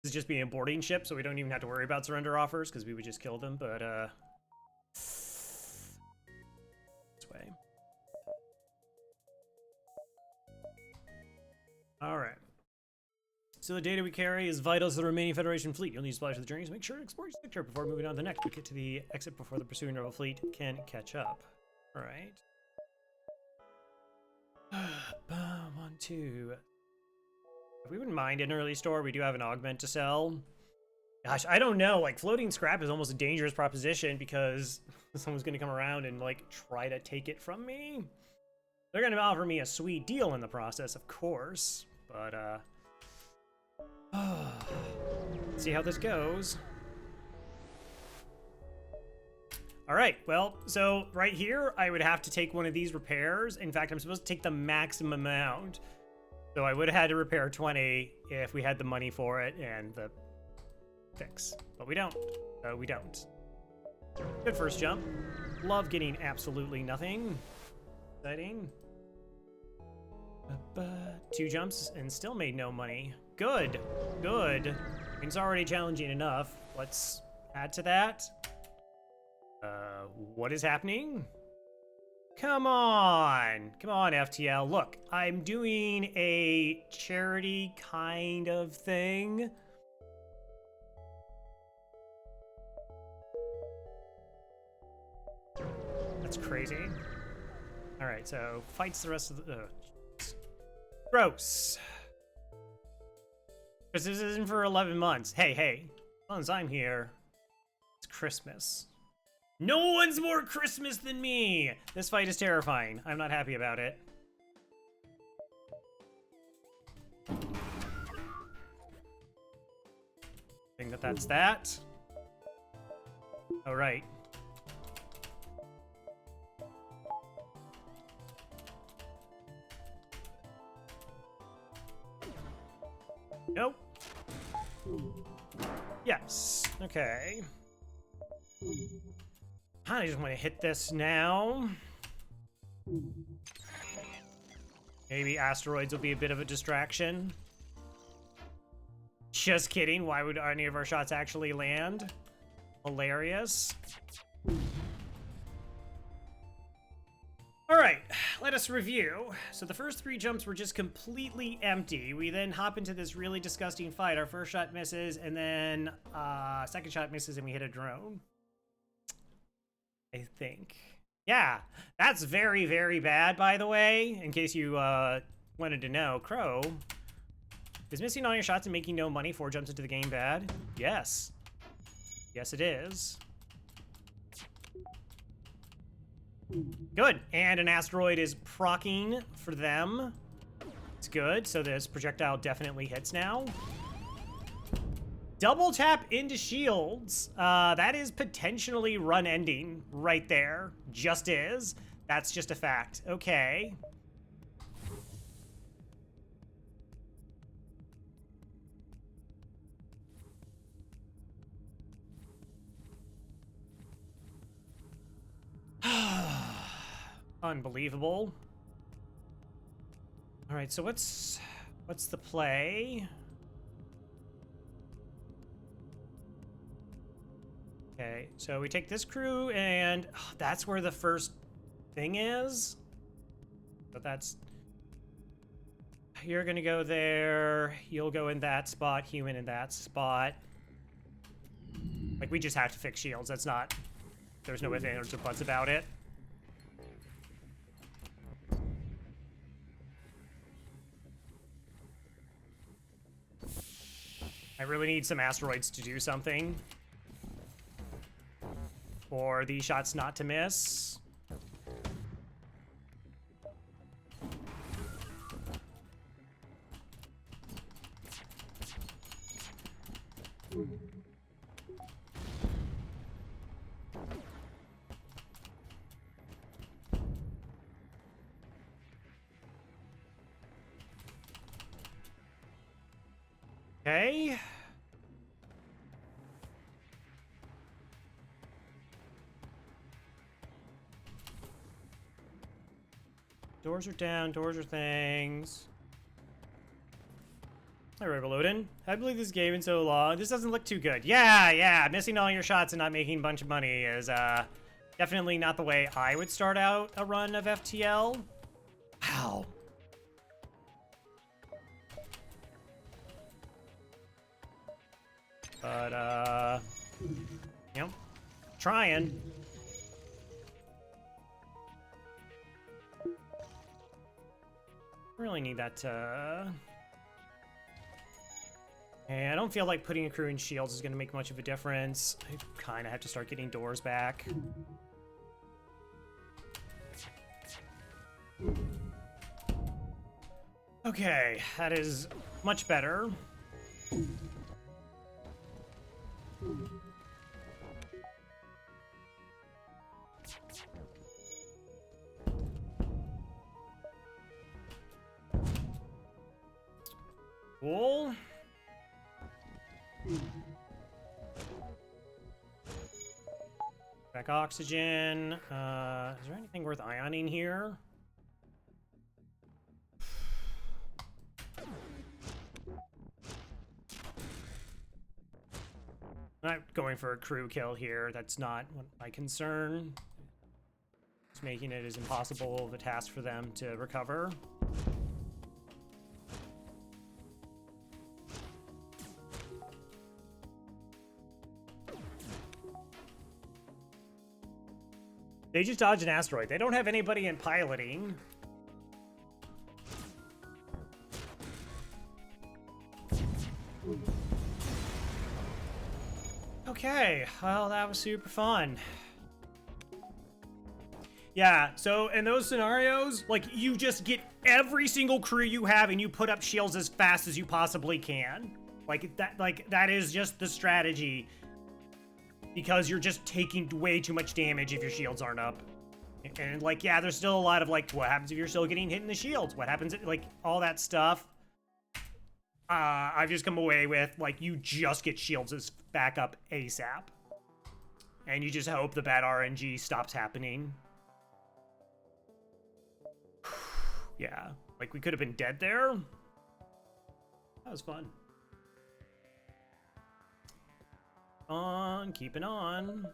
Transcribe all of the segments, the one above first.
This is just being a boarding ship, so we don't even have to worry about surrender offers, because we would just kill them, but, this way. Alright. So the data we carry is vital to the remaining Federation fleet. You'll need to splash the journey, so make sure to explore your sector before moving on to the next. We get to the exit before the pursuing rebel fleet can catch up. Alright. 1, 2. If we wouldn't mind an early store, we do have an augment to sell. Gosh, I don't know. Like, floating scrap is almost a dangerous proposition because someone's going to come around and, like, try to take it from me. They're going to offer me a sweet deal in the process, of course. But, see how this goes. All right, well, so right here, I would have to take one of these repairs. In fact, I'm supposed to take the maximum amount. So I would have had to repair 20 if we had the money for it and the fix. But we don't. So we don't. Good first jump. Love getting absolutely nothing. Exciting. 2 jumps and still made no money. Good. Good. It's already challenging enough. Let's add to that. What is happening? Come on, FTL. Look, I'm doing a charity kind of thing. That's crazy. All right, so fights the rest of the... gross. Because this isn't for 11 months. Hey, as long as I'm here, it's Christmas. No one's more Christmas than me! This fight is terrifying. I'm not happy about it. I think that's that. All right. Nope. Yes. Okay. I just want to hit this now. Maybe asteroids will be a bit of a distraction. Just kidding. Why would any of our shots actually land? Hilarious. All right, let us review. So the first 3 jumps were just completely empty. We then hop into this really disgusting fight. Our first shot misses, and then second shot misses, and we hit a drone. I think. Yeah, that's very, very bad, by the way, in case you wanted to know. Crow, is missing all your shots and making no money 4 jumps into the game bad? Yes. Yes, it is. Good. And an asteroid is proccing for them. It's good. So this projectile definitely hits now. Double tap into shields. That is potentially run ending right there. Just is. That's just a fact. Okay. Unbelievable. All right, so what's the play? Okay, so we take this crew, and that's where the first thing is. But that's... You're gonna go there, you'll go in that spot, human in that spot. Like, we just have to fix shields, that's not... There's no ifs, ands, or buts about it. I really need some asteroids to do something. For these shots not to miss. Okay. Doors are down, doors are things. Alright, reloading. I believe this game in so long. This doesn't look too good. Yeah. Missing all your shots and not making a bunch of money is definitely not the way I would start out a run of FTL. Wow. But, you know, trying. Really need that and I don't feel like putting a crew in shields is going to make much of a difference. I kind of have to start getting doors back. Okay, that is much better. Cool. Back oxygen. Is there anything worth ioning here? I'm not going for a crew kill here. That's not my concern. It's making it as impossible of a task for them to recover. They just dodged an asteroid. They don't have anybody in piloting. Okay, well, that was super fun. Yeah, so in those scenarios, like, you just get every single crew you have and you put up shields as fast as you possibly can. Like, that is just the strategy. Because you're just taking way too much damage if your shields aren't up. And, like, yeah, there's still a lot of, like, what happens if you're still getting hit in the shields? What happens, like, all that stuff. I've just come away with, like, you just get shields as back up ASAP. And you just hope the bad RNG stops happening. Yeah, like, we could have been dead there. That was fun. On, keeping on.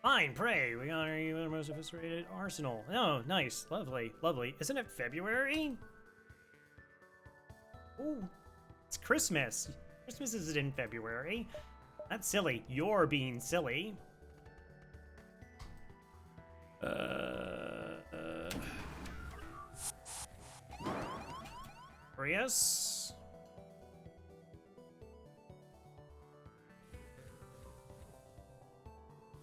Fine, pray. We honor you with our most sophisticated arsenal. Oh, nice. Lovely. Lovely. Isn't it February? Ooh, it's Christmas. Christmas isn't in February. That's silly. You're being silly. Yes.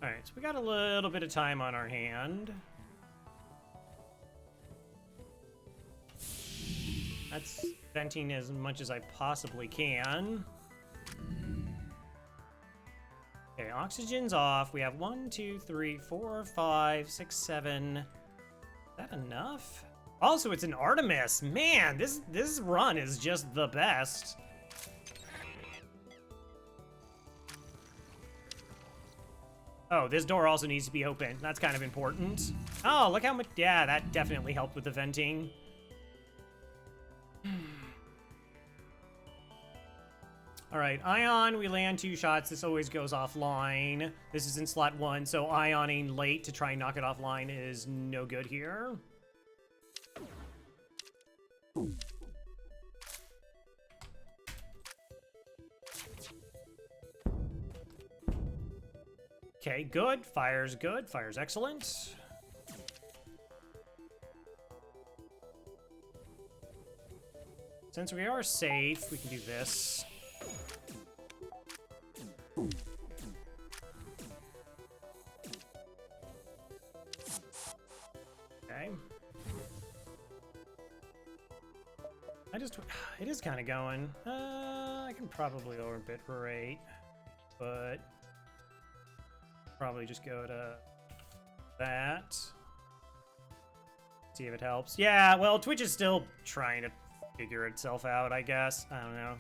Alright, so we got a little bit of time on our hand. That's venting as much as I possibly can. Okay, oxygen's off. We have 1, 2, 3, 4, 5, 6, 7. Is that enough? Also, it's an Artemis. Man, this run is just the best. Oh, this door also needs to be open. That's kind of important. Oh, look how much... Yeah, that definitely helped with the venting. All right, Ion, we land 2 shots. This always goes offline. This is in slot 1, so Ioning late to try and knock it offline is no good here. Okay, good. Fire's good. Fire's excellent. Since we are safe, we can do this. Okay. It is kind of going. I can probably lower bit rate, but probably just go to that. See if it helps. Yeah, well, Twitch is still trying to figure itself out, I guess. I don't know.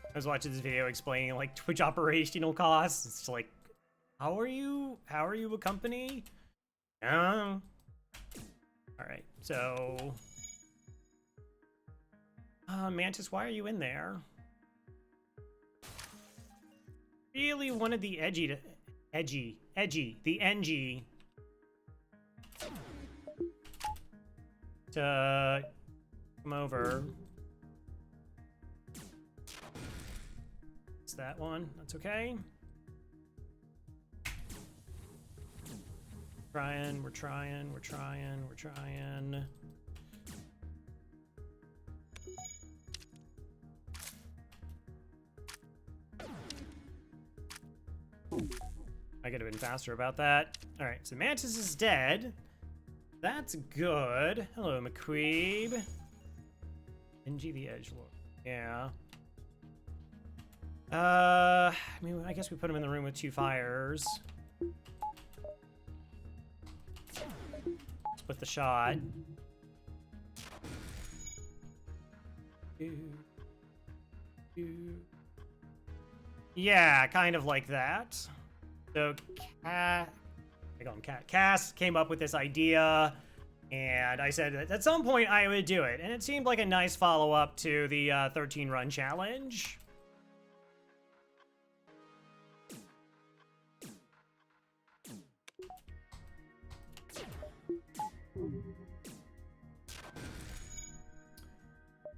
I was watching this video explaining, like, Twitch operational costs. It's like, how are you a company? All right, so... Mantis, why are you in there? Really wanted the the NG to come over. It's that one. That's okay. We're trying. I could have been faster about that. All right, so Mantis is dead. That's good. Hello, McQueeb. NG the Edgelord. Yeah. I mean, I guess we put him in the room with 2 fires. Split the shot. Yeah, kind of like that. So, I call him Cat. Cass came up with this idea, and I said that at some point I would do it. And it seemed like a nice follow-up to the 13-run challenge.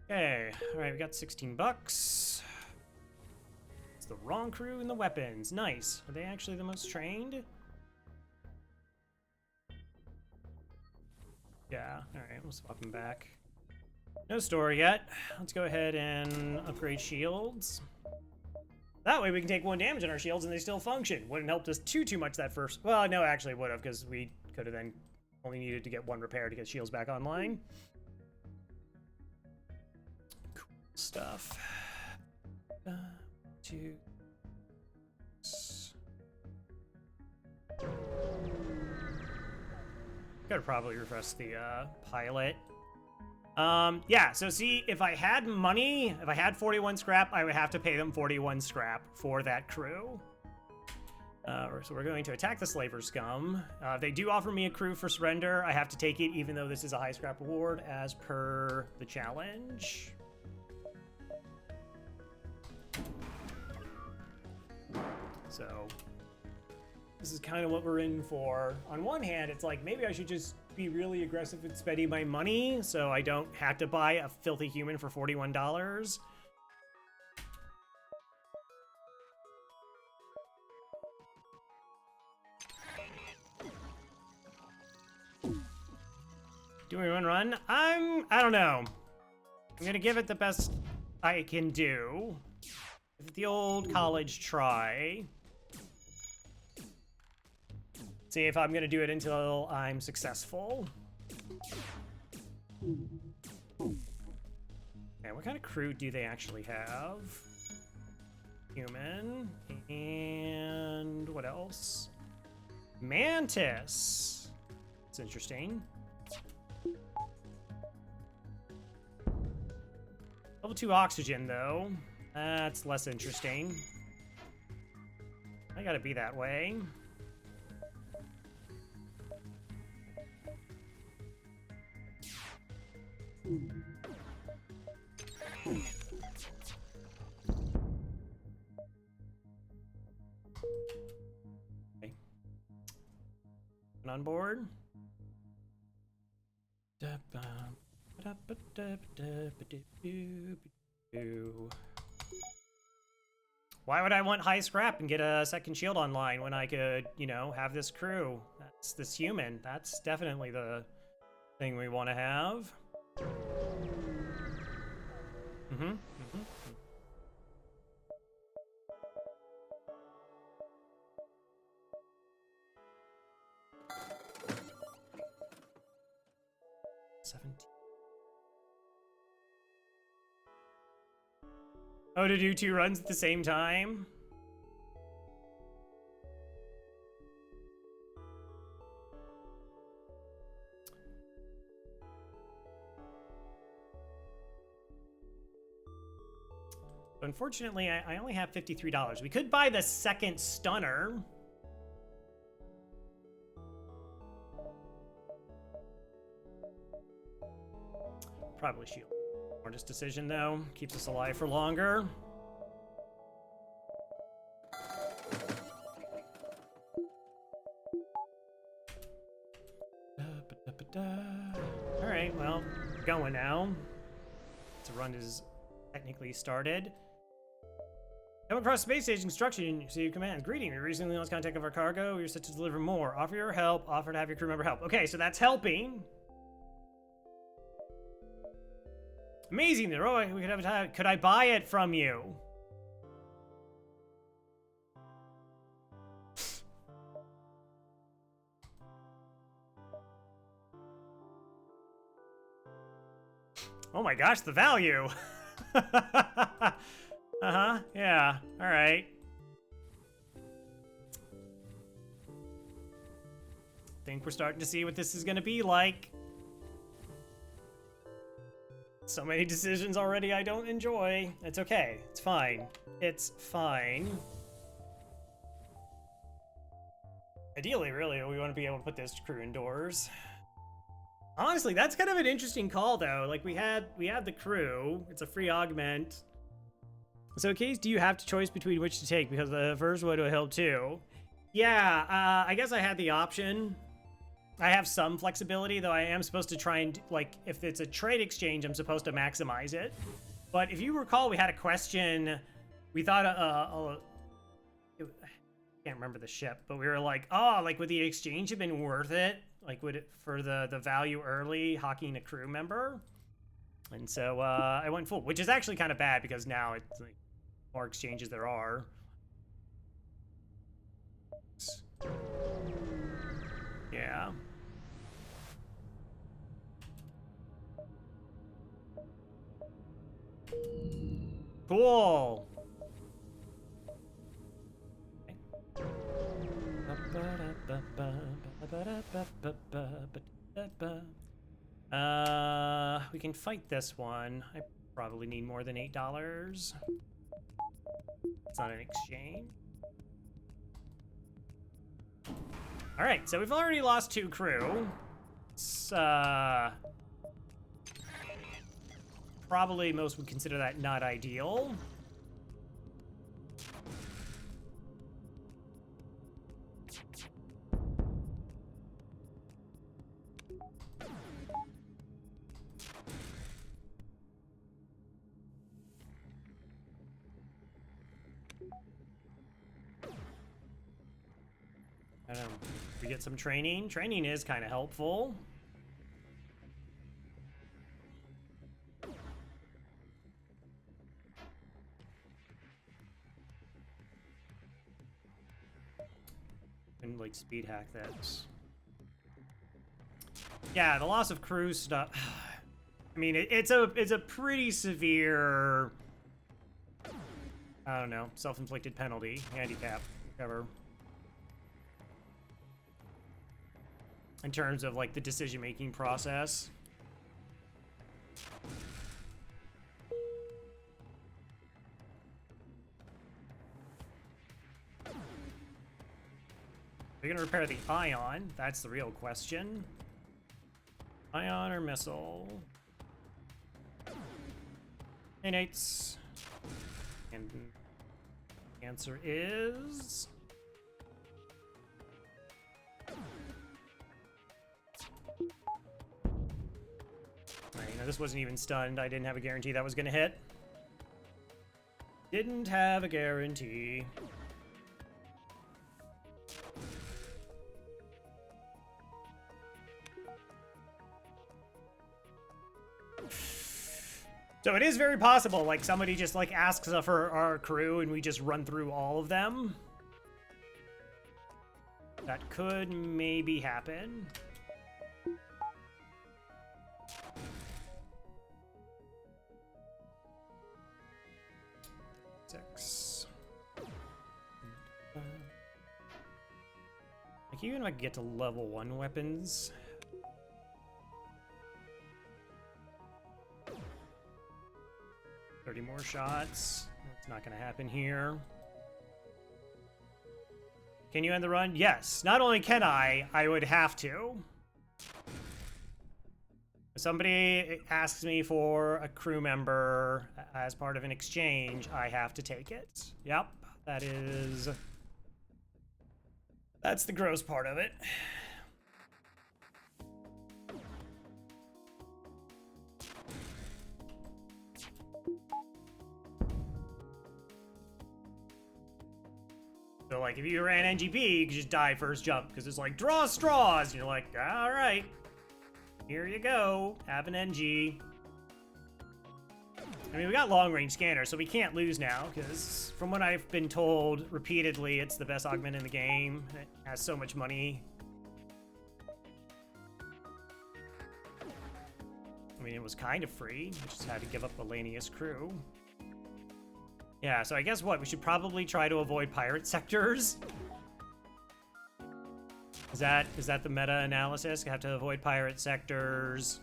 Okay, all right, we got 16 bucks. It's the wrong crew and the weapons. Nice. Are they actually the most trained? Yeah, all right, we'll swap them back. No store yet. Let's go ahead and upgrade shields. That way we can take 1 damage on our shields and they still function. Wouldn't helped us too much that first. Well, no, actually would have, because we could have then only needed to get 1 repair to get shields back online. Cool stuff. 2. Gotta probably refresh the pilot. Yeah, so see, if I had money, if I had 41 scrap, I would have to pay them 41 scrap for that crew. So we're going to attack the Slaver Scum. They do offer me a crew for surrender. I have to take it, even though this is a high scrap reward, as per the challenge. So this is kind of what we're in for. On one hand, it's like, maybe I should just be really aggressive in spending my money so I don't have to buy a filthy human for $41. Do we run? I don't know. I'm gonna give it the best I can do. Give it the old college try. See if I'm gonna do it until I'm successful. Okay, what kind of crew do they actually have? Human. And what else? Mantis. That's interesting. Level 2 oxygen, though. That's less interesting. I gotta be that way. Okay. On board. Why would I want high scrap and get a second shield online when I could, you know, have this crew? That's this human. That's definitely the thing we want to have. Oh, to do 2 runs at the same time? Unfortunately, I only have $53. We could buy the second stunner. Probably shield. Smartest decision, though. Keeps us alive for longer. Alright, well, going now. The run is technically started. Come across space station construction, receive command. Greeting, we recently lost contact of our cargo. We are set to deliver more. Offer your help. Offer to have your crew member help. Okay, so that's helping. Amazing. Oh, we could have a. Could I buy it from you? Oh my gosh, the value. Uh-huh, yeah, all right. Think we're starting to see what this is gonna be like. So many decisions already I don't enjoy. It's okay, it's fine. It's fine. Ideally, really, we want to be able to put this crew indoors. Honestly, that's kind of an interesting call, though. Like, we had the crew. It's a free augment. So, Case, do you have to choice between which to take? Because the first would have helped, too. Yeah, I guess I had the option. I have some flexibility, though I am supposed to try and, like, if it's a trade exchange, I'm supposed to maximize it. But if you recall, we had a question. We thought, I can't remember the ship, but we were like, oh, like, would the exchange have been worth it? Like, would it, for the value early, hawking a crew member? And so I went full, which is actually kind of bad because now it's like more exchanges there are. Yeah. Cool. We can fight this one. I probably need more than $8. It's not an exchange. All right, so we've already lost 2 crew. It's, probably most would consider that not ideal. I don't know. We get some training. Training is kind of helpful. And like speed hack that. Yeah, the loss of crew stuff. I mean, it's a pretty severe, I don't know, self-inflicted penalty, handicap, whatever. In terms of like the decision-making process. We're gonna repair the ion. That's the real question. Ion or missile? Innates. And the answer is... You know, this wasn't even stunned. I didn't have a guarantee that was gonna hit. Didn't have a guarantee. So it is very possible, like, somebody just, like, asks for our crew and we just run through all of them. That could maybe happen. Like, even if I could get to level 1 weapons. $30 more shots. That's not gonna happen here. Can you end the run? Yes. Not only can I would have to. If somebody asks me for a crew member as part of an exchange, I have to take it. Yep, that's the gross part of it. So, like, if you ran NGP, you could just die first jump, because it's like, draw straws! And you're like, alright. Here you go. Have an NG. I mean, we got long-range scanner, so we can't lose now, because from what I've been told repeatedly, it's the best augment in the game. It has so much money. I mean, it was kind of free. I just had to give up the Lanius crew. Yeah, so I guess what? We should probably try to avoid pirate sectors. Is that the meta-analysis? You have to avoid pirate sectors.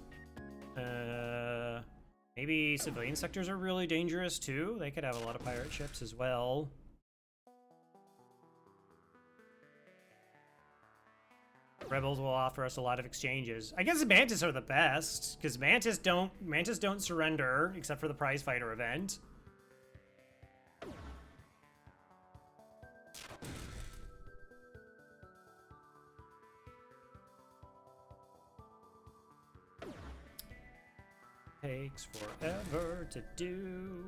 Maybe civilian sectors are really dangerous too. They could have a lot of pirate ships as well. Rebels will offer us a lot of exchanges. I guess the Mantis are the best, because Mantis don't surrender except for the prize fighter event. Takes forever to do.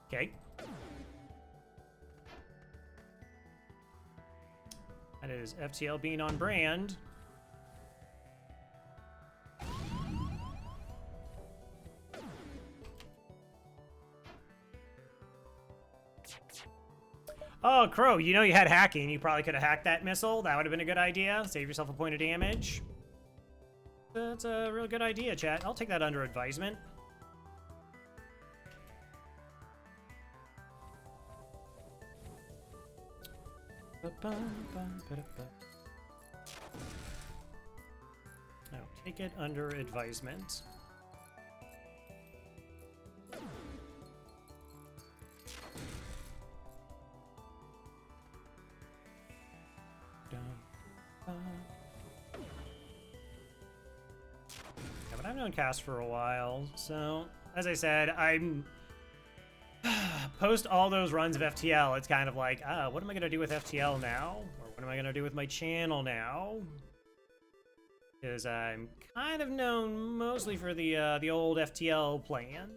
Okay. That is FTL being on brand. Oh, Crow, you know you had hacking. You probably could have hacked that missile. That would have been a good idea. Save yourself a point of damage. That's a real good idea, chat. I'll take that under advisement. Now, take it under advisement. Yeah, but I've known Cass for a while, so as I said, I'm post all those runs of FTL, it's kind of like, what am I gonna do with FTL now? Or what am I gonna do with my channel now? Because I'm kind of known mostly for the old FTL plan.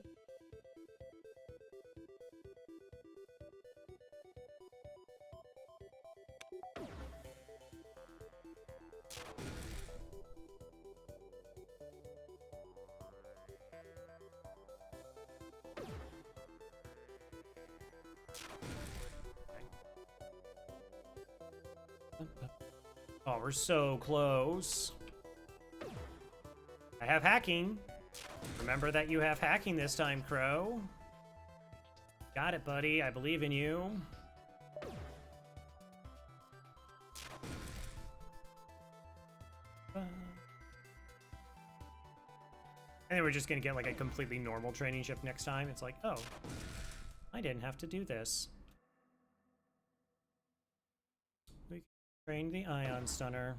Oh, we're so close. I have hacking. Remember that you have hacking this time, Crow. Got it, buddy. I believe in you. And then we're just gonna get like a completely normal training ship next time. It's like, oh, I didn't have to do this. We trained the ion stunner.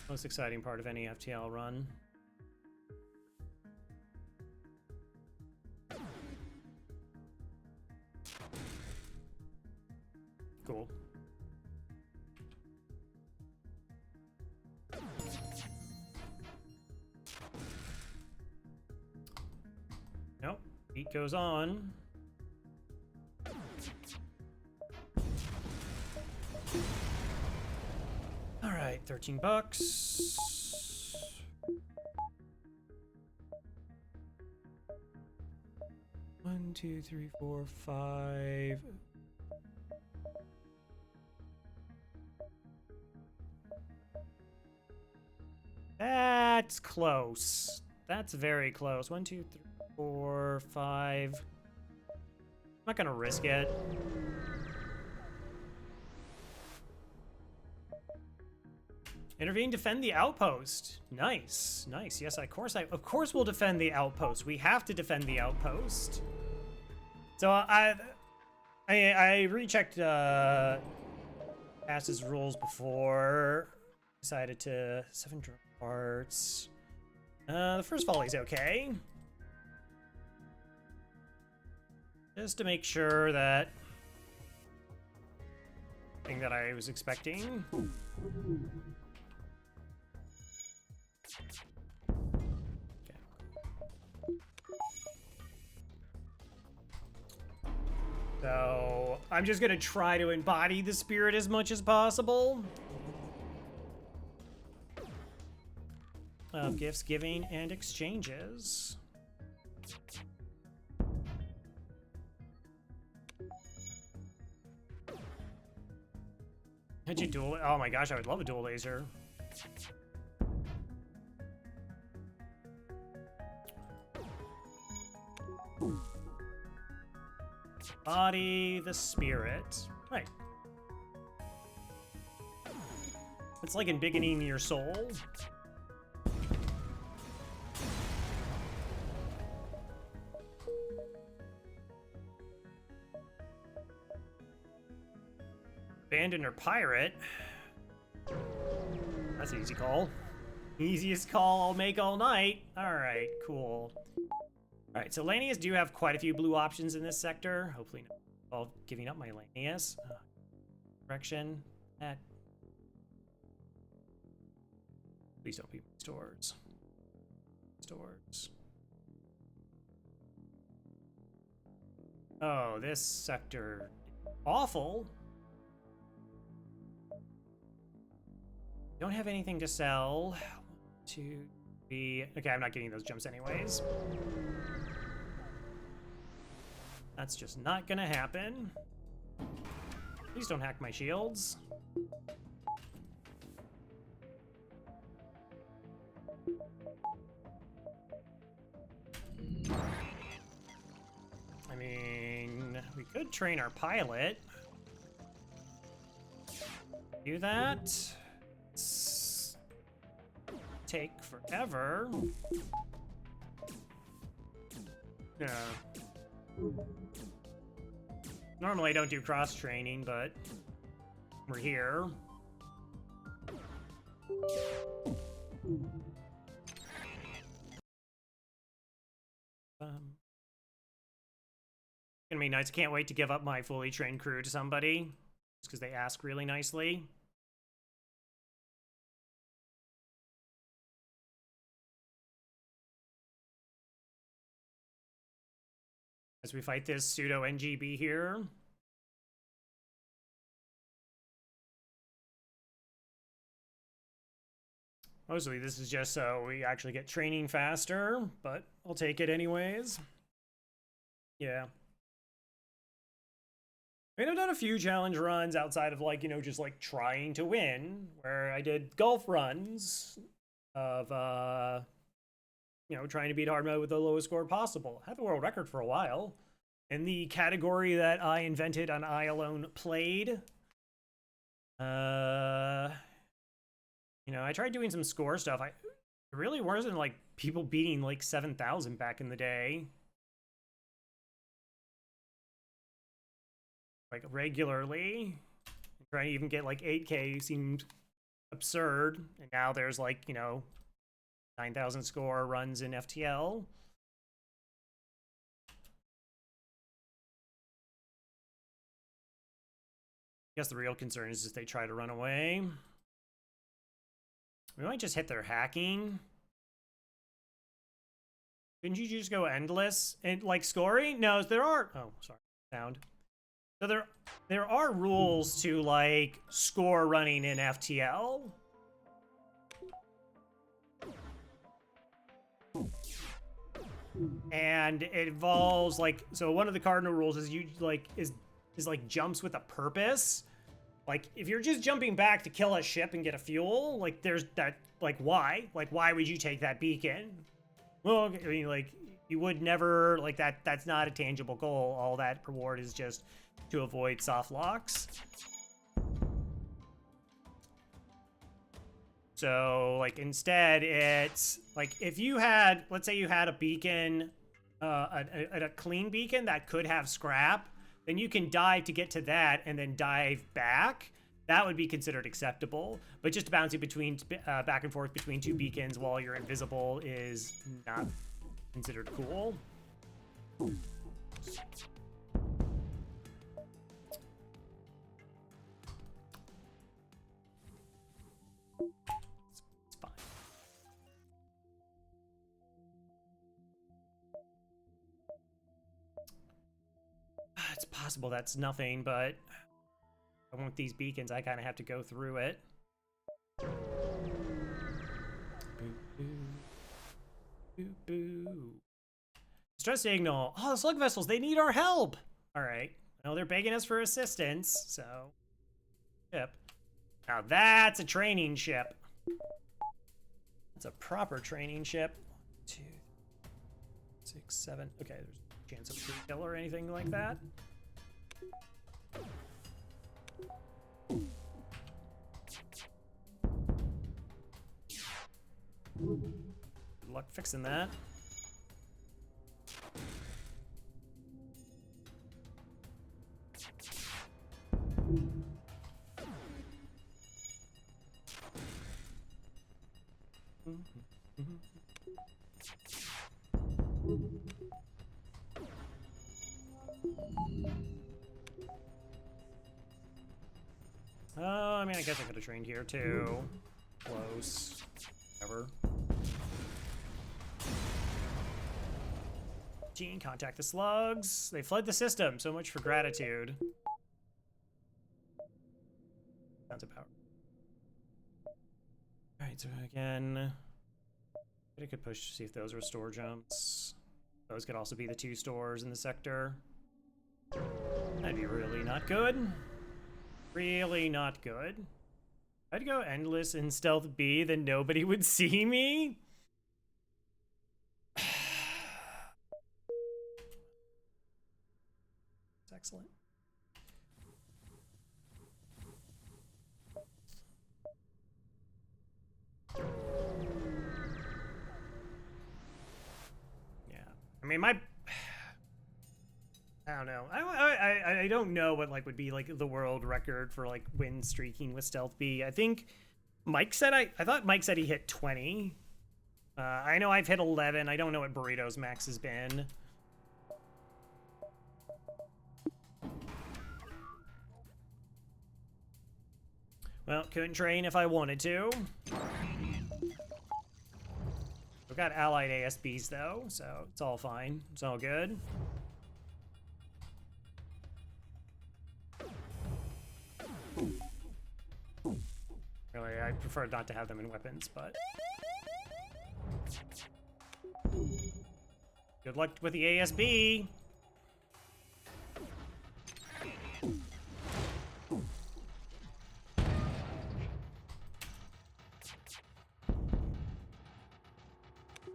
Most exciting part of any FTL run. Cool. Nope. Heat goes on. All right, $13. 1, 2, 3, 4, 5. That's close. That's very close. 1, 2, 3, 4, 5. I'm not gonna risk it. Intervene, defend the outpost. Nice, nice. Yes, of course we'll defend the outpost. We have to defend the outpost. So I rechecked Pass's rules before. Decided to 7 drop parts. The first volley's okay. Just to make sure that thing that I was expecting. Okay. So I'm just gonna try to embody the spirit as much as possible. Of gifts, giving, and exchanges. How'd you dual? Oh my gosh, I would love a dual laser. Body the spirit. Right. It's like embiggening your soul. Abandoner pirate. That's an easy call. Easiest call I'll make all night. Alright, cool. Alright, so Lanius do have quite a few blue options in this sector. Hopefully not all giving up my Lanius. Correction. That. Please don't be stores. Stores. Oh, this sector is awful. Don't have anything to sell. 1, 2, 3. Okay, I'm not getting those jumps anyways. That's just not gonna happen. Please don't hack my shields. I mean, we could train our pilot. Do that. Take forever. Yeah. Normally I don't do cross training, but we're here. Gonna be nice. Can't wait to give up my fully trained crew to somebody, just because they ask really nicely. As we fight this pseudo NGB here. Mostly this is just so we actually get training faster, but I'll take it anyways. Yeah. I mean, I've done a few challenge runs outside of, like, you know, just like trying to win, where I did golf runs of, you know, trying to beat hard mode with the lowest score possible. I had the world record for a while in the category that I invented and I alone played. You know, I tried doing some score stuff. It really wasn't like people beating like 7,000 back in the day. Like regularly. Trying to even get like 8K seemed absurd. And now there's like, you know, 9,000 score runs in FTL. I guess the real concern is if they try to run away. We might just hit their hacking. Couldn't you just go endless and like scoring? No, there are. Oh, sorry, sound. So there are rules to like score running in FTL. And it involves like, so one of the cardinal rules is you like is like jumps with a purpose. Like, if you're just jumping back to kill a ship and get a fuel, like, there's that, like, why? Like, why would you take that beacon? Well, I mean, like, you would never, like, that's not a tangible goal. All that reward is just to avoid soft locks. So, like, instead, it's like if you had, let's say you had a beacon, a clean beacon that could have scrap, then you can dive to get to that and then dive back. That would be considered acceptable. But just bouncing between back and forth between two beacons while you're invisible is not considered cool. It's possible that's nothing, but I want these beacons. I kind of have to go through it. Boo, boo. Boo, boo. Stress signal. Oh, the slug vessels, they need our help. All right. Well, they're begging us for assistance, so. Ship. Now that's a training ship. That's a proper training ship. 2, 6, 7. Okay, there's no chance of a kill or anything like that. Good luck fixing that. I mean, I guess I could have trained here too. Close. Whatever. Gene, contact the slugs. They fled the system. So much for gratitude. Sounds about. Alright, so again. I could push to see if those were store jumps. Those could also be the 2 stores in the sector. That'd be really not good. Really not good. I'd go endless in stealth B, then nobody would see me. It's excellent. Yeah, I mean, I don't know. I don't know what like would be like the world record for like win streaking with stealth B. I think Mike said I thought Mike said he hit 20. I know I've hit 11. I don't know what Burrito's max has been. Well, couldn't train if I wanted to. We've got allied ASBs though, so it's all fine. It's all good. Really, I prefer not to have them in weapons, but... Good luck with the ASB!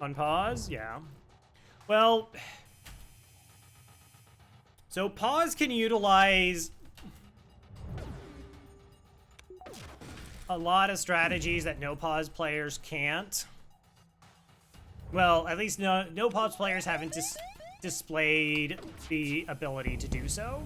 On pause? Yeah. Well... So pause can utilize... a lot of strategies that no pause players can't. Well, at least no pause players haven't displayed the ability to do so.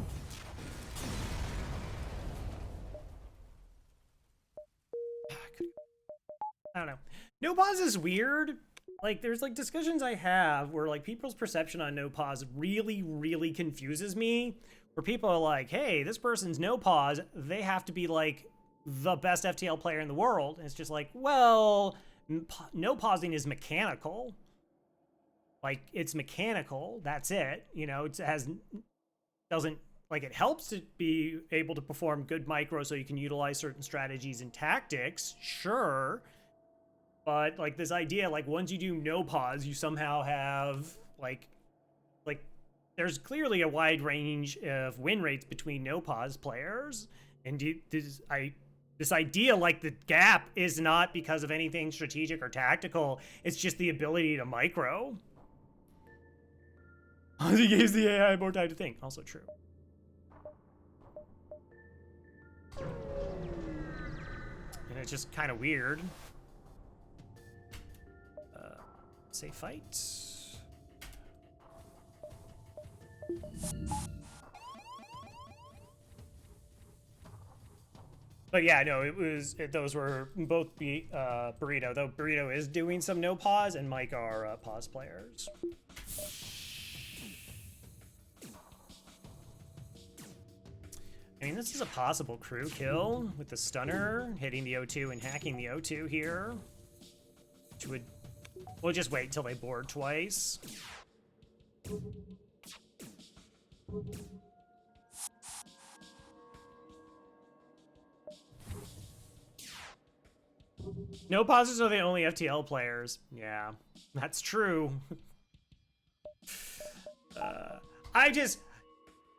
I don't know. No pause is weird. Like, there's like discussions I have where like people's perception on no pause really, really confuses me. Where people are like, hey, this person's no pause. They have to be like the best FTL player in the world. And it's just like, well, no pausing is mechanical. Like, it's mechanical. That's it. You know, it doesn't, like, it helps to be able to perform good micro so you can utilize certain strategies and tactics. Sure. But, like, this idea, like, once you do no pause, you somehow have, like, there's clearly a wide range of win rates between no pause players. And this idea, like, the gap is not because of anything strategic or tactical. It's just the ability to micro. He gives the AI more time to think. Also true. And it's just kind of weird. Say fight. But yeah, no, those were both Burrito, though Burrito is doing some no pause, and Mike are pause players. I mean, this is a possible crew kill with the stunner, hitting the O2 and hacking the O2 here. Which would... We'll just wait till they board twice. No pauses are the only FTL players. Yeah, that's true. I've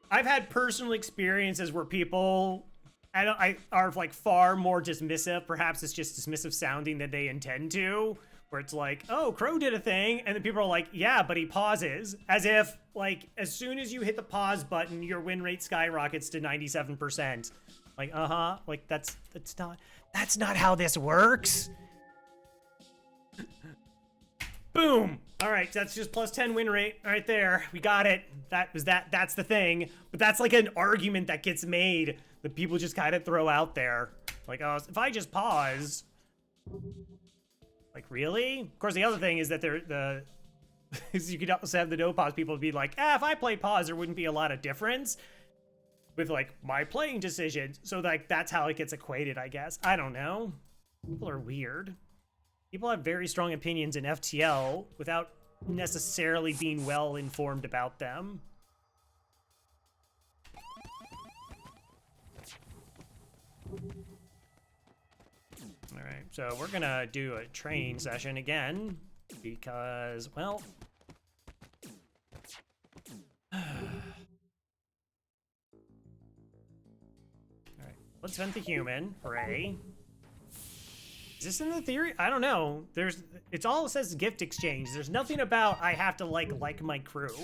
had personal experiences where people are like far more dismissive. Perhaps it's just dismissive sounding than they intend to. Where it's like, oh, Crow did a thing, and then people are like, yeah, but he pauses, as if like as soon as you hit the pause button, your win rate skyrockets to 97%. Like, like that's not how this works. Boom. All right, that's just plus 10 win rate right there. We got it. That's the thing. But that's like an argument that gets made that people just kind of throw out there. Like, oh, if I just pause. Like, really? Of course, the other thing is that you could also have the no pause people be like, if I play pause, there wouldn't be a lot of difference with like my playing decisions. So like that's how it gets equated, I guess. I don't know. People are weird. People have very strong opinions in FTL without necessarily being well informed about them. All right, so we're gonna do a training session again because, well, let's vent the human. Hooray. Is this in the theory? I don't know. It's all says gift exchange. There's nothing about I have to like my crew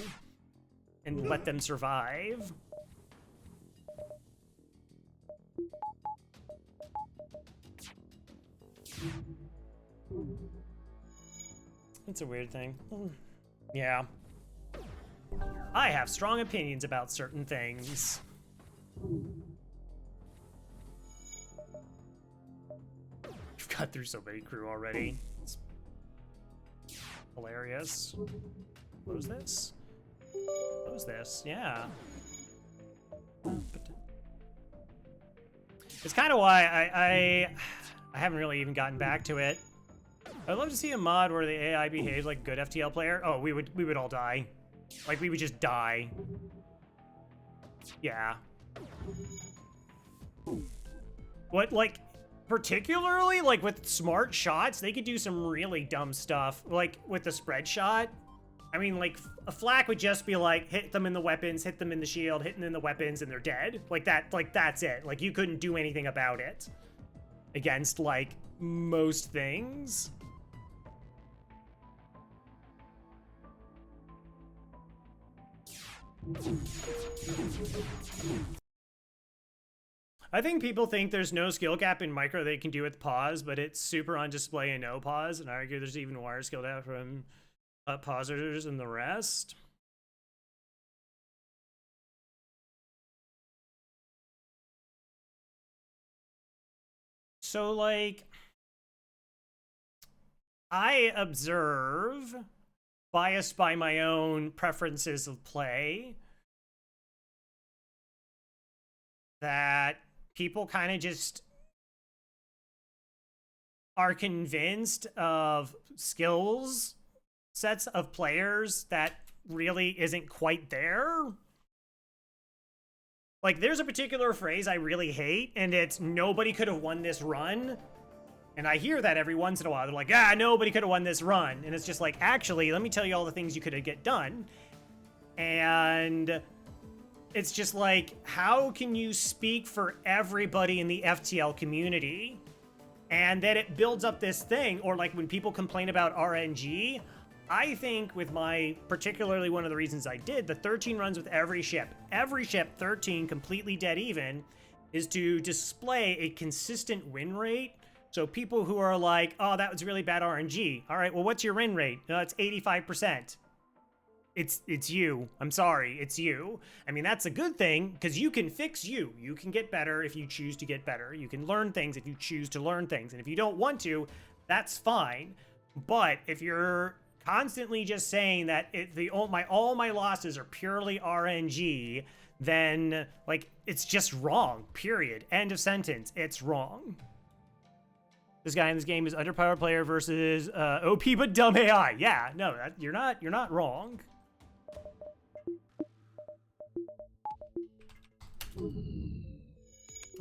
and let them survive. It's a weird thing. Yeah. I have strong opinions about certain things. We've got through so many crew already. It's hilarious. Close this? Close this, yeah. It's kind of why I haven't really even gotten back to it. I'd love to see a mod where the AI behaves like a good FTL player. Oh, we would all die. Like, we would just die. Yeah. What, like, particularly, like, with smart shots, they could do some really dumb stuff. Like, with the spread shot. I mean, like, a flak would just be like, hit them in the weapons, hit them in the shield, hit them in the weapons, and they're dead. Like, that's it. Like, you couldn't do anything about it. Against, like, most things. I think people think there's no skill gap in micro they can do with pause, but it's super on display and no pause, and I argue there's even wider skill gap from pausers and the rest. So, like, I observe, biased by my own preferences of play, that people kind of just are convinced of skills sets of players that really isn't quite there. Like, there's a particular phrase I really hate, and it's nobody could have won this run. And I hear that every once in a while. They're like, nobody could have won this run. And it's just like, actually, let me tell you all the things you could have get done. And it's just like, how can you speak for everybody in the FTL community? And then it builds up this thing. Or like when people complain about RNG, I think with my, particularly one of the reasons I did, the 13 runs with every ship 13 completely dead even, is to display a consistent win rate So people who are like, oh, that was really bad RNG. All right, well, what's your win rate? It's 85%. It's you. I'm sorry, it's you. I mean, that's a good thing, because you can fix you. You can get better if you choose to get better. You can learn things if you choose to learn things. And if you don't want to, that's fine. But if you're constantly just saying that all my losses are purely RNG, then, like, it's just wrong, period. End of sentence. It's wrong. This guy in this game is underpowered player versus OP but dumb AI. Yeah, no, you're not wrong.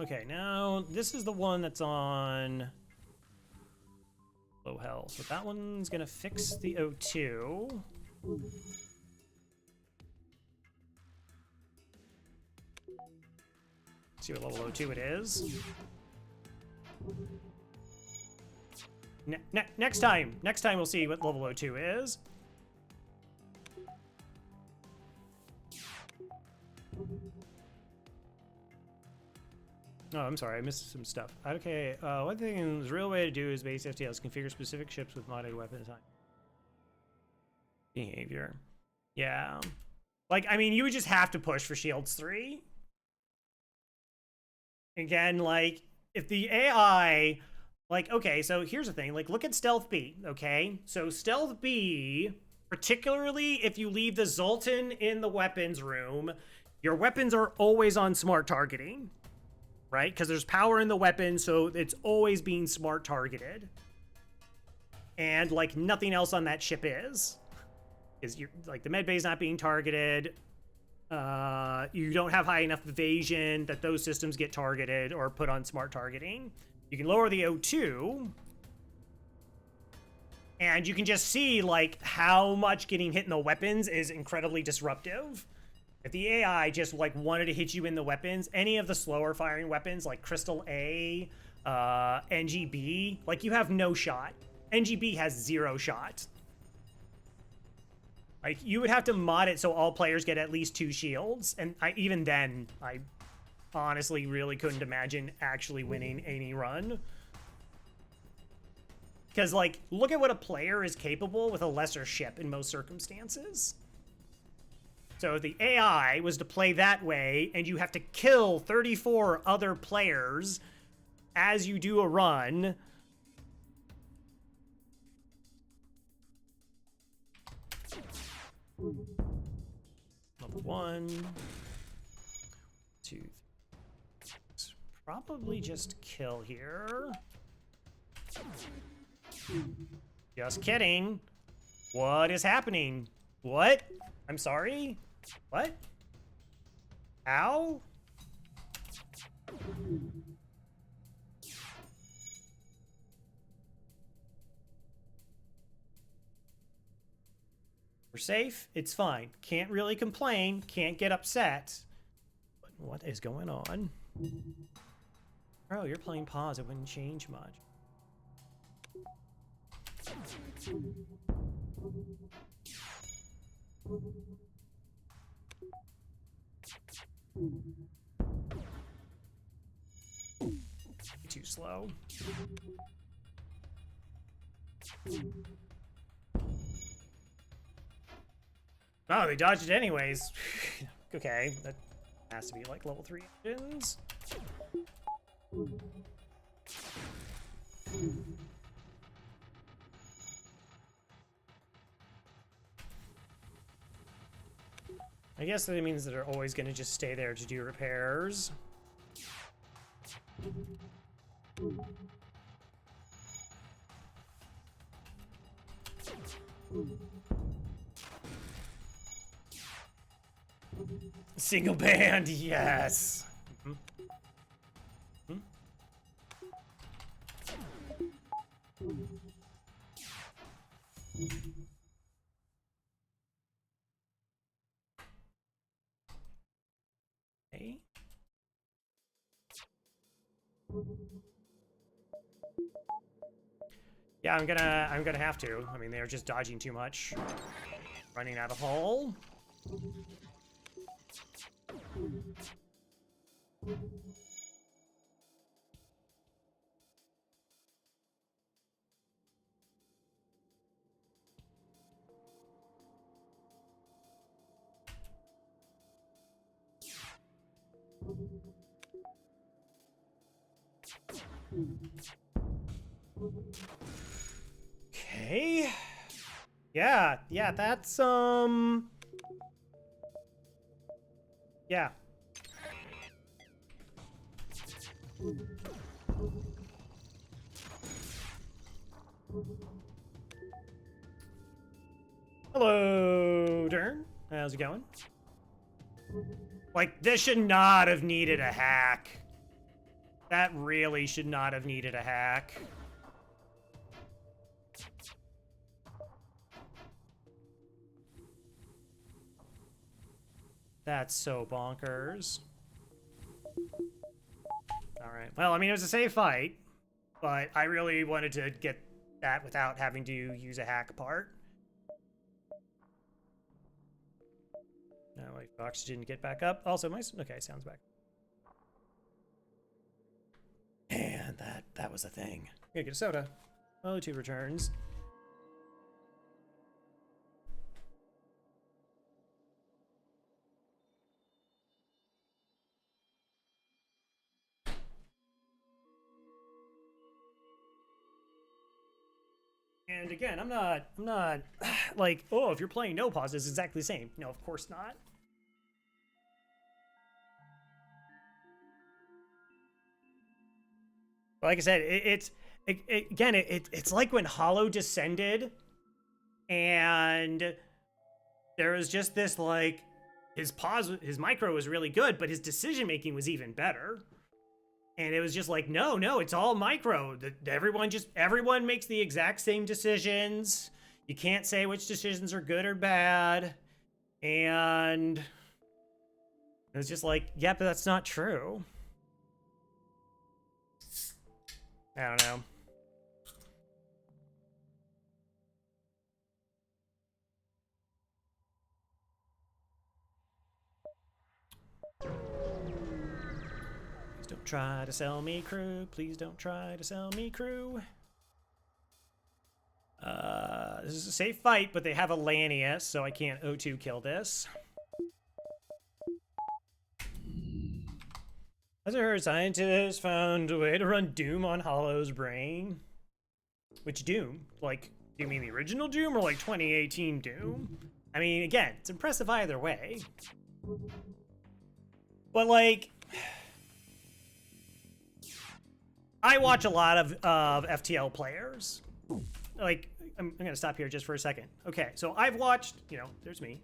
Okay, now this is the one that's on low health. So that one's gonna fix the O2. See what level O2 it is. Next time we'll see what level O2 is. Oh, I'm sorry, I missed some stuff. Okay, one thing the real way to do is base FTLs configure specific ships with modded weapon time. Behavior. Yeah. Like, I mean, you would just have to push for Shields 3. Again, like, if the AI... Like, okay, so here's the thing. Like, look at Stealth B, okay? So Stealth B, particularly if you leave the Zoltan in the weapons room, your weapons are always on smart targeting, right? Because there's power in the weapon, so it's always being smart targeted. And, like, nothing else on that ship is like, the med bay is not being targeted. You don't have high enough evasion that those systems get targeted or put on smart targeting. You can lower the O2, and you can just see, like, how much getting hit in the weapons is incredibly disruptive. If the AI just, like, wanted to hit you in the weapons, any of the slower firing weapons, like Crystal A, NGB, like, you have no shot. NGB has 0 shot. Like, you would have to mod it so all players get at least 2 shields, and even then, I honestly really couldn't imagine actually winning any run. Because, like, look at what a player is capable with a lesser ship in most circumstances. So if the AI was to play that way, and you have to kill 34 other players as you do a run... Level 1, 2, probably just kill here. Just kidding. What is happening? What? I'm sorry? What? Ow? We're safe. It's fine. Can't really complain. Can't get upset. But what is going on? Oh, you're playing pause. It wouldn't change much. Too slow. Oh, they dodged it anyways. Okay, that has to be like level 3 engines. I guess that means that they're always going to just stay there to do repairs. Single band, yes. Okay. Yeah, I'm gonna have to. I mean, they're just dodging too much. Running out of hull. Okay. Yeah, that's, yeah. Hello, Dern. How's it going? Like, this should not have needed a hack. That really should not have needed a hack. That's so bonkers. Alright. Well, I mean, it was a safe fight, but I really wanted to get that without having to use a hack part. No, wait, oxygen, get back up. Also, okay, sounds back. And that was a thing. Gonna get a soda. Oh, 2 returns. And again, I'm not like, oh, if you're playing no pause, it's exactly the same. No, of course not. Like I said, it's like when Hollow descended, and there was just this like, his micro was really good, but his decision making was even better. And it was just like, no, it's all micro. Everyone makes the exact same decisions. You can't say which decisions are good or bad. And it was just like, yeah, but that's not true. I don't know. Please don't try to sell me crew. Please don't try to sell me crew. This is a safe fight, but they have a Lanius, so I can't O2 kill this. As I heard, scientists found a way to run Doom on Hollow's brain. Which Doom? Like, do you mean the original Doom or like 2018 Doom? I mean, again, it's impressive either way. But like, I watch a lot of FTL players. Like, I'm gonna stop here just for a second. Okay, so I've watched, you know, there's me.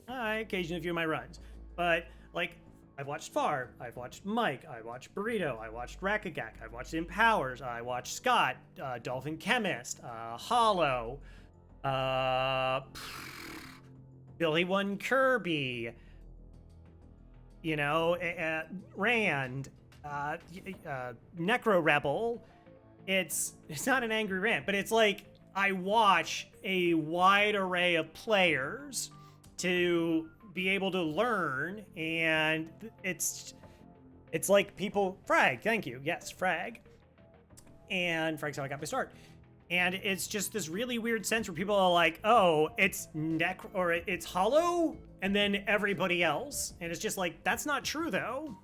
I occasionally view my runs. But like, I've watched Far, I've watched Mike, I watched Burrito, I watched Rakagak, I've watched Empowers, I watched Scott, Dolphin Chemist, Hollow, Billy One Kirby, you know, Rand, Necro Rebel. It's not an angry rant, but it's like, I watch a wide array of players to be able to learn, and it's like people, Frag, thank you, yes, Frag, and Frag's how I got my start, and it's just this really weird sense where people are like, oh, it's it's Hollow, and then everybody else, and it's just like, that's not true though.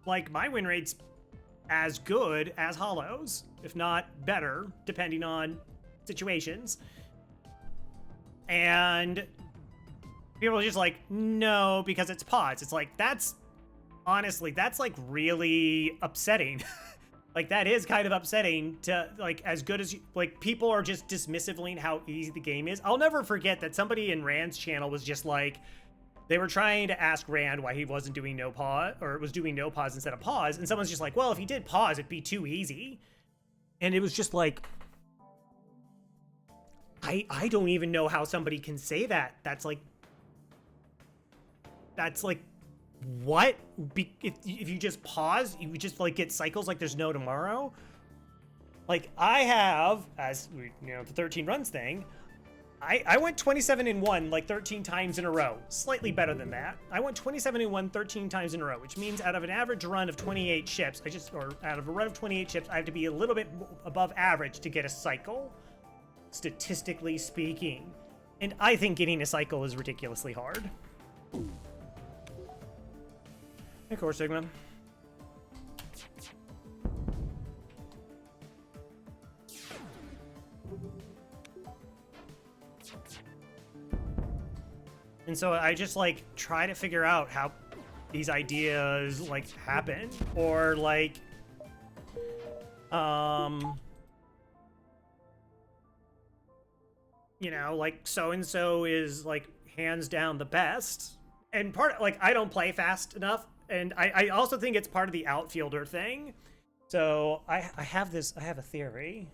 Like, my win rate's as good as Hollow's, if not better, depending on situations. And people are just like, no, because it's pods. It's like, that's, honestly, that's like really upsetting. Like, that is kind of upsetting to, like, as good as, like, people are just dismissively how easy the game is. I'll never forget that somebody in Rand's channel was just like, they were trying to ask Rand why he wasn't doing no pause, or was doing no pause instead of pause, and someone's just like, well, if he did pause, it'd be too easy. And it was just like, I don't even know how somebody can say that. That's like, what? If you just pause, you just like get cycles like there's no tomorrow? Like, I have, as we, you know, the 13 runs thing, I went 27-1 like 13 times in a row. Slightly better than that. I went 27-1 13 times in a row, which means out of an average run of 28 ships, out of a run of 28 ships, I have to be a little bit above average to get a cycle, statistically speaking. And I think getting a cycle is ridiculously hard. Of course, Sigma. And so I just like try to figure out how these ideas like happen, or like you know, like so and so is like hands down the best. And part like I don't play fast enough, and I also think it's part of the outfielder thing. So I have a theory.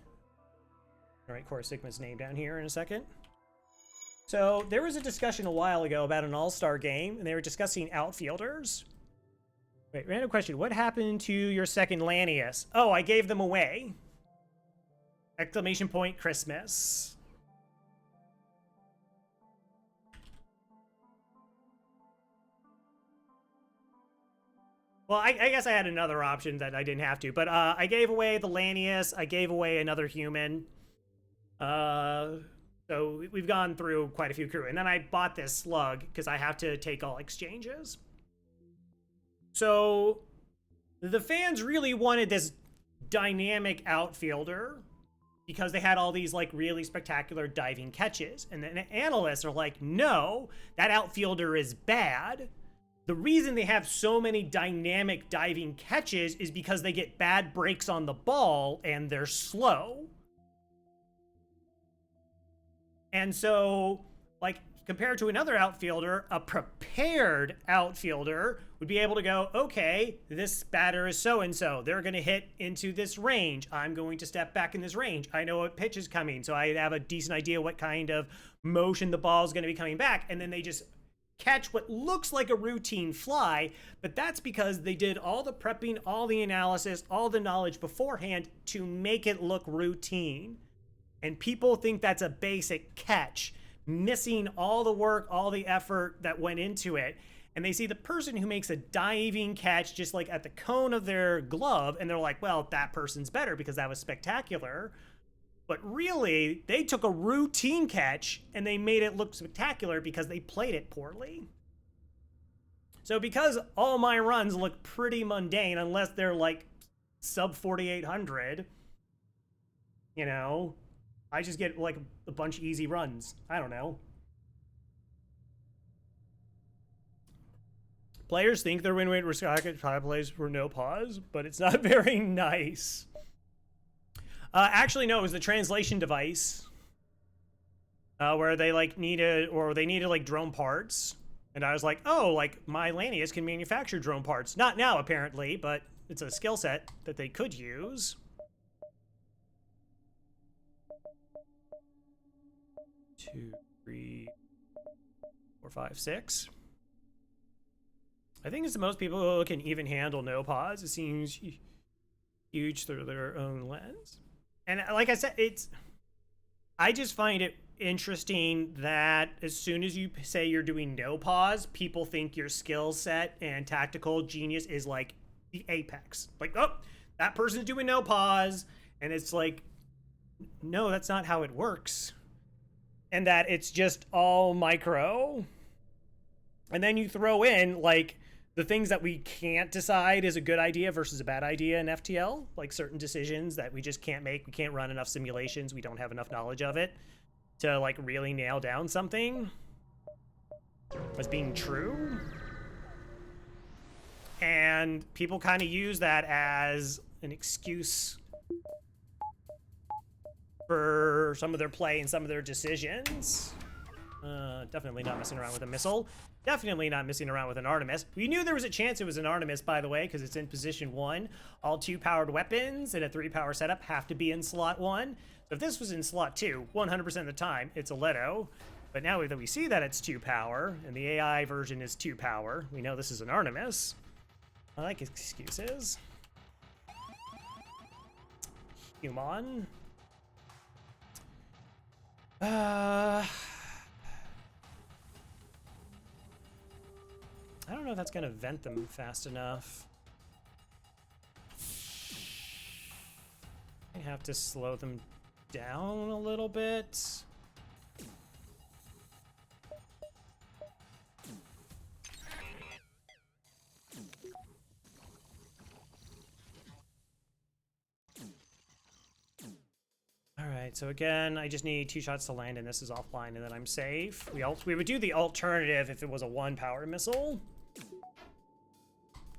All right, Core Sigma's name down here in a second. So there was a discussion a while ago about an all-star game, and they were discussing outfielders. Wait, random question. What happened to your second Lanius? Oh, I gave them away. Exclamation point Christmas. Well, I guess I had another option that I didn't have to, but I gave away the Lanius. I gave away another human. So we've gone through quite a few crew. And then I bought this slug because I have to take all exchanges. So the fans really wanted this dynamic outfielder because they had all these like really spectacular diving catches. And then analysts are like, no, that outfielder is bad. The reason they have so many dynamic diving catches is because they get bad breaks on the ball and they're slow. And so, like, compared to another outfielder, a prepared outfielder would be able to go, okay, this batter is so-and-so. They're going to hit into this range. I'm going to step back in this range. I know what pitch is coming, so I have a decent idea what kind of motion the ball is going to be coming back. And then they just catch what looks like a routine fly, but that's because they did all the prepping, all the analysis, all the knowledge beforehand to make it look routine. And people think that's a basic catch, missing all the work, all the effort that went into it. And they see the person who makes a diving catch just like at the cone of their glove, and they're like, well, that person's better because that was spectacular. But really, they took a routine catch and they made it look spectacular because they played it poorly. So because all my runs look pretty mundane, unless they're like sub 4,800, you know, I just get like a bunch of easy runs. I don't know. Players think their win rate was high plays for no pause, but it's not very nice. Actually, no, it was the translation device where they like needed like drone parts. And I was like, oh, like my Lanius can manufacture drone parts. Not now, apparently, but it's a skill set that they could use. 2, 3, 4, 5, 6. I think it's the most people who can even handle no pause. It seems huge through their own lens. And like I said, I just find it interesting that as soon as you say you're doing no pause, people think your skill set and tactical genius is like the apex. Like, oh, that person's doing no pause. And it's like, no, that's not how it works. And that it's just all micro. And then you throw in like the things that we can't decide is a good idea versus a bad idea in FTL, like certain decisions that we just can't make. We can't run enough simulations. We don't have enough knowledge of it to like really nail down something as being true. And people kind of use that as an excuse for some of their play and some of their decisions. Definitely not messing around with a missile. Definitely not messing around with an Artemis. We knew there was a chance it was an Artemis, by the way, because it's in position 1. All 2-powered weapons in a 3-power setup have to be in slot 1. So if this was in slot 2, 100% of the time, it's a Leto. But now that we see that it's 2-power, and the AI version is 2-power, we know this is an Artemis. I like excuses. Human. I don't know if that's going to vent them fast enough. I have to slow them down a little bit. All right. Alright, so again, I just need 2 shots to land, and this is offline, and then I'm safe. We would do the alternative if it was a 1-power missile.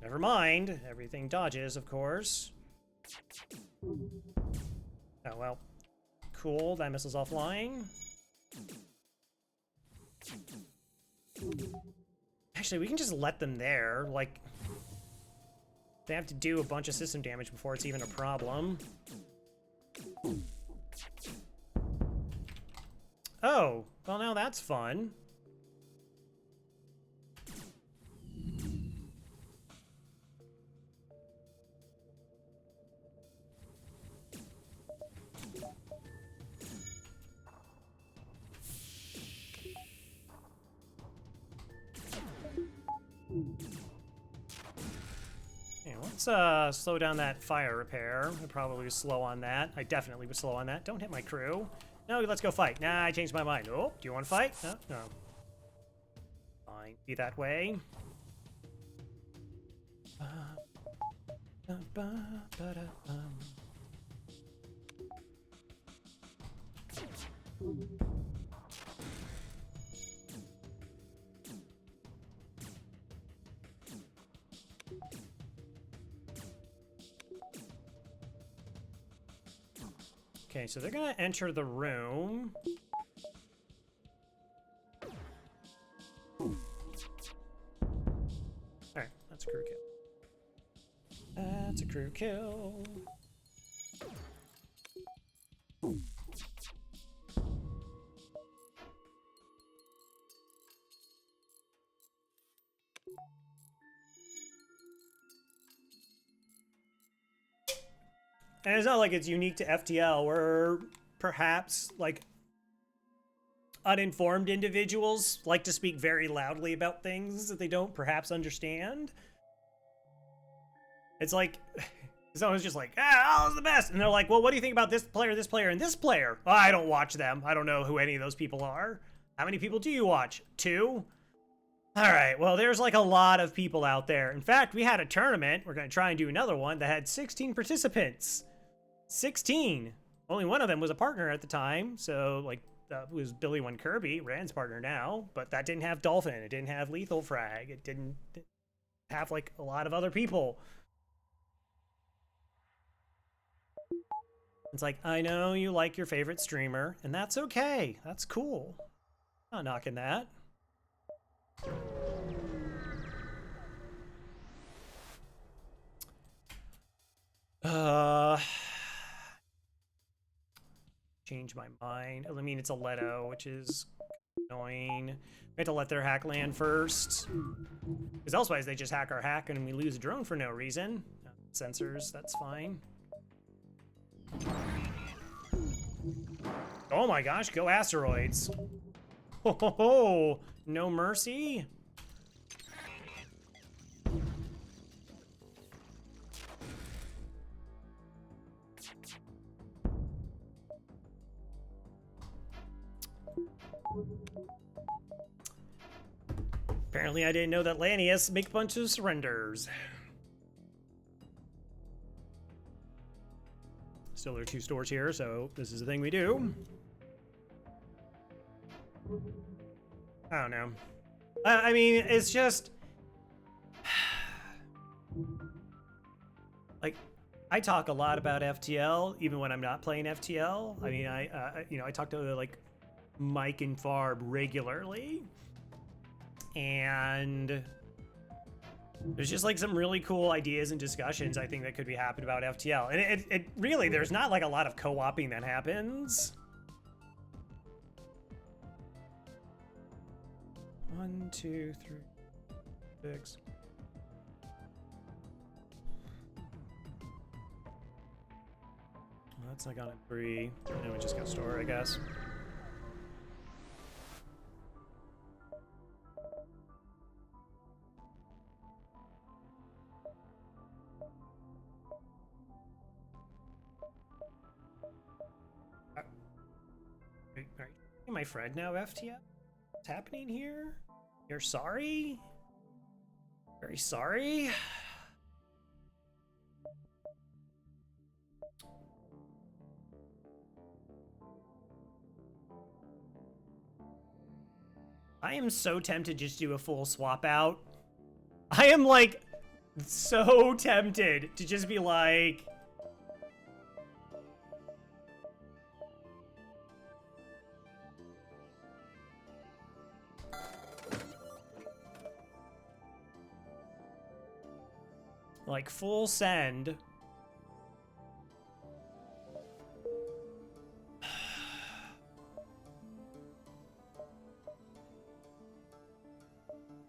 Never mind. Everything dodges, of course. Oh, well. Cool, that missile's offline. Actually, we can just let them there. Like, they have to do a bunch of system damage before it's even a problem. Oh, well now that's fun. Yeah, let's slow down that fire repair. I probably was slow on that. I definitely was slow on that. Don't hit my crew. No, let's go fight. Nah, I changed my mind. Oh, do you want to fight? No, no. Fine, be that way. Okay, so they're gonna enter the room. Alright, that's a crew kill. That's a crew kill. And it's not like it's unique to FTL, where perhaps, like, uninformed individuals like to speak very loudly about things that they don't perhaps understand. It's like, someone's just like, Allah's the best. And they're like, well, what do you think about this player, and this player? Oh, I don't watch them. I don't know who any of those people are. How many people do you watch? 2? All right, well, there's like a lot of people out there. In fact, we had a tournament. We're going to try and do another one that had 16 participants. 16. Only one of them was a partner at the time. So, like, that was Billy One Kirby, Rand's partner now. But that didn't have Dolphin. It didn't have Lethal Frag. It didn't have, like, a lot of other people. It's like, I know you like your favorite streamer, and that's okay. That's cool. I'm not knocking that. Change my mind. I mean, it's a Leto, which is annoying. We have to let their hack land first. Because otherwise they just hack our hack and we lose a drone for no reason. Sensors, that's fine. Oh my gosh, go asteroids. Ho ho ho! No mercy? Apparently I didn't know that Lanius make a bunch of surrenders. Still, there are 2 stores here, so this is the thing we do. I don't know. I mean, it's just... like, I talk a lot about FTL, even when I'm not playing FTL. I mean, I talk to, like, Mike and Farb regularly. And there's just like some really cool ideas and discussions I think that could be happening about FTL. And it really, there's not like a lot of co-oping that happens. 1, 2, 3, 6. Well, that's not gonna 3. Then we just got store, I guess. My friend now, FTL? What's happening here? You're sorry? Very sorry? I am so tempted to just do a full swap out. I am like so tempted to just be like, full send.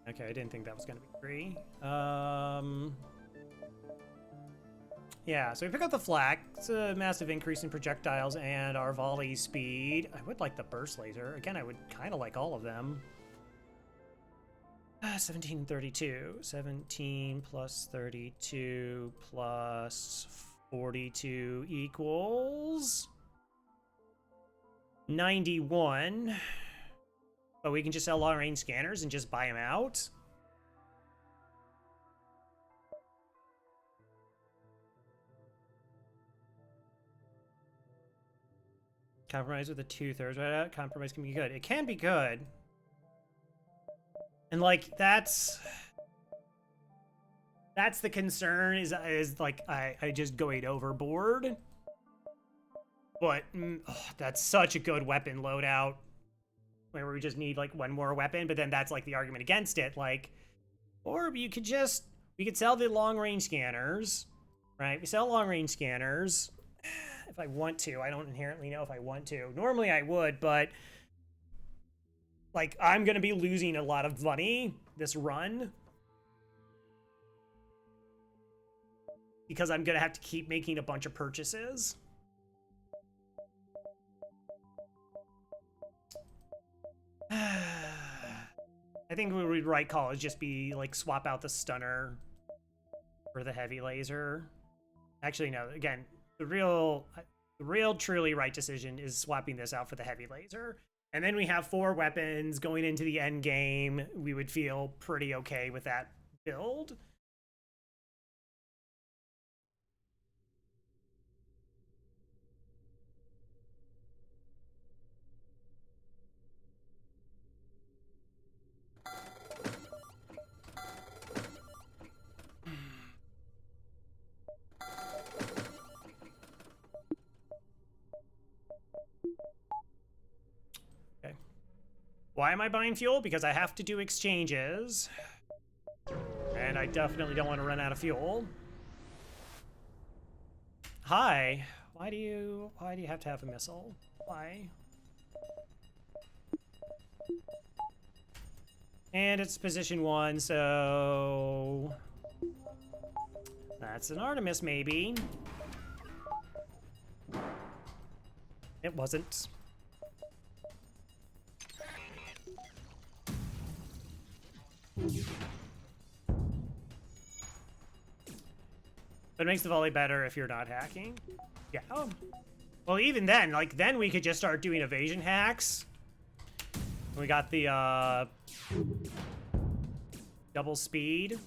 Okay, I didn't think that was gonna be free. Yeah, so we pick up the flak. It's a massive increase in projectiles and our volley speed. I would like the burst laser. Again, I would kind of like all of them. 17 and 32. 17 plus 32 plus 42 equals 91. But we can just sell long-range scanners and just buy them out. Compromise with a 2/3 right? Compromise can be good. It can be good. And like that's the concern is like I just going overboard. But that's such a good weapon loadout where we just need like one more weapon, but then that's like the argument against it. Like, or we could sell the long range scanners, right? We sell long range scanners if I want to. I don't inherently know if I want to. Normally I would, but like I'm gonna be losing a lot of money this run because I'm gonna have to keep making a bunch of purchases. I think what we'd right call is just be like swap out the stunner for the heavy laser. Actually, no. Again, the real truly right decision is swapping this out for the heavy laser. And then we have 4 weapons going into the end game. We would feel pretty okay with that build. Why am I buying fuel? Because I have to do exchanges. And I definitely don't want to run out of fuel. Hi. Why do you have to have a missile? Why? And it's position 1, so that's an Artemis maybe. It wasn't. But it makes the volley better if you're not hacking. Yeah. Oh. Well, even then, like, then we could just start doing evasion hacks. We got the, double speed.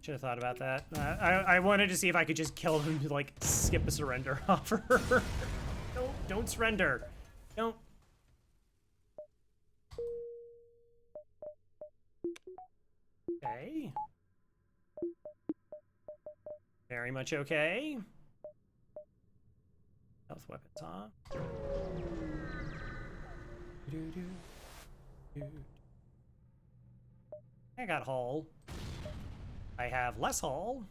Should have thought about that. I wanted to see if I could just kill him to, like, skip a surrender offer. Don't surrender. Don't. Okay. Very much okay. Health weapons, huh? I got hull. I have less hull.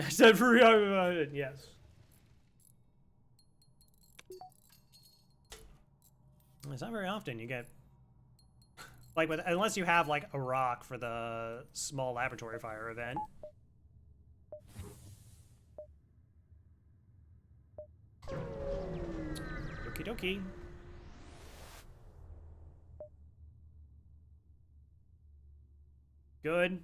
I said for yes. It's not very often you get like unless you have like a rock for the small laboratory fire event. Okie dokie. Good.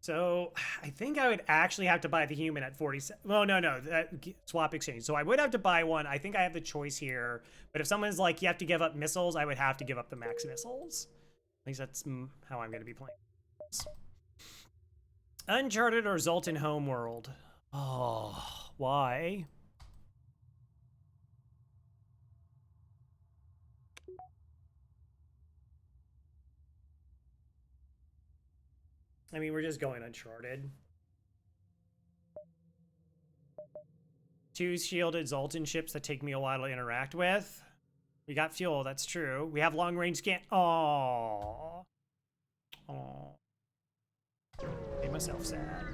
So I think I would actually have to buy the human at 47. Well, no, that swap exchange. So I would have to buy one. I think I have the choice here. But if someone's like, you have to give up missiles, I would have to give up the max missiles. At least that's how I'm going to be playing. Uncharted or Zoltan Homeworld? Oh. Why? I mean, we're just going Uncharted. 2 shielded Zoltan ships that take me a while to interact with. We got fuel, that's true. We have long range scan. Aww. Aww. Made myself sad.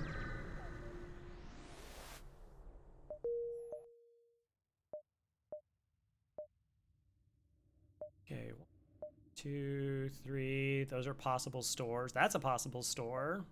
Okay, 1, 2, 3. Those are possible stores. That's a possible store.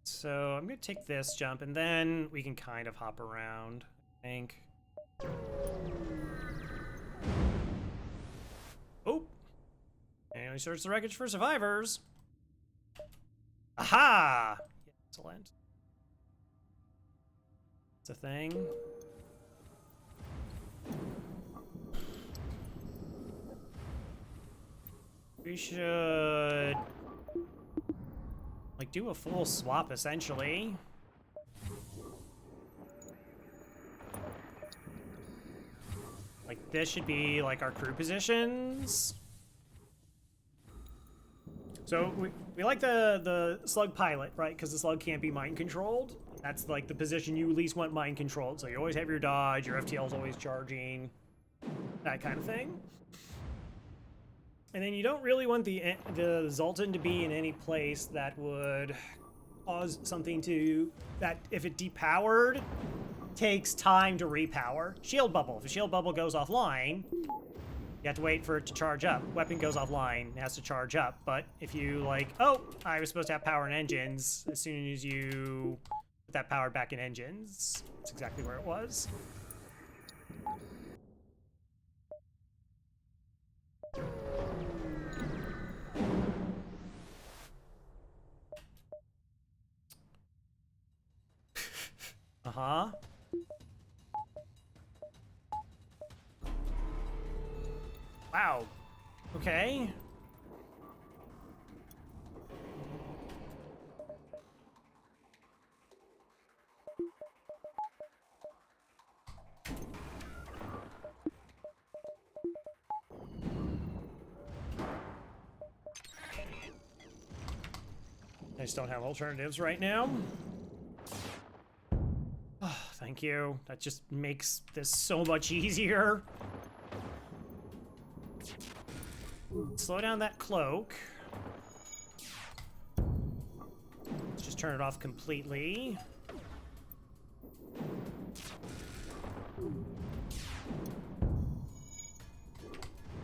So I'm gonna take this jump, and then we can kind of hop around, I think. Oh! And we search the wreckage for survivors. Aha! Excellent. It's a thing. We should like do a full swap essentially. Like this should be like our crew positions. So we like the slug pilot, right? Because the slug can't be mind controlled. That's like the position you at least want mind controlled. So you always have your dodge, your FTL's always charging, that kind of thing. And then you don't really want the Zoltan to be in any place that would cause something to, that if it depowered, takes time to repower. Shield bubble. If the shield bubble goes offline, you have to wait for it to charge up. Weapon goes offline, it has to charge up. But if you like, oh, I was supposed to have power in engines, as soon as you put that power back in engines, that's exactly where it was. Uh-huh. Wow. Okay. I just don't have alternatives right now. Oh, thank you. That just makes this so much easier. Slow down that cloak. Let's just turn it off completely.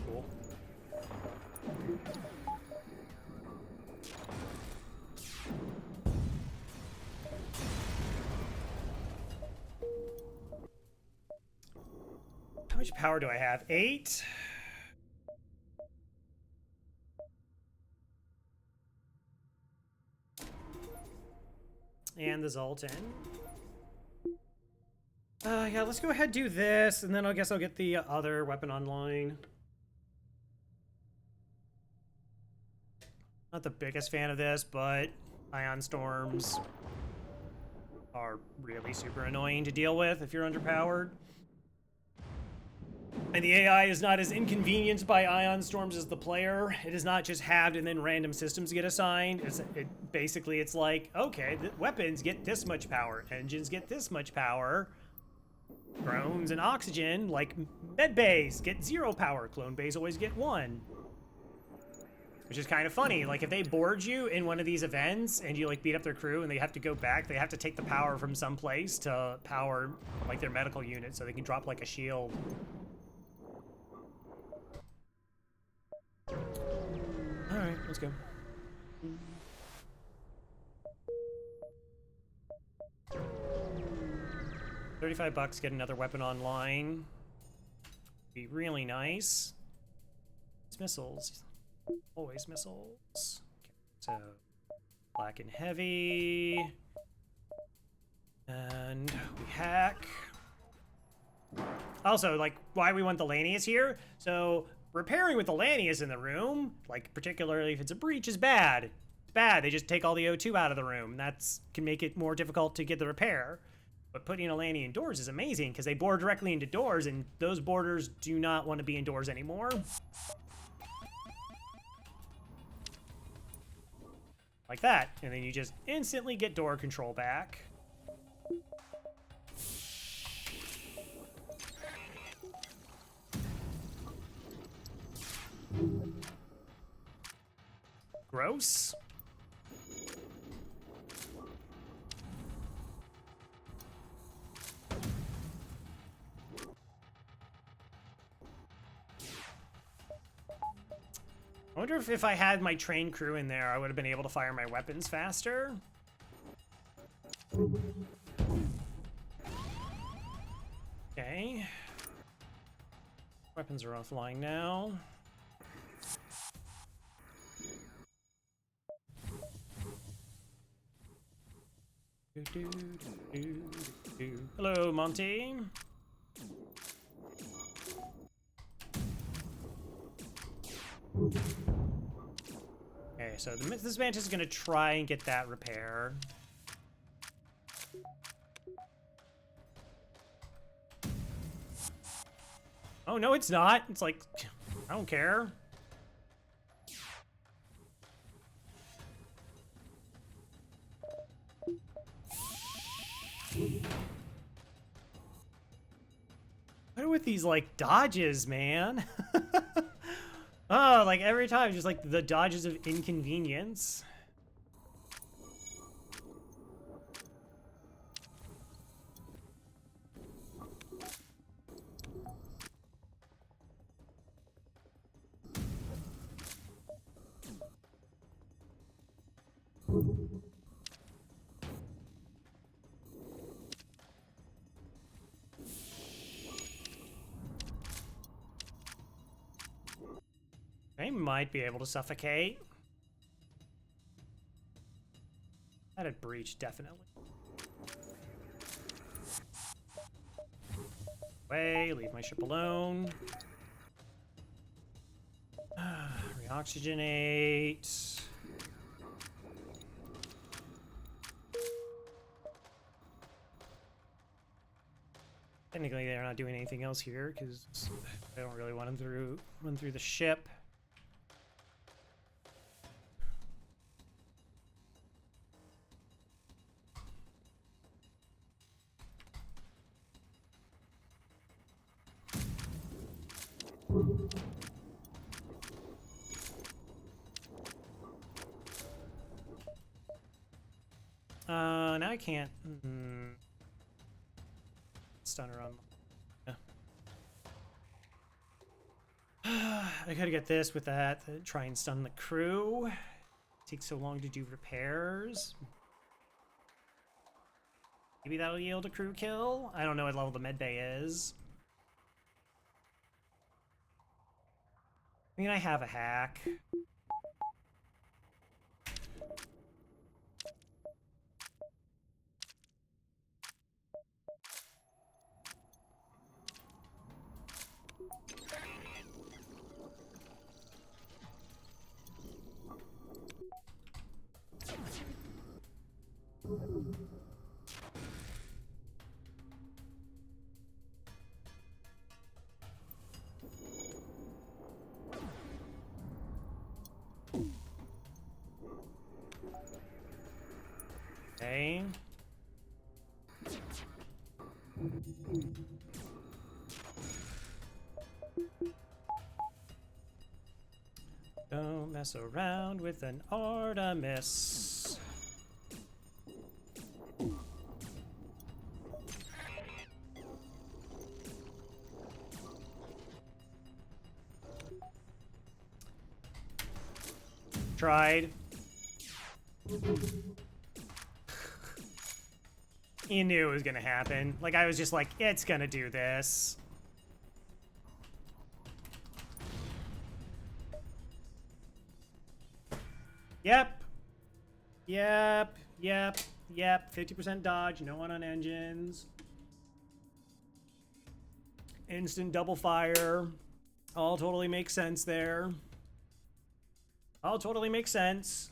Cool. How much power do I have? 8? And the Zoltan. Yeah, let's go ahead and do this, and then I guess I'll get the other weapon online. Not the biggest fan of this, but ion storms are really super annoying to deal with if you're underpowered. And the AI is not as inconvenienced by ion storms as the player. It is not just halved and then random systems get assigned. Basically, it's like, okay, the weapons get this much power, engines get this much power, drones and oxygen, like med bays, get 0 power. Clone bays always get 1. Which is kind of funny. Like, if they board you in one of these events and you, like, beat up their crew and they have to go back, they have to take the power from someplace to power, like, their medical unit so they can drop, like, a shield. Alright, let's go. $35, get another weapon online. Be really nice. It's missiles. Always missiles. Okay, so black and heavy. And we hack. Also, like, why we want the Lanius here. So, repairing with the Lanius in the room, like, particularly if it's a breach, is bad. It's bad. They just take all the O2 out of the room. That's can make it more difficult to get the repair. But putting a Lanius indoors is amazing, because they bore directly into doors, and those boarders do not want to be indoors anymore. Like that. And then you just instantly get door control back. Gross. I wonder if I had my train crew in there, I would have been able to fire my weapons faster. Okay. Weapons are offline now. Hello, Monty. Okay, so this mantis is gonna try and get that repair. Oh, no, it's not. It's like, I don't care. What are with these, like, dodges, man? Oh, like, every time, just, like, the dodges of inconvenience. They might be able to suffocate. That'd breach, definitely. Way, leave my ship alone. Reoxygenate. Technically, they're not doing anything else here because I don't really want them to run through the ship. Now I can't stun her on. Yeah. I gotta get this with that. Try and stun the crew. It takes so long to do repairs. Maybe that'll yield a crew kill. I don't know what level the medbay is. I mean, I have a hack. Okay. Don't mess around with an Artemis. Tried. You knew it was gonna happen. Like, I was just like, it's gonna do this. Yep. Yep. Yep. Yep. 50% dodge. No one on engines. Instant double fire. All totally makes sense there. All totally makes sense.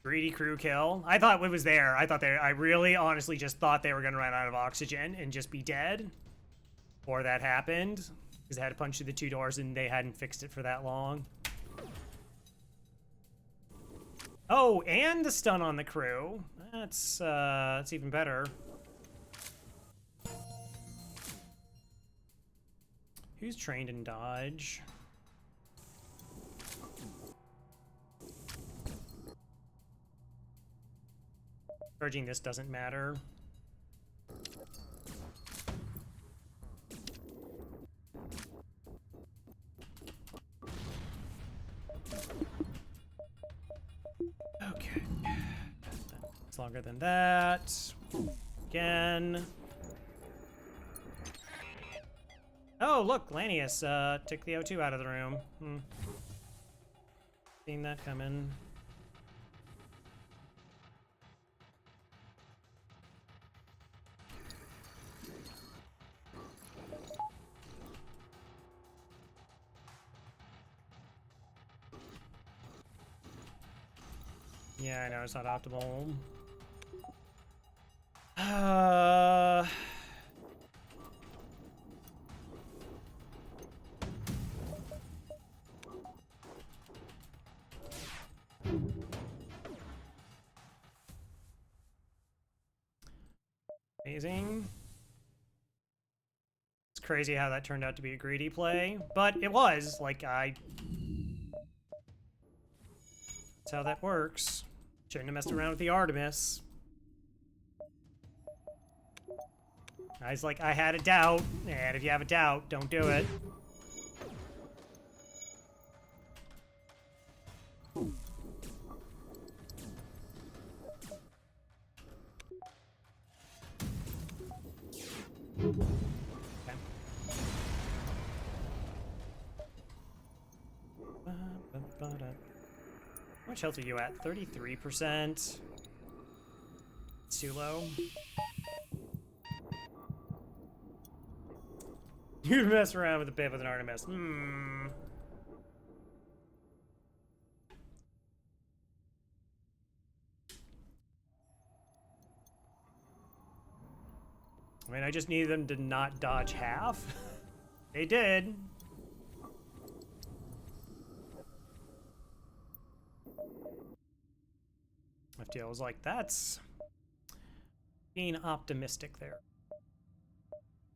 Greedy crew kill. I thought it was there. I really honestly just thought they were going to run out of oxygen and just be dead. Or that happened. Because they had to punch through the 2 doors and they hadn't fixed it for that long. Oh, and the stun on the crew. That's even better. Who's trained in dodge? Charging this doesn't matter. Okay. It's longer than that. Again. Oh, look, Lanius took the O2 out of the room. Seen that coming. Yeah, I know, it's not optimal. Amazing. It's crazy how that turned out to be a greedy play, but it was, like, that's how that works. Shouldn't have messed around with the Artemis. I was like, I had a doubt, and if you have a doubt, don't do it. Okay. How much health are you at? 33%. It's too low. You'd mess around with a bit with an Artemis. I mean, I just needed them to not dodge half. They did. FTL was like, that's being optimistic there.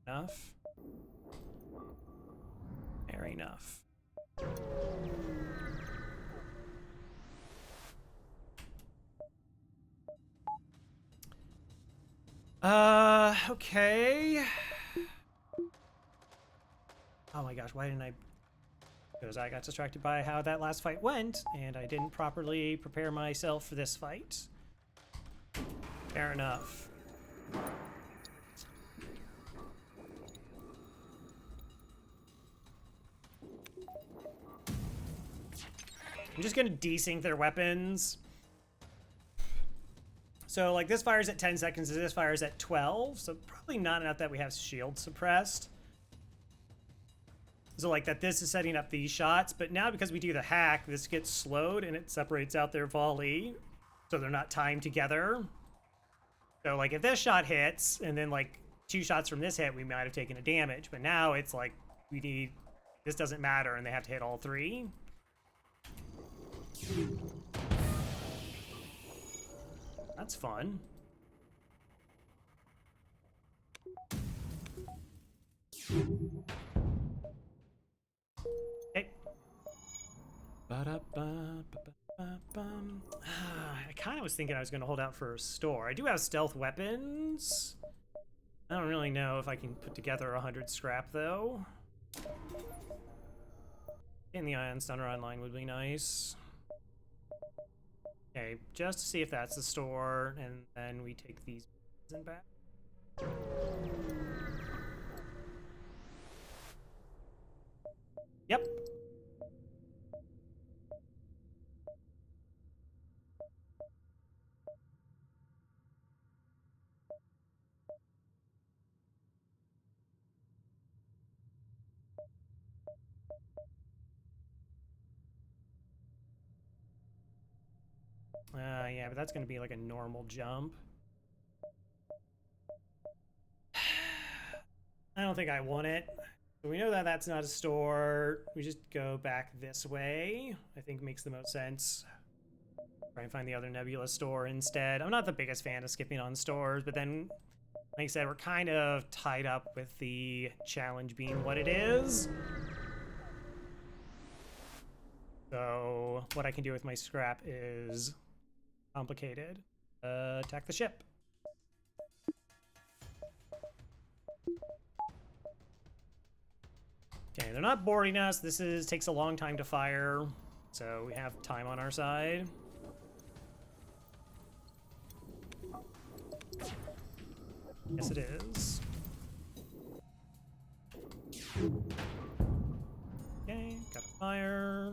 Enough. Fair enough. Okay. Oh my gosh, why didn't I? Because I got distracted by how that last fight went, and I didn't properly prepare myself for this fight. Fair enough. I'm just gonna desync their weapons. So, like, this fires at 10 seconds, and this fires at 12, so probably not enough that we have shield suppressed. So, like, that this is setting up these shots, but now because we do the hack, this gets slowed, and it separates out their volley, so they're not timed together. So, like, if this shot hits, and then, like, 2 shots from this hit, we might have taken a damage, but now it's like, we need, this doesn't matter, and they have to hit all 3. That's fun. Hey. I kind of was thinking I was going to hold out for a store. I do have stealth weapons. I don't really know if I can put together 100 scrap, though. Getting the Ion Stunner online would be nice. Okay, just to see if that's the store, and then we take these and back. Yep. Yeah, but that's going to be like a normal jump. I don't think I want it. So we know that that's not a store. We just go back this way. I think makes the most sense. Try and find the other Nebula store instead. I'm not the biggest fan of skipping on stores, but then, like I said, we're kind of tied up with the challenge being what it is. So what I can do with my scrap is complicated. Attack the ship. Okay, they're not boarding us. This takes a long time to fire, so we have time on our side. Yes, it is. Okay, got a fire.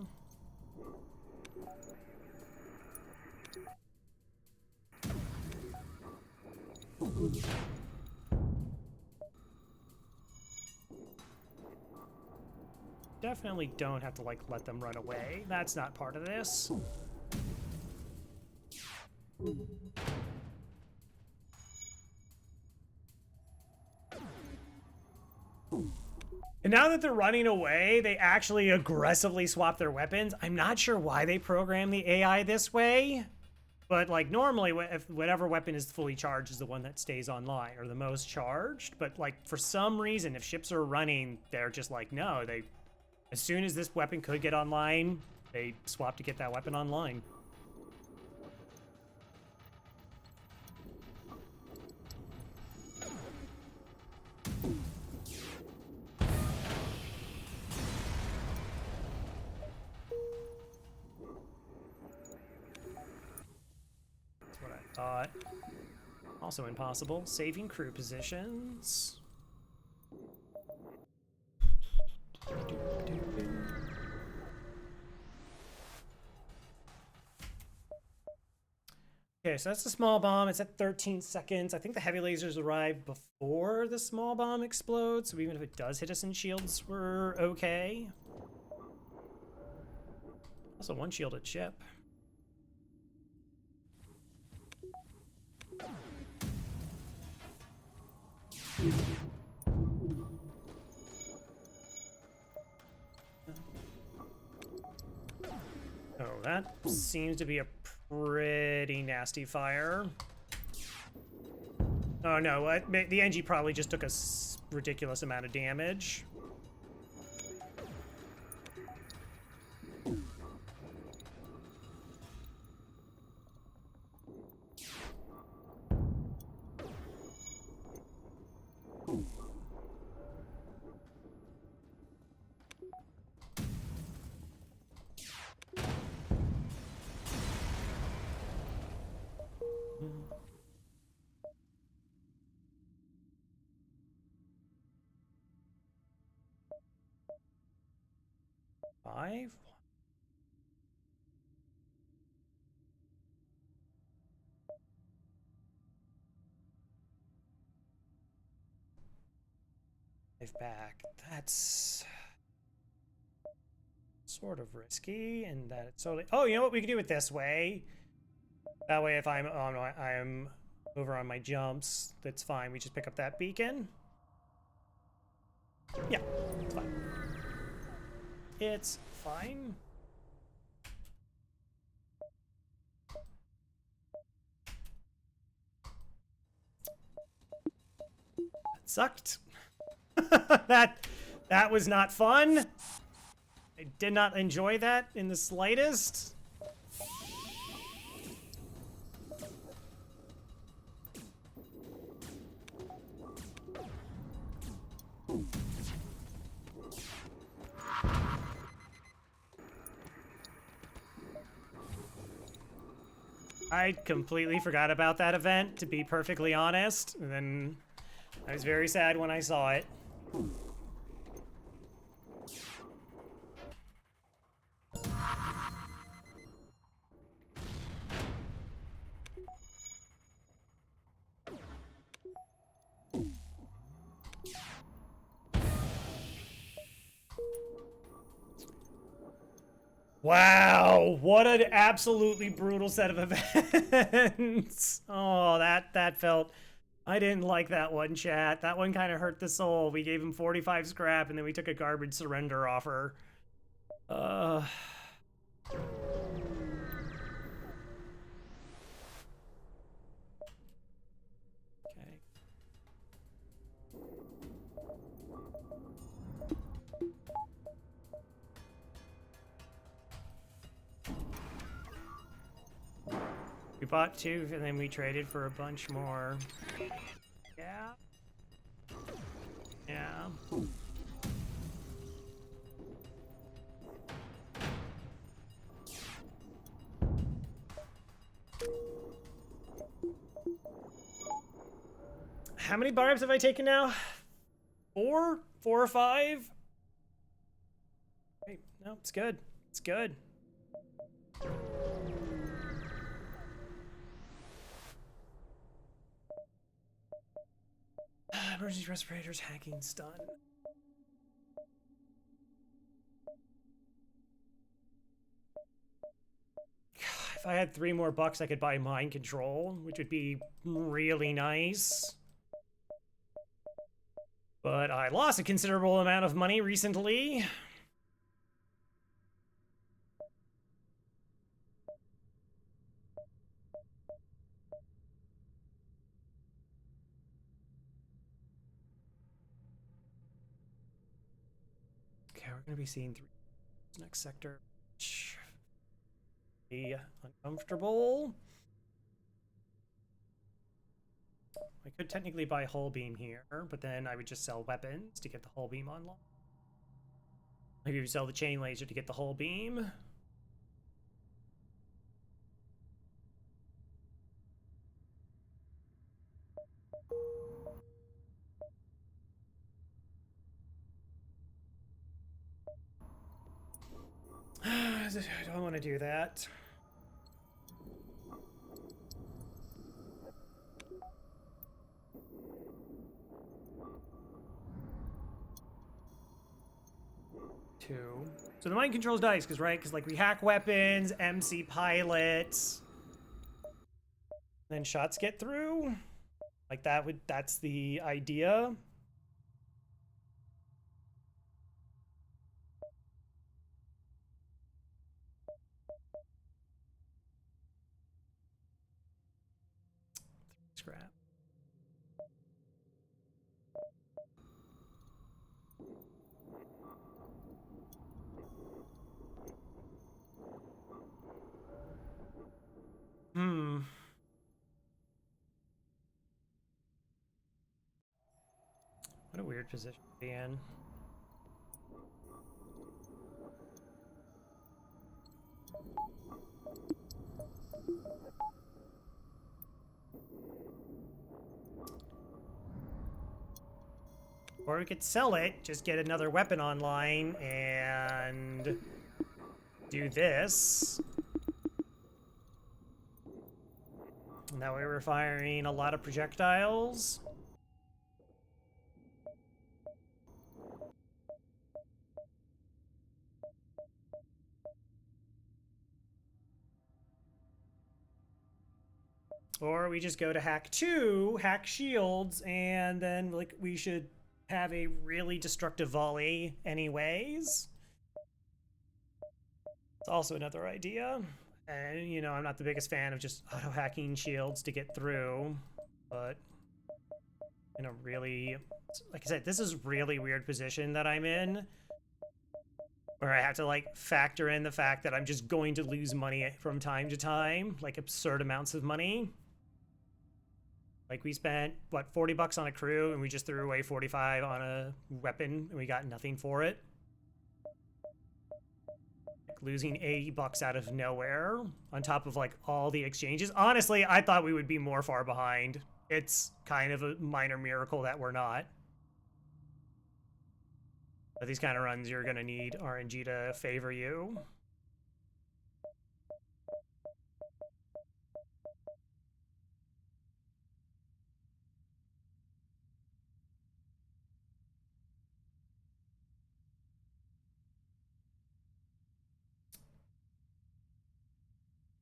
Definitely don't have to, like, let them run away. That's not part of this. And now that they're running away, they actually aggressively swap their weapons. I'm not sure why they program the AI this way, but like normally if whatever weapon is fully charged is the one that stays online or the most charged. But like for some reason, if ships are running, they're just like, no, as soon as this weapon could get online, they swap to get that weapon online. Thought. Also impossible. Saving crew positions. Okay, so that's the small bomb. It's at 13 seconds. I think the heavy lasers arrive before the small bomb explodes, so even if it does hit us in shields, we're okay. Also, one shielded ship. Oh, that seems to be a pretty nasty fire. Oh no, what? The NG probably just took a ridiculous amount of damage. Five? Back. That's sort of risky, and that it's totally. Oh, you know what? We can do it this way. That way, if I'm over on my jumps, that's fine. We just pick up that beacon. Yeah, it's fine. It's fine. That sucked. that was not fun. I did not enjoy that in the slightest. I completely forgot about that event, to be perfectly honest. And then I was very sad when I saw it. Wow, what an absolutely brutal set of events. Oh, that felt... I didn't like that one, chat. That one kind of hurt the soul. We gave him 45 scrap, and then we took a garbage surrender offer. Okay. We bought 2, and then we traded for a bunch more. Yeah. Yeah. How many barbs have I taken now? 4? 4 or 5? Wait, no, it's good. It's good. Emergency respirators, hacking, stun. If I had 3 more bucks, I could buy mind control, which would be really nice. But I lost a considerable amount of money recently. Okay, we're gonna be seeing 3 next sector. Be uncomfortable. I could technically buy hull beam here, but then I would just sell weapons to get the hull beam online. Maybe we sell the chain laser to get the hull beam. I don't want to do that. So the mind controls dice, right? Because like we hack weapons, MC pilots, then shots get through. Like that's the idea. Scrap. What a weird position to be in. Or we could sell it, just get another weapon online, and do this. And that way we're firing a lot of projectiles. Or we just go to hack 2, hack shields, and then like we should have a really destructive volley anyways. It's also another idea. And, you know, I'm not the biggest fan of just auto-hacking shields to get through, but in a really, like I said, this is really weird position that I'm in, where I have to, like, factor in the fact that I'm just going to lose money from time to time, like absurd amounts of money. Like, we spent, what, 40 bucks on a crew, and we just threw away 45 on a weapon, and we got nothing for it. Losing 80 bucks out of nowhere on top of like all the exchanges. Honestly, I thought we would be more far behind. It's kind of a minor miracle that we're not. But these kind of runs, you're going to need RNG to favor you.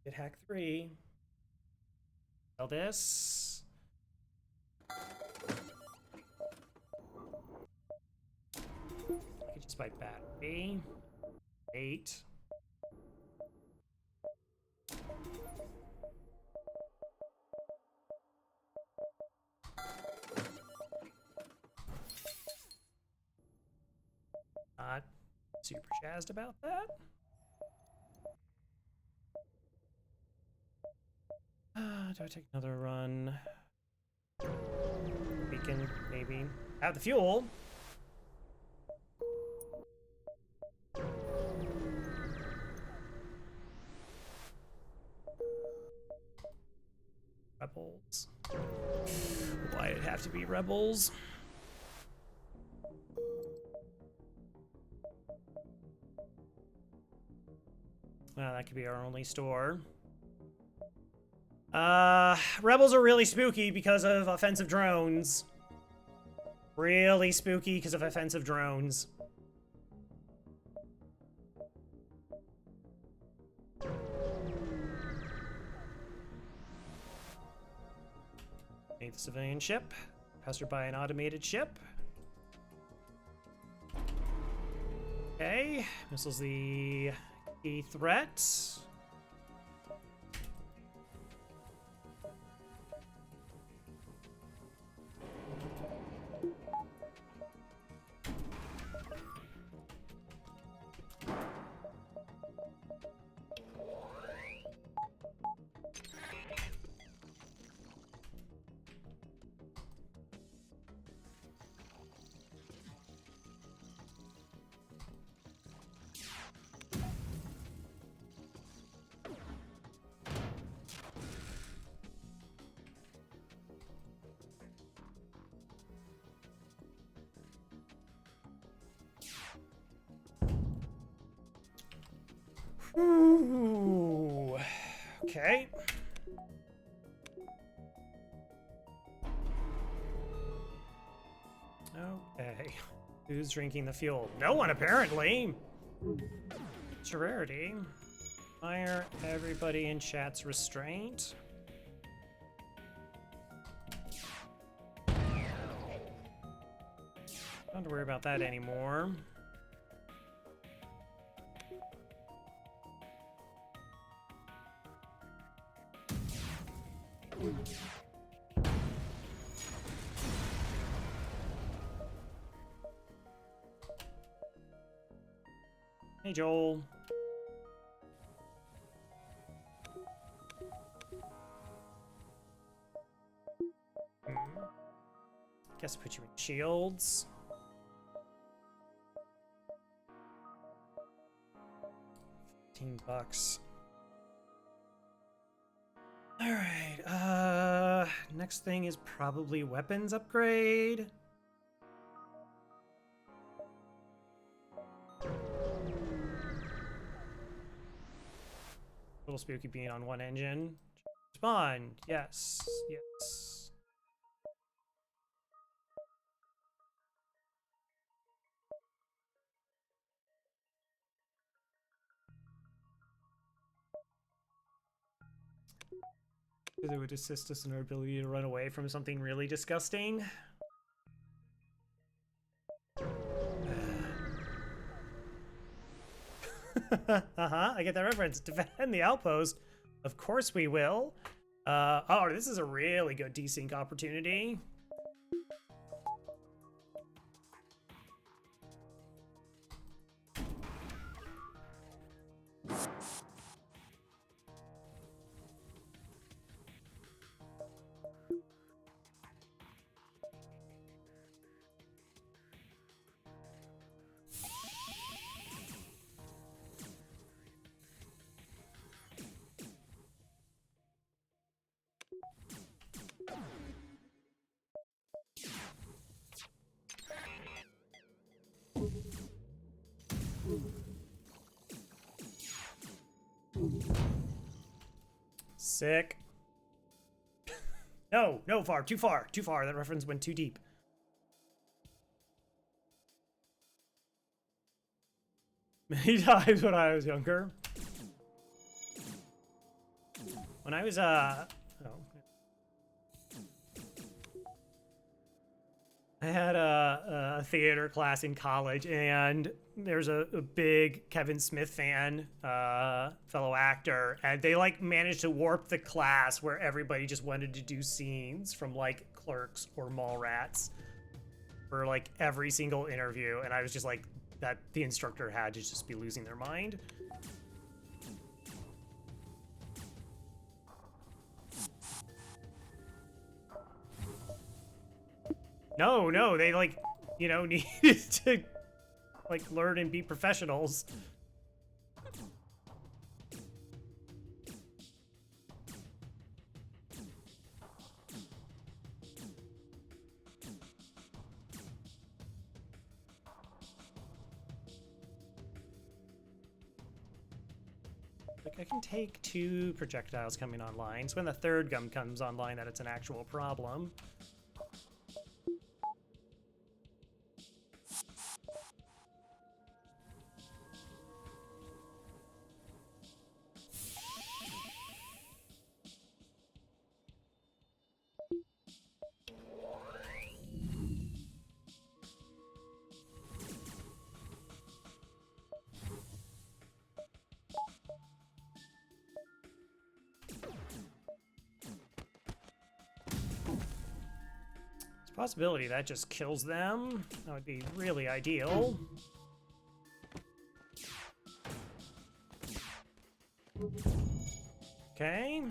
Get hack 3. Sell this. I could just buy battery. 8. Not super jazzed about that. Do I take another run? Beacon, maybe. Have the fuel. Rebels. Why did it have to be rebels? Well, that could be our only store. Rebels are really spooky because of offensive drones. Really spooky because of offensive drones. Need the civilian ship. Pestered by an automated ship. Okay. Missiles the key threat. Ooh. Okay. Okay. Who's drinking the fuel? No one, apparently. It's a rarity. Fire everybody in chat's restraint. Don't have to worry about that anymore. Hey, Joel. Guess put you in shields. $15. All right. Next thing is probably weapons upgrade. A little spooky being on one engine. Spawn. Yes. Yes. Because it would assist us in our ability to run away from something really disgusting. I get that reference. Defend the outpost. Of course we will. Oh, this is a really good desync opportunity. Sick. No, no, far, too far, too far. That reference went too deep. Many times when I was younger. When I was I had a theater class in college, and there's a big Kevin Smith fan, fellow actor, and they like managed to warp the class where everybody just wanted to do scenes from like Clerks or Mallrats for like every single interview, and I was just like, that the instructor had to just be losing their mind. No, they like, you know, needed to like learn and be professionals. Like, I can take 2 projectiles coming online. So when the 3rd gun comes online, that it's an actual problem. Possibility that just kills them. That would be really ideal. Okay.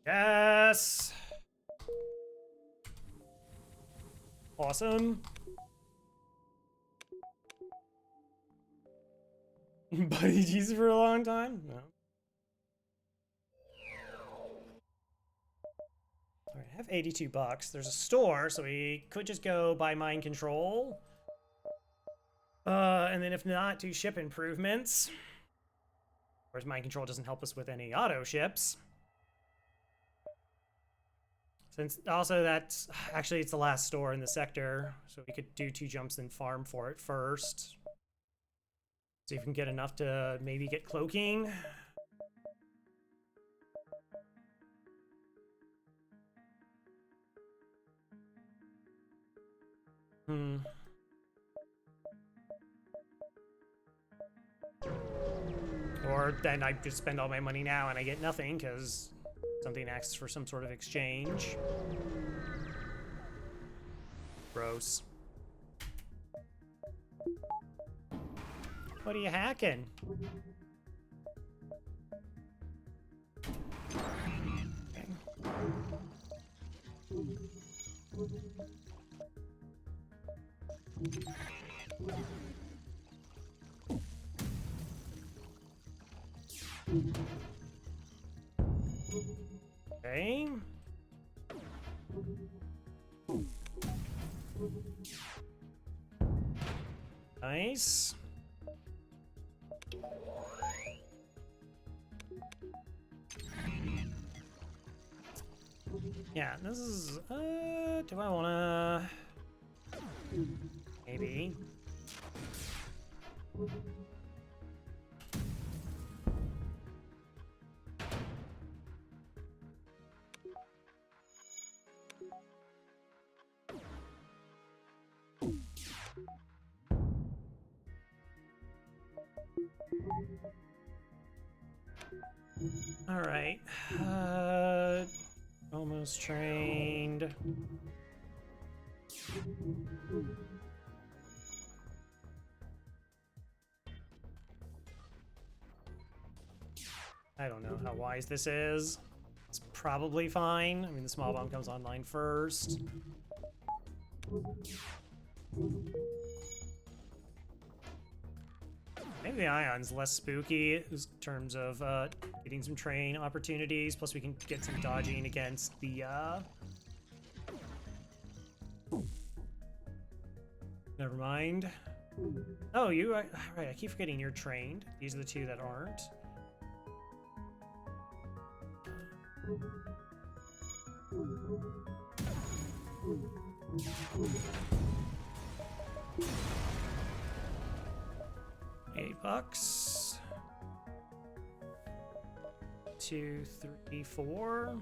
Yes. Awesome. Buddy Jesus for a long time? No. Alright, I have 82 bucks. There's a store, so we could just go buy mind control. And then if not, do ship improvements. Of course, mind control doesn't help us with any auto ships. Since also that's actually it's the last store in the sector, so we could do 2 jumps and farm for it first. See if we can get enough to maybe get cloaking. Or then I just spend all my money now and I get nothing because something asks for some sort of exchange. Gross. What are you hacking? Okay. Nice. Yeah, this is, do I wanna... Maybe. All right. Almost trained. I don't know how wise this is. It's probably fine. I mean, the small bomb comes online first. Maybe the Ion's less spooky in terms of getting some train opportunities. Plus, we can get some dodging against the. Never mind. Oh, you are right. I keep forgetting you're trained. These are the 2 that aren't. $8. 2, 3, 4.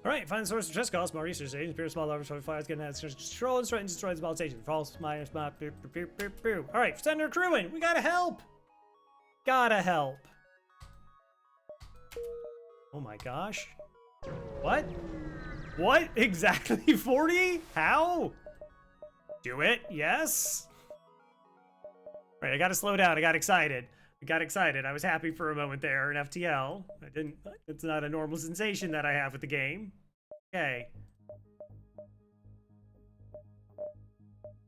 Alright, find the source of chest cost, more research agents, appear small levers, 25, getting out of control, and threaten to destroy the small station. False, minus, not, Alright, send her crew in. We gotta help. Gotta help. Oh my gosh. What? What? Exactly 40? How? Do it, yes. Right, I gotta slow down. I got excited. I was happy for a moment there in FTL. I didn't, it's not a normal sensation that I have with the game. Okay.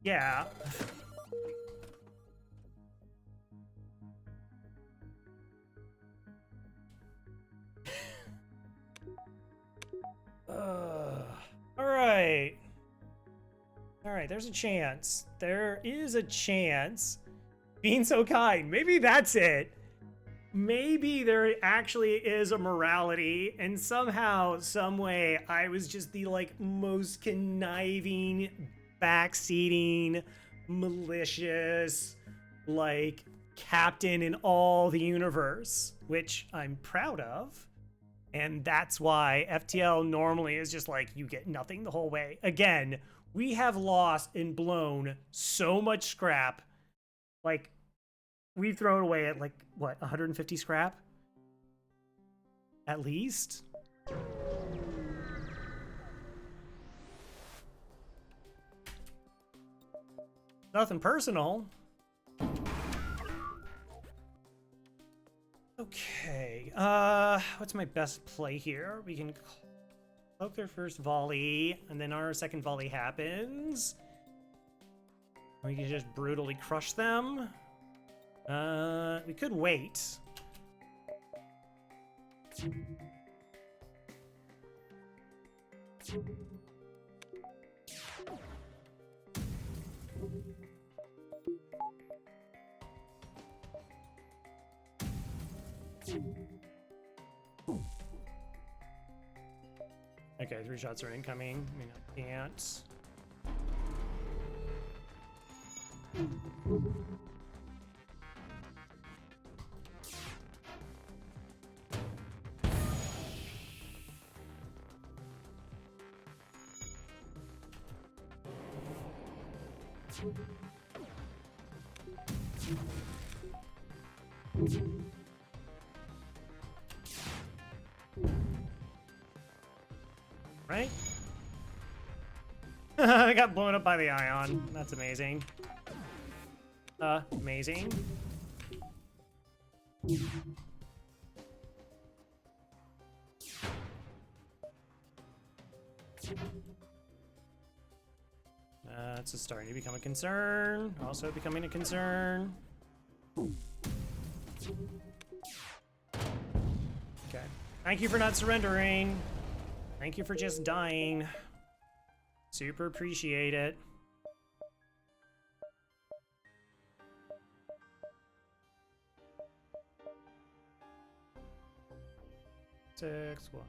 Yeah. Alright. Alright, there's a chance. There is a chance. Being so kind. Maybe that's it. Maybe there actually is a morality, and somehow, some way, I was just the like most conniving, backseating, malicious, like captain in all the universe, which I'm proud of. And that's why FTL normally is just like, you get nothing the whole way. Again, we have lost and blown so much scrap. Like, we've thrown away at like, what, 150 scrap? At least? Nothing personal. Okay, what's my best play here? We can cloak their first volley, and then our second volley happens. We can just brutally crush them. We could wait. Okay, 3 shots are incoming. I mean, I can't. Right? I got blown up by the ion. That's amazing. Amazing. It's just starting to become a concern. Also becoming a concern. Okay. Thank you for not surrendering. Thank you for just dying. Super appreciate it. Six, what?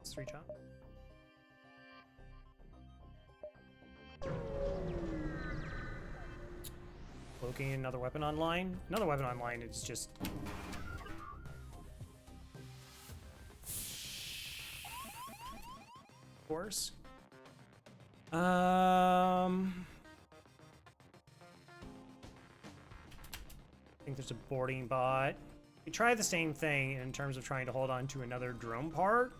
It's 3 chop. Cloaking another weapon online. Another weapon online is just... Of course. I think there's a boarding bot. We try the same thing in terms of trying to hold on to another drone part.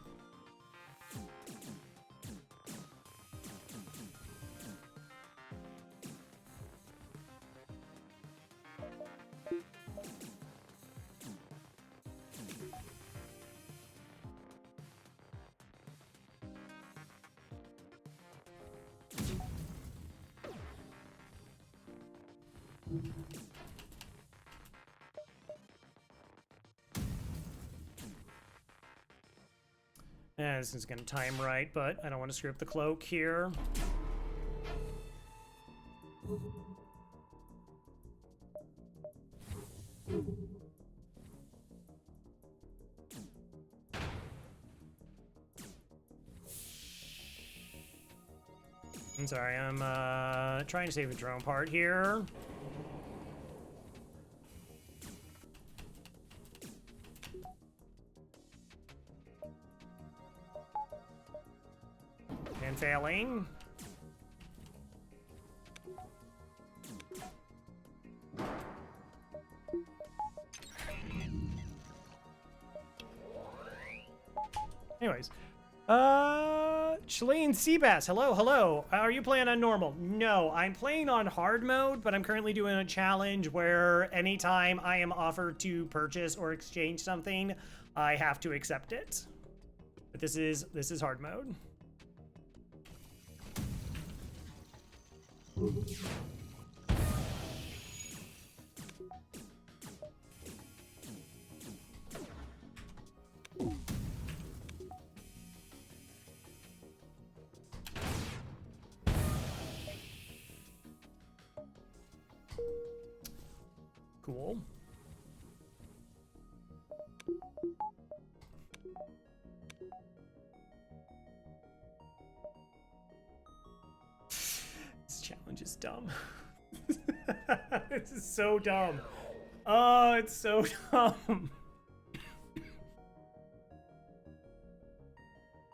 Yeah, this is gonna time right, but I don't want to screw up the cloak here. I'm sorry, I'm trying to save a drone part here. And failing. Anyways, Chilean Seabass, hello, hello. Are you playing on normal? No, I'm playing on hard mode, but I'm currently doing a challenge where anytime I am offered to purchase or exchange something, I have to accept it. But this is hard mode. Cool. This challenge is dumb. This is so dumb. Oh, it's so dumb.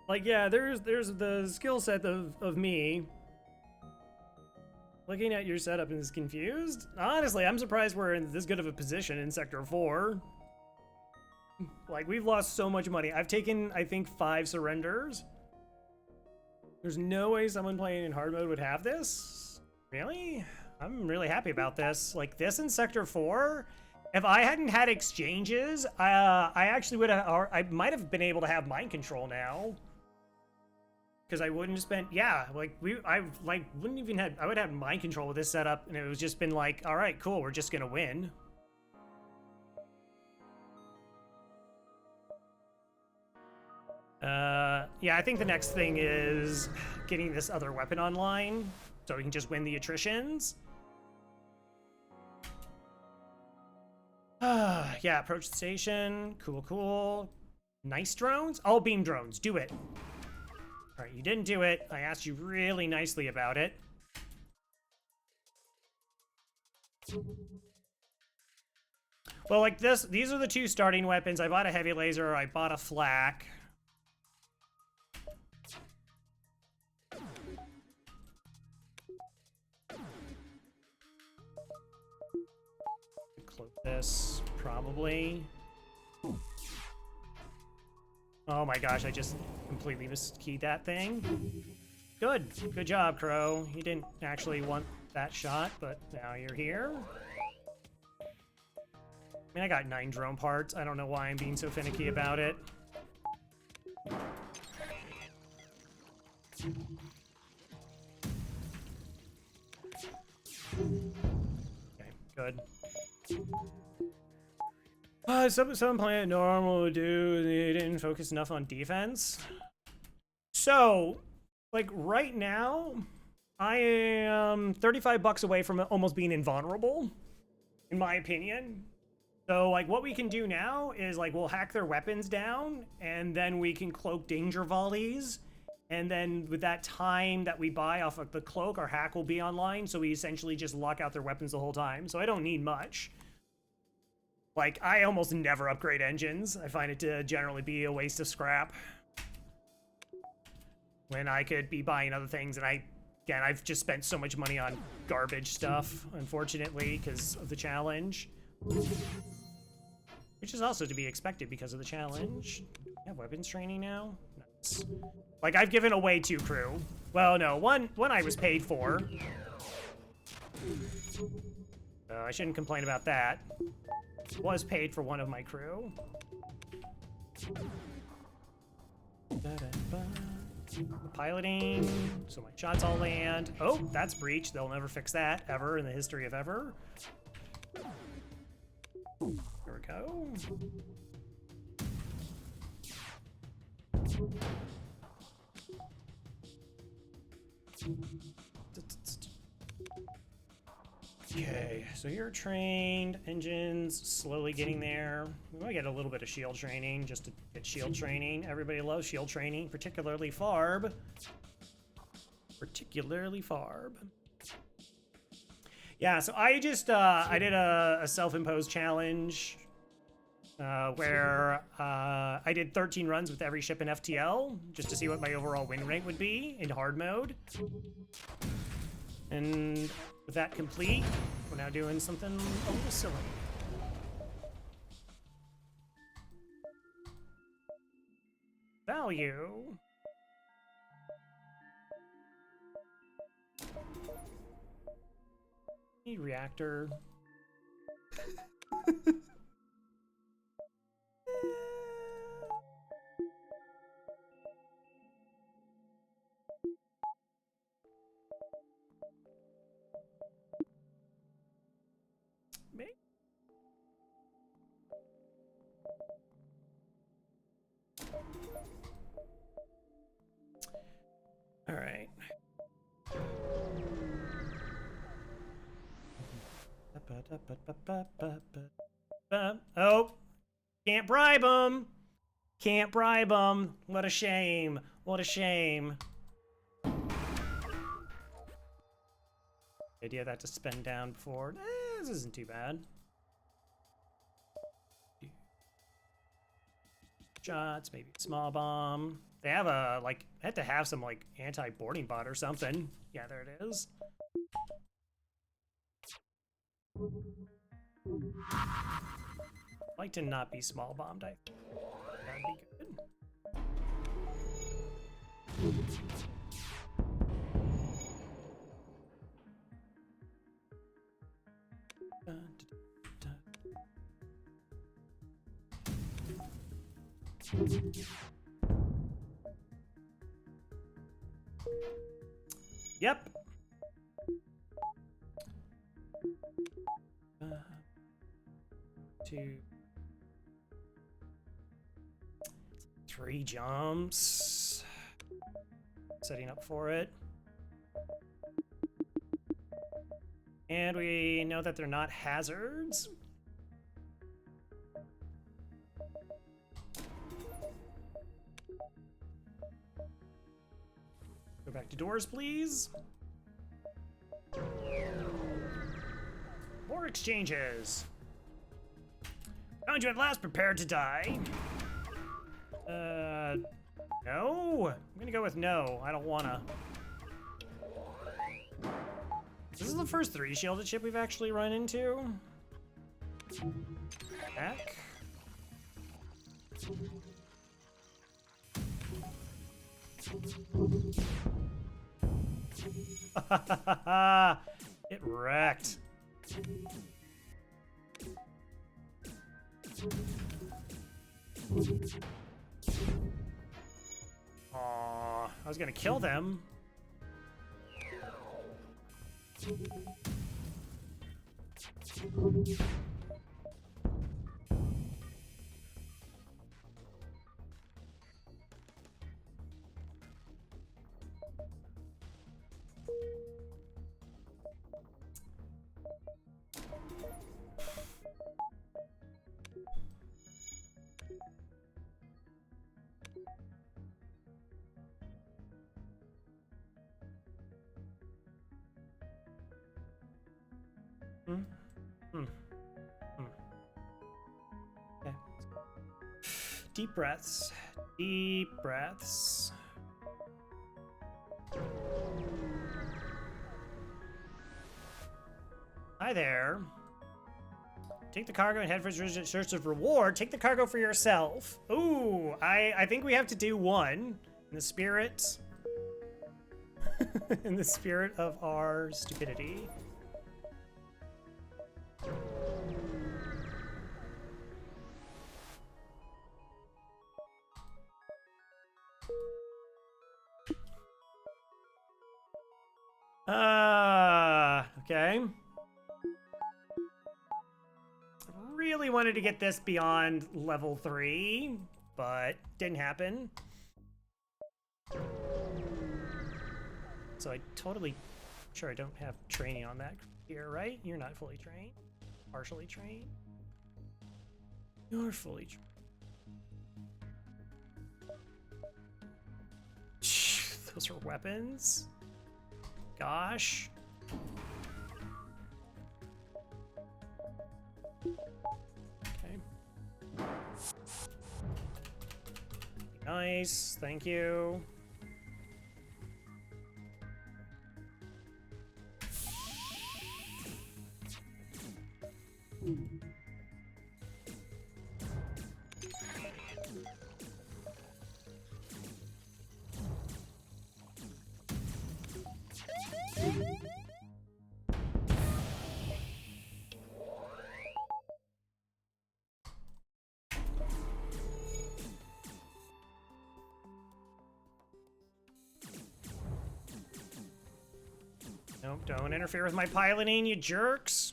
Like, yeah, there's the skill set of me. Looking at your setup and is confused? Honestly, I'm surprised we're in this good of a position in Sector 4. Like, we've lost so much money. I've taken, I think, 5 surrenders. There's no way someone playing in hard mode would have this? Really? I'm really happy about this. Like, this in Sector 4, if I hadn't had exchanges, I actually would have, or I might have been able to have mind control now. Because I wouldn't have spent, yeah, like, I wouldn't even have, I would have mind control with this setup, and it was just been like, all right, cool, we're just gonna win. Yeah, I think the next thing is getting this other weapon online, so we can just win the attritions. Yeah, approach the station, cool. Nice drones? All beam drones, do it. All right, you didn't do it. I asked you really nicely about it. Well, like this, these are the 2 starting weapons. I bought a heavy laser, I bought a flak. Cloak this, probably. Oh my gosh, I just completely miskeyed that thing. Good job, Crow. You didn't actually want that shot, but now you're here. I mean, I got 9 drone parts. I don't know why I'm being so finicky about it. Okay, good. Someone playing normal would do, they didn't focus enough on defense. So, like, right now, I am 35 bucks away from almost being invulnerable, in my opinion. So, like, what we can do now is, like, we'll hack their weapons down, and then we can cloak danger volleys, and then with that time that we buy off of the cloak, our hack will be online, so we essentially just lock out their weapons the whole time. So I don't need much. Like, I almost never upgrade engines. I find it to generally be a waste of scrap. When I could be buying other things, and again, I've just spent so much money on garbage stuff, unfortunately, because of the challenge. Which is also to be expected because of the challenge. We have weapons training now? Nice. Like, I've given away 2 crew. Well, no, one I was paid for. I shouldn't complain about that. Was paid for one of my crew. Piloting, so my shots all land. Oh, that's breach. They'll never fix that ever in the history of ever. There we go. Okay, so you're trained, engines, slowly getting there. We might get a little bit of shield training, just to get shield training. Everybody loves shield training, particularly Farb. Particularly Farb. Yeah, so I just, I did a self-imposed challenge where I did 13 runs with every ship in FTL, just to see what my overall win rate would be in hard mode. And with that complete, we're now doing something a little silly. Value. Reactor. All right. Oh, can't bribe him. Can't bribe him. What a shame. What a shame. The idea of that to spend down before. This isn't too bad. Shots, maybe a small bomb. They have a, like, had to have some, like, anti-boarding bot or something. Yeah, there it is. I'd like to not be small bombed. That'd be good. Yep. 2, 3 jumps. Setting up for it. And we know that they're not hazards. Go back to doors, please. More exchanges. Found you at last, prepared to die. No? I'm gonna go with no. I don't wanna. This is the first 3 shielded ship we've actually run into. Back. It wrecked. Aw, I was gonna kill them. Okay. Deep breaths. Deep breaths. Hi there. Take the cargo and head for search of reward. Take the cargo for yourself. Ooh, I think we have to do one in the spirit. In the spirit of our stupidity. Okay. Really wanted to get this beyond level 3, but didn't happen. So I totally sure I don't have training on that here, right? You're not fully trained. Partially trained. You're fully trained. Those are weapons. Gosh. Okay. Nice, thank you. Nope, don't interfere with my piloting, you jerks.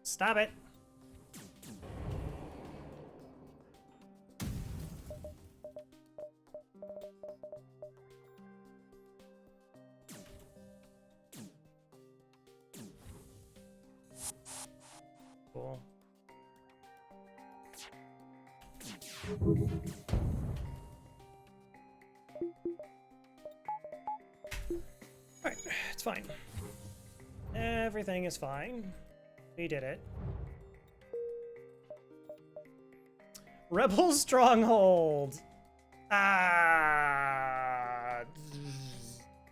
Stop it. Cool. Alright, it's fine. Everything is fine. We did it. Rebel Stronghold!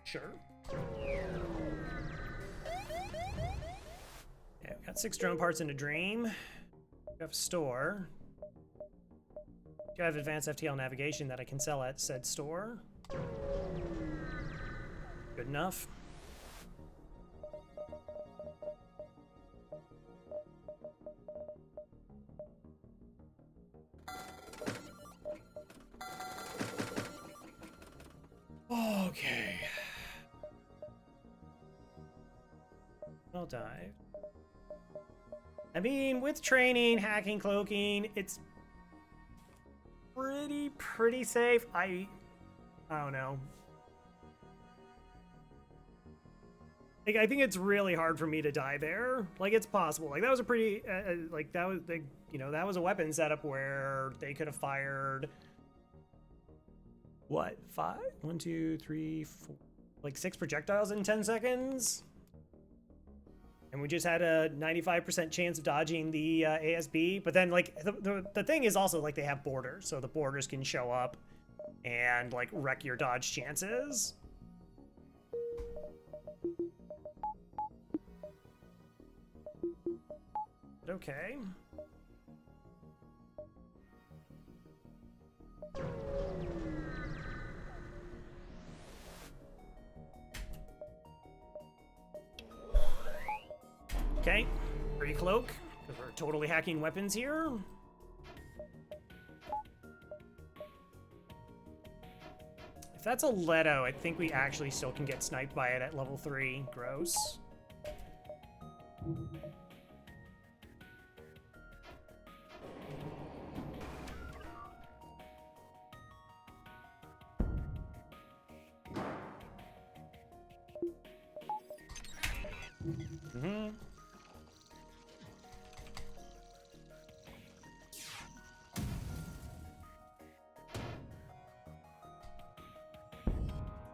Sure. Yeah, we got 6 drone parts in a dream. We have a store. Do I have advanced FTL navigation that I can sell at said store? Good enough. Okay. I'll dive. I mean, with training, hacking, cloaking, it's pretty safe. I don't know. Like, I think it's really hard for me to die there. Like, it's possible. Like, that was a pretty, like, that was, you know, that was a weapon setup where they could have fired, what, 5? 1, 2, 3, 4, like 6 projectiles in 10 seconds? And we just had a 95% chance of dodging the ASB. But then, like, the thing is also, like, they have borders. So the borders can show up and, like, wreck your dodge chances. But okay. Okay, free cloak, because we're totally hacking weapons here. If that's a Leto, I think we actually still can get sniped by it at level 3. Gross.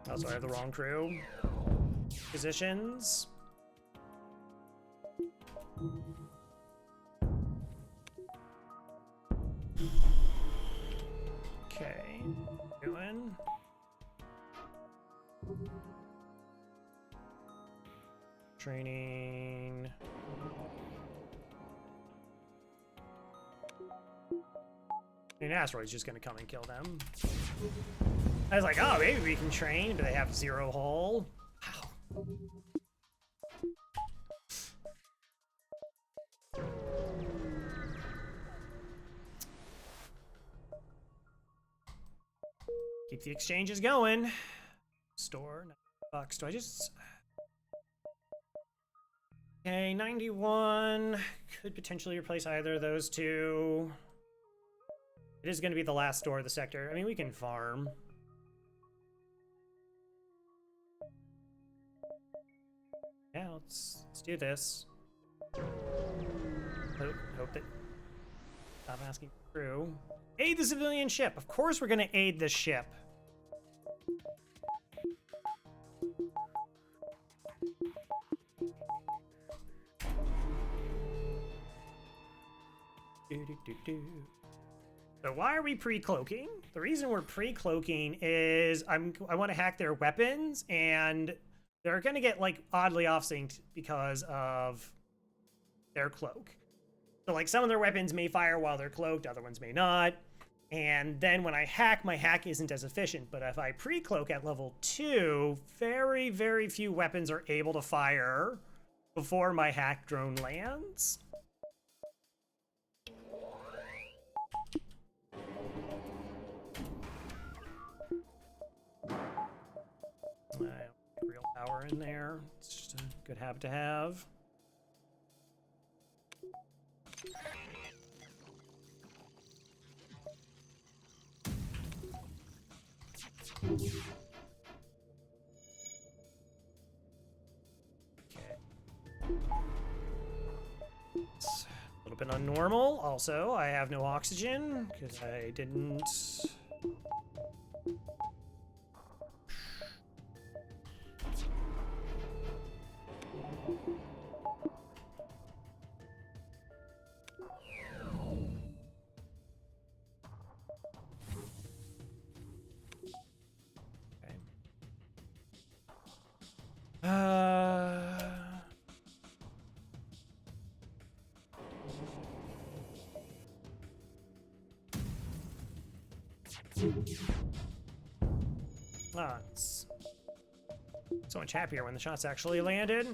Also, I have the wrong crew. Positions. Okay. Doing. Training. An asteroid's just gonna come and kill them. I was like, oh, maybe we can train, but they have 0 hull. Wow. Keep the exchanges going. Store, $9. Do I just... Okay, 91. Could potentially replace either of those two. It is going to be the last store of the sector. I mean, we can farm. Yeah, let's do this. Hope that... Stop asking crew. Aid the civilian ship. Of course we're gonna aid this ship. So why are we pre-cloaking? The reason we're pre-cloaking is I want to hack their weapons, and they're gonna get like oddly off-synced because of their cloak. So like some of their weapons may fire while they're cloaked, other ones may not. And then when I hack, my hack isn't as efficient. But if I pre-cloak at level 2, very, very few weapons are able to fire before my hack drone lands. Real power in there. It's just a good habit to have. Okay. It's a little bit unnormal. Also, I have no oxygen because I didn't... It's so much happier when the shots actually landed.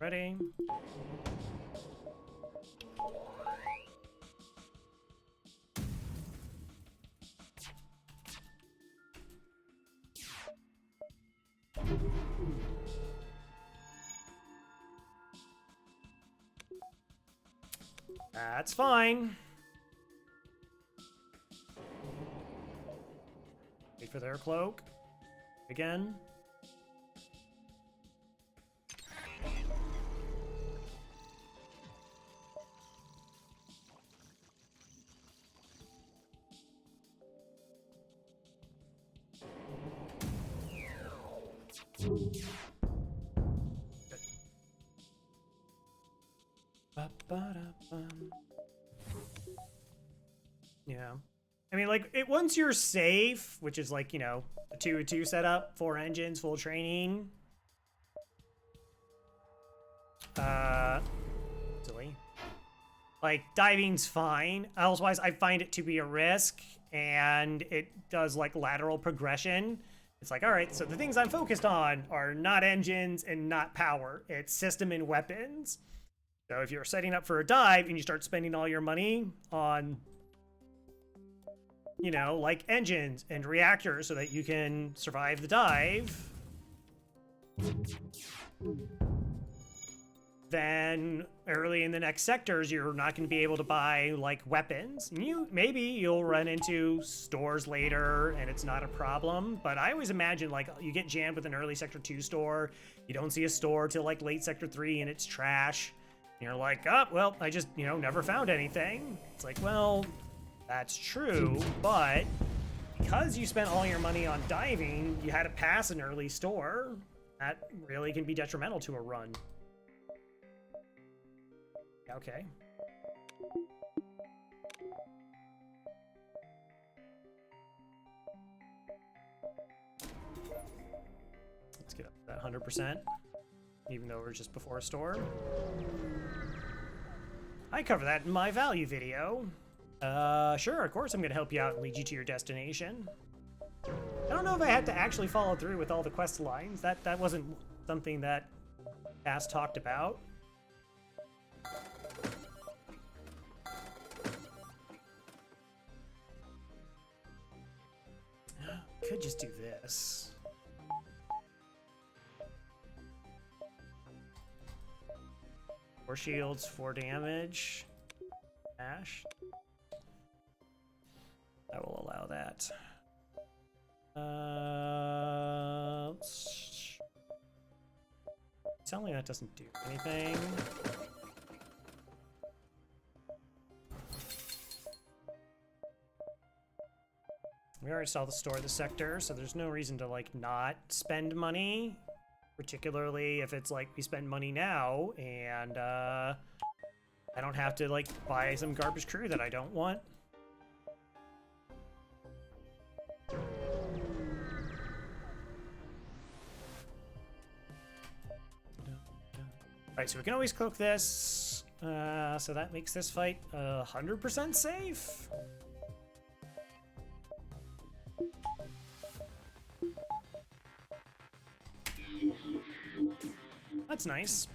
Ready? That's fine. Wait for their cloak. Again. Yeah. I mean, like, once you're safe, which is like, you know, a 2-2 setup, 4 engines, full training. Silly. Like, diving's fine. Elsewise, I find it to be a risk, and it does, like, lateral progression. It's like, all right, so the things I'm focused on are not engines and not power. It's system and weapons. So if you're setting up for a dive and you start spending all your money on, you know, like engines and reactors so that you can survive the dive, then early in the next sectors, you're not going to be able to buy like weapons. Maybe you'll run into stores later and it's not a problem. But I always imagine like you get jammed with an early sector 2 store. You don't see a store till like late sector 3 and it's trash. And you're like, oh, well, I just, you know, never found anything. It's like, well, that's true, but because you spent all your money on diving, you had to pass an early store. That really can be detrimental to a run. Okay. Let's get up to that 100%, even though we're just before a storm. I cover that in my value video. Sure, of course I'm gonna help you out and lead you to your destination. I don't know if I had to actually follow through with all the quest lines. That wasn't something that Cass talked about. Could just do this. 4 shields, 4 damage. Dash. I will allow that. Sound like that doesn't do anything. We already saw the store of the sector, so there's no reason to like not spend money, particularly if it's like we spend money now and I don't have to like buy some garbage crew that I don't want. Alright, so we can always cloak this, so that makes this fight 100% safe. That's nice.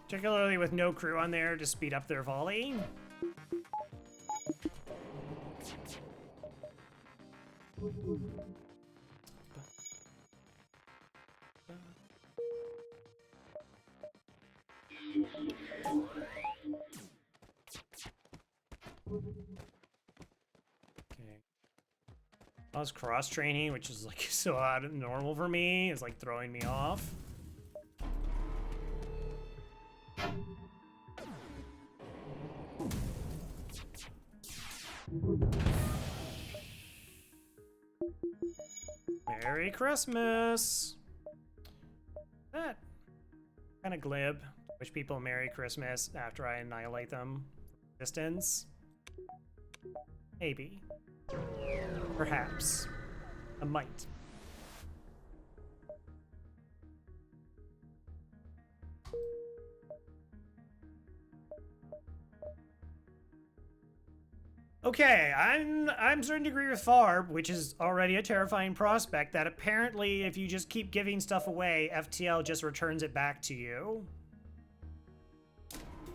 Particularly with no crew on there to speed up their volley. I was cross-training, which is like so out of normal for me. It's like throwing me off. Merry Christmas! That kind of glib. Wish people Merry Christmas after I annihilate them. Distance? Maybe. Perhaps. A might. Okay, I'm starting to agree with Farb, which is already a terrifying prospect, that apparently if you just keep giving stuff away, FTL just returns it back to you.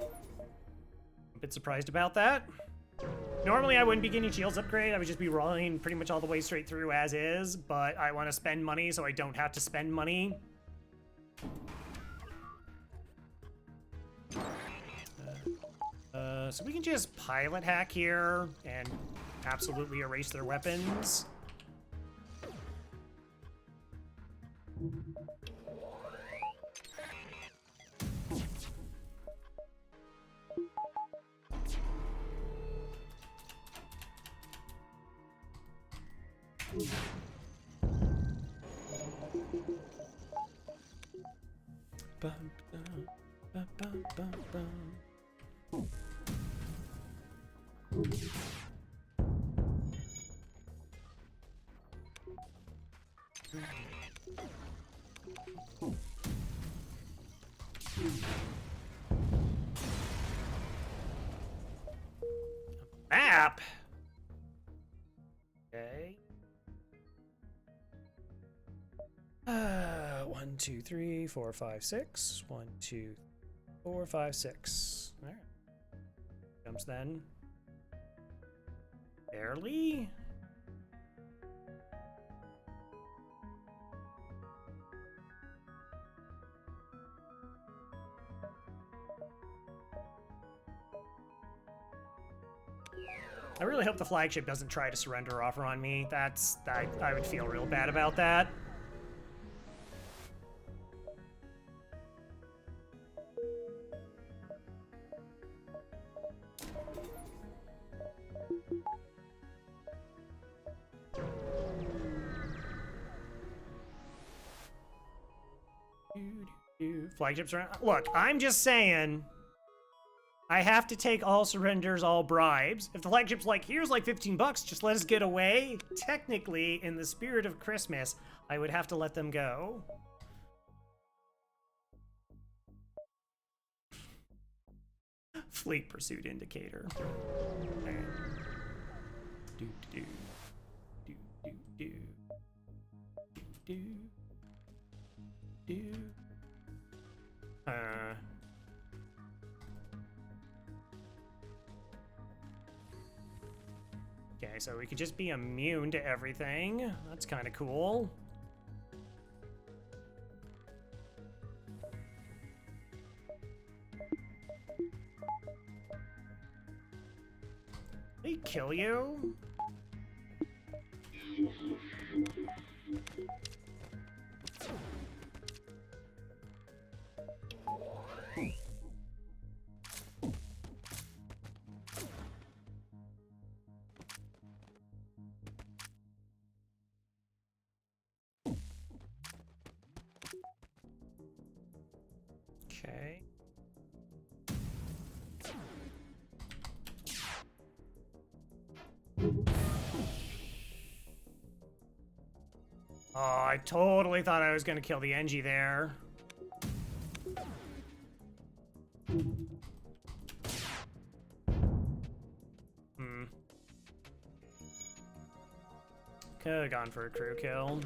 A bit surprised about that. Normally I wouldn't be getting shields upgrade, I would just be rolling pretty much all the way straight through as is, but I want to spend money so I don't have to spend money. So we can just pilot hack here and absolutely erase their weapons. Map. Okay. 1, 2, 3, 4, 5, 6. 1, 2, 4, 5, 6. All right. Jumps then. Barely. I really hope the flagship doesn't try to surrender offer on me. I would feel real bad about that. Flagships around. Look, I'm just saying. I have to take all surrenders, all bribes. If the flagship's like, here's like 15 bucks, just let us get away. Technically, in the spirit of Christmas, I would have to let them go. Fleet pursuit indicator. Right. do, do. Okay, so we could just be immune to everything. That's kind of cool. They kill you? Okay. Oh, I totally thought I was gonna kill the Engie there. Could've gone for a crew kill.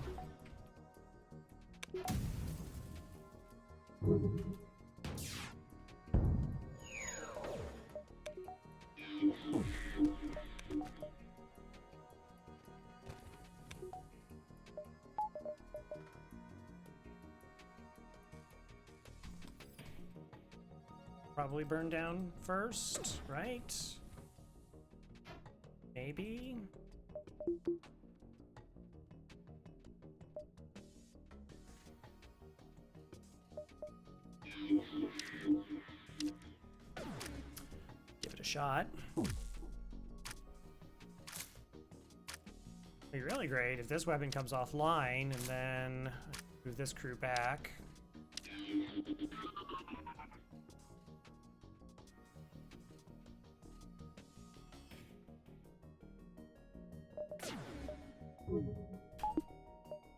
Probably burn down first, right? Maybe? Give it a shot. It'd be really great if this weapon comes offline and then move this crew back.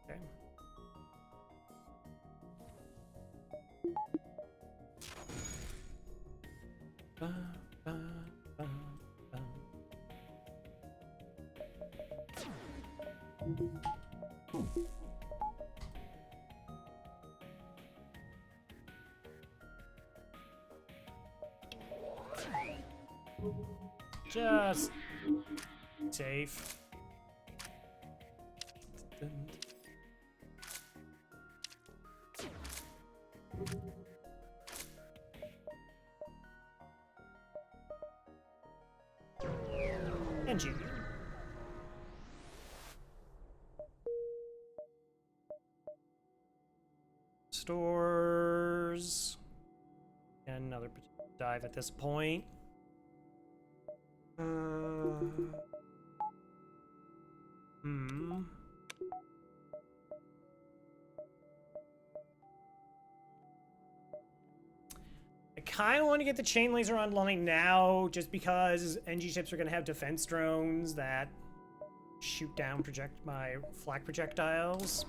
Okay. Just safe. Engie. Stores. And another dive at this point. I kind of want to get the chain laser online now, just because NG ships are going to have defense drones that shoot down my flak projectiles.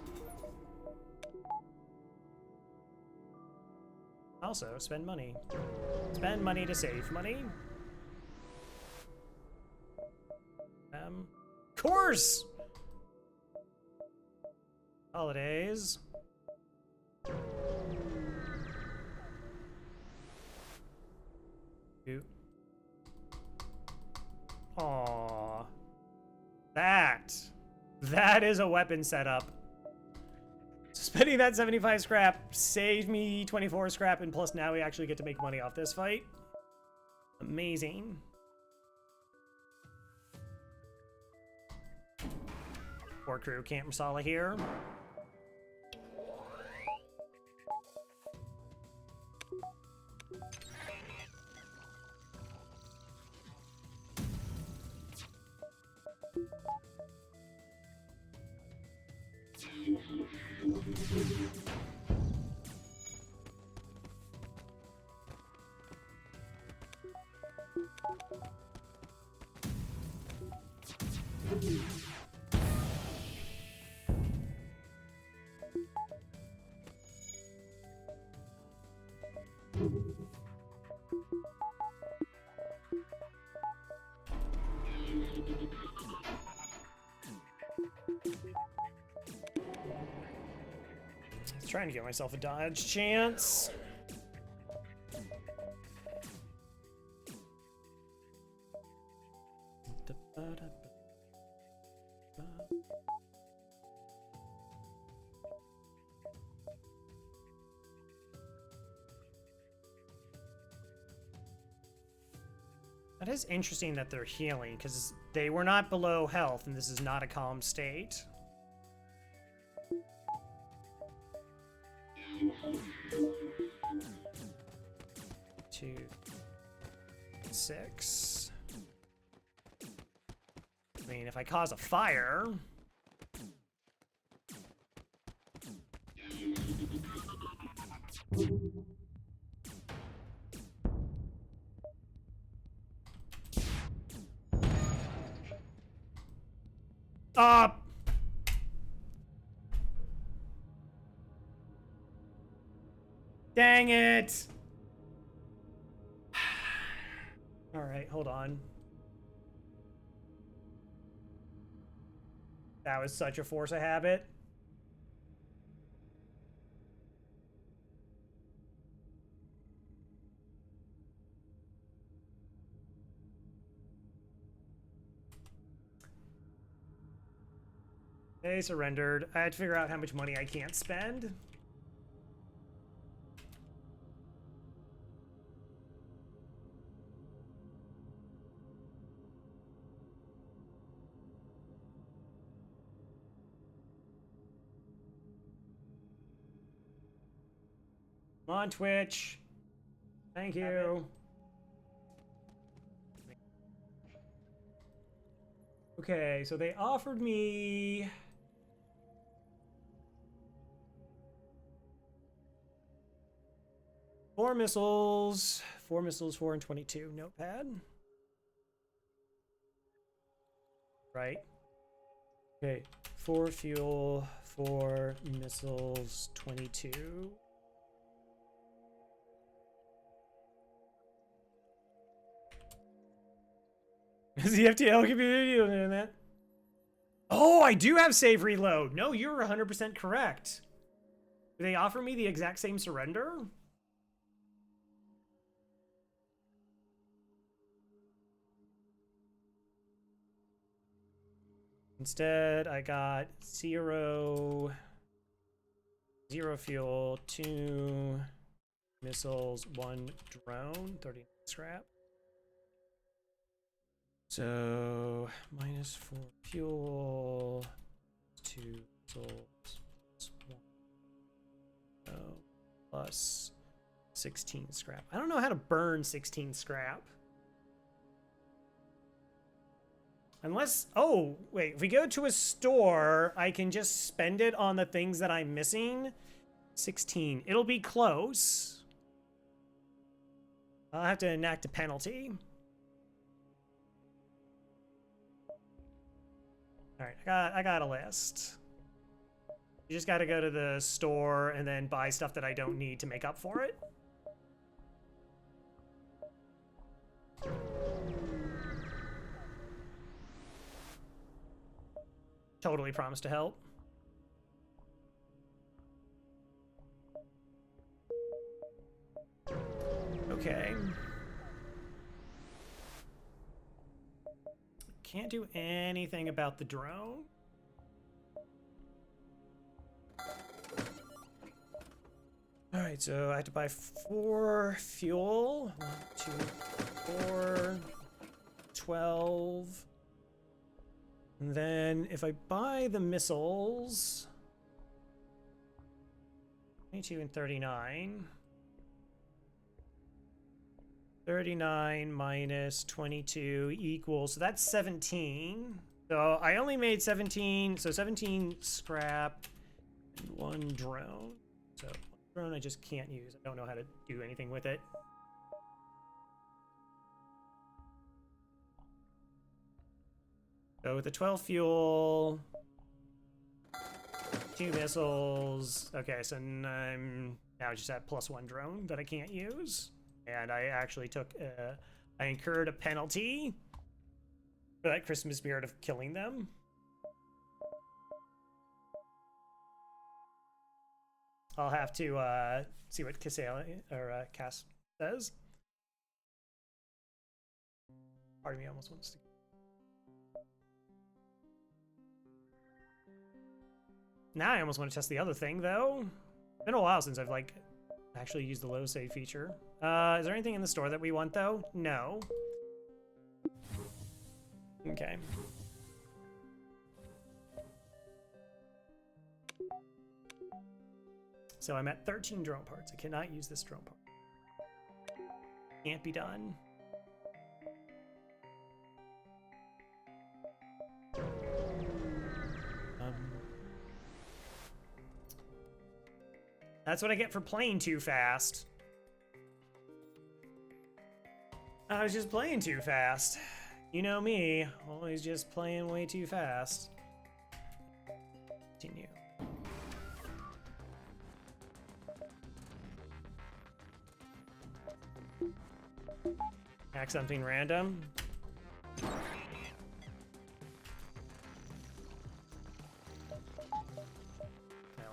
Also, spend money. Spend money to save money. Course! Holidays. Aww. That is a weapon setup. Spending that 75 scrap saved me 24 scrap, and plus now we actually get to make money off this fight. Amazing. Poor crew, Camp Masala here. was trying to give myself a dodge chance. That is interesting that they're healing, because they were not below health, and this is not a calm state. Two, 6. I mean, if I cause a fire... Dang it! Alright, hold on. That was such a force of habit. They surrendered. I had to figure out how much money I can't spend. Come on, Twitch. Thank you. Okay, so they offered me... 4 missiles. 4 missiles, 4 and 22. Notepad. Right. Okay, 4 fuel, 4 missiles, 22. Is the FTL community doing that? Oh, I do have save reload. No, you're 100% correct. Do they offer me the exact same surrender? Instead, I got 0 fuel, 2 missiles, 1 drone, 30 scrap. So, minus 4 fuel, 2 missiles, plus 16 scrap. I don't know how to burn 16 scrap. Unless, oh, wait, if we go to a store, I can just spend it on the things that I'm missing. 16. It'll be close. I'll have to enact a penalty. All right, I got a list. You just got to go to the store and then buy stuff that I don't need to make up for it. Totally promise to help. Okay. Can't do anything about the drone. All right, so I have to buy 4 fuel. 1, 2, 4, 12. And then if I buy the missiles, 22 and 39. 39 minus 22 equals, so that's 17. So I only made 17, so 17 scrap and 1 drone. So 1 drone I just can't use. I don't know how to do anything with it. So with the 12 fuel, 2 missiles. Okay, so I'm now just at +1 drone that I can't use. And I actually took, I incurred a penalty for that Christmas spirit of killing them. I'll have to see what Cass says. Part of me almost wants to. Now I almost want to test the other thing, though. It's been a while since I've, like, actually used the low save feature. Is there anything in the store that we want, though? No. Okay. So I'm at 13 drone parts. I cannot use this drone part. Can't be done. That's what I get for playing too fast. I was just playing too fast. You know me, always just playing way too fast. Continue. Hack something random.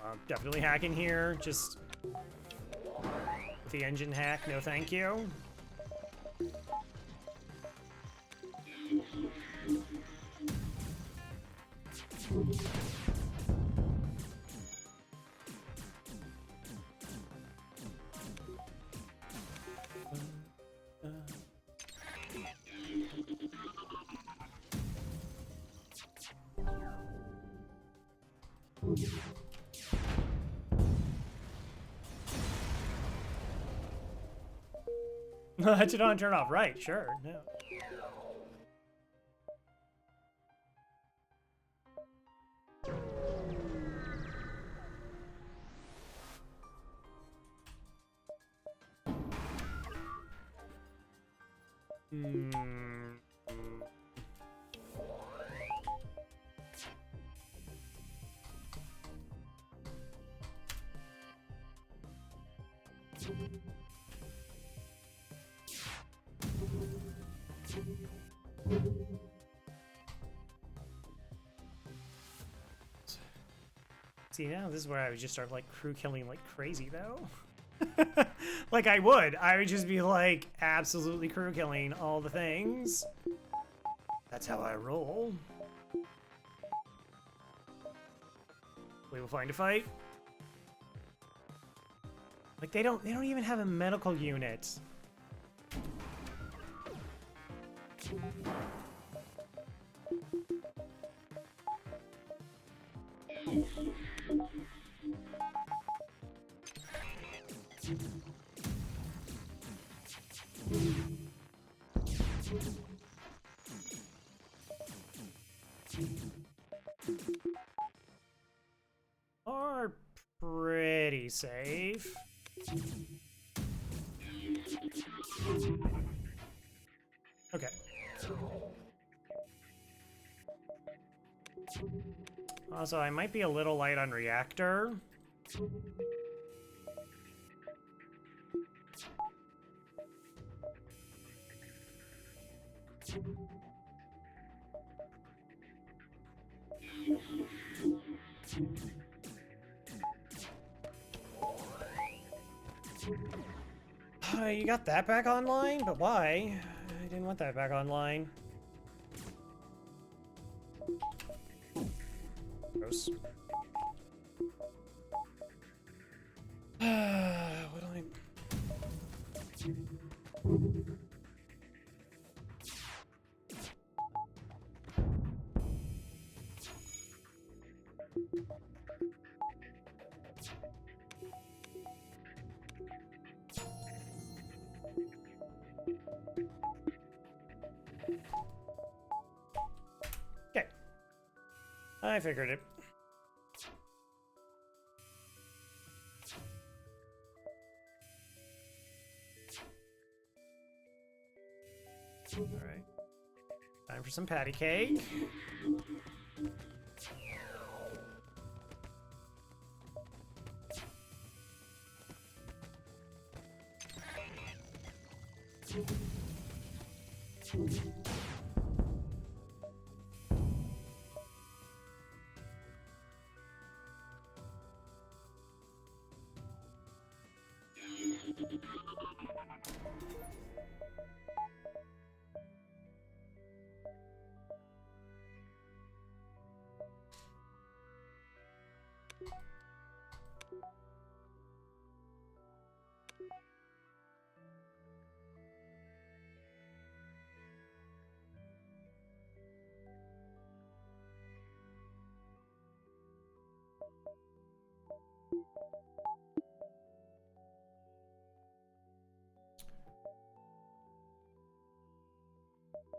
I'm definitely hacking here, just the engine hack, no thank you. That's it on turn off, right? Sure, no. See, now this is where I would just start, like, crew killing like crazy, though. Like, I would just be, like, absolutely crew killing all the things. That's how I roll. We will find a fight. Like, they don't even have a medical unit. Are pretty safe. Okay. Also, I might be a little light on reactor. You got that back online? But why? I didn't want that back online. Gross. What do I... Okay. I figured it. All right. Time for some patty cake.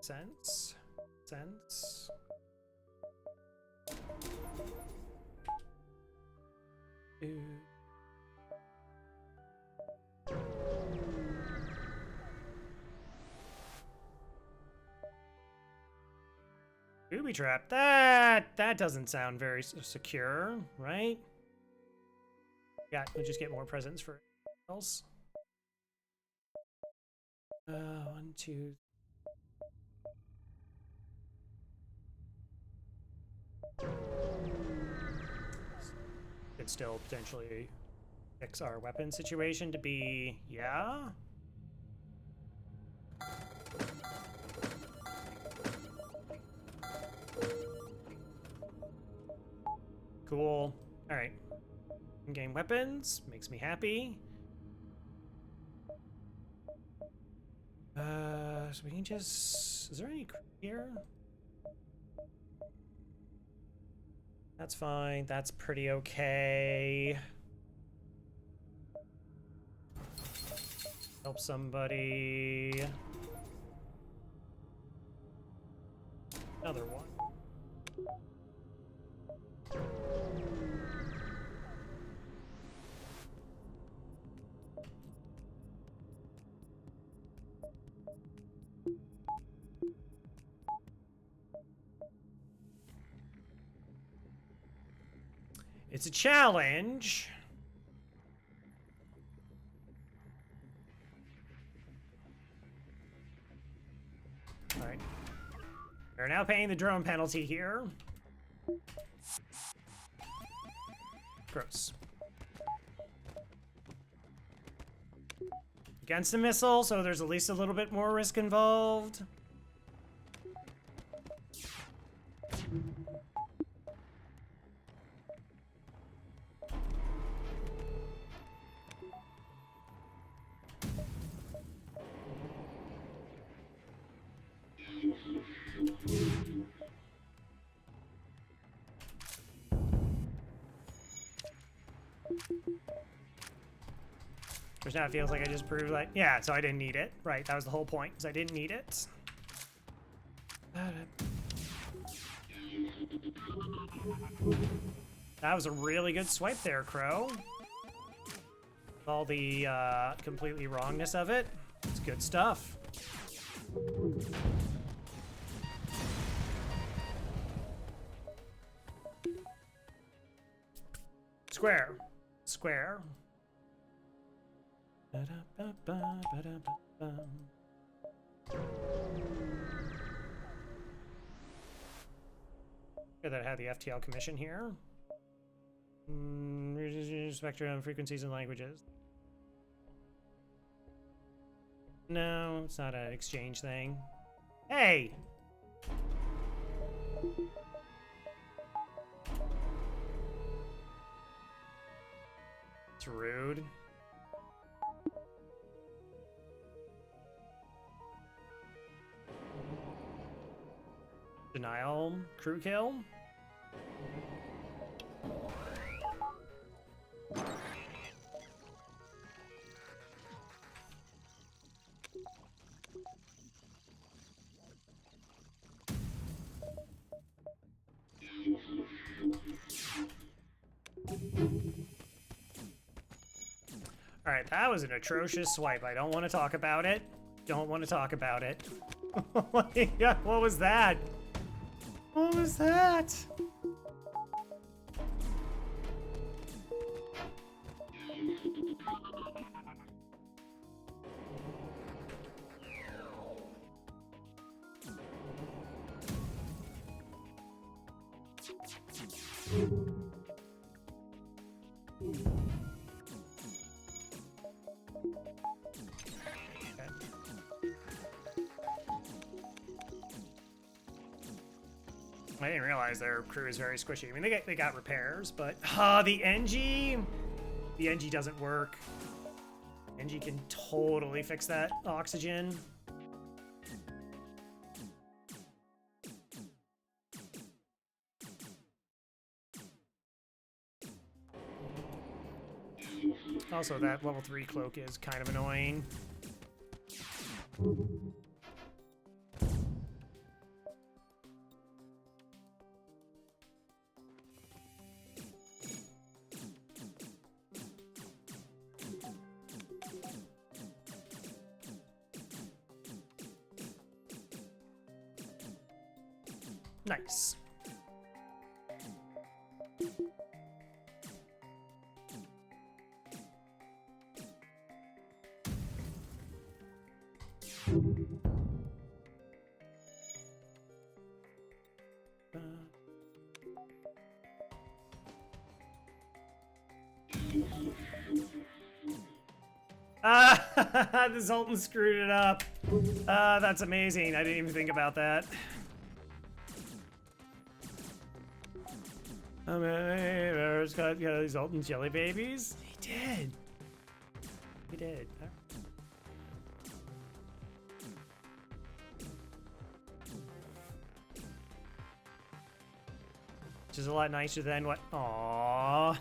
Sense. Sense. Ooh. Booby trap. That doesn't sound very secure, right? Yeah, we'll just get more presents for else. 1, 2. Could still potentially fix our weapon situation to be, yeah. Cool. All right. In-game weapons makes me happy. So we can just. Is there any here? That's fine. That's pretty okay. Help somebody. Another one. It's a challenge. All right. We're now paying the drone penalty here. Gross. Against a missile, so there's at least a little bit more risk involved. Which now it feels like I just proved, like, yeah, so I didn't need it. Right, that was the whole point, because I didn't need it. That was a really good swipe there, Crow. All the completely wrongness of it. It's good stuff. Square. Square. That I had the FTL commission here. Spectrum, frequencies, and languages. No, it's not an exchange thing. Hey! It's rude. Denial, crew kill. All right, that was an atrocious swipe. I don't want to talk about it. Don't want to talk about it. Yeah, what was that? What was that? I didn't realize their crew is very squishy. I mean, they got repairs, but the NG doesn't work. NG can totally fix that oxygen. Also, that level 3 cloak is kind of annoying. Nice. The Zoltan screwed it up. That's amazing. I didn't even think about that. There's got Zoltan jelly babies. He did. He did. Which is a lot nicer than what? Aww.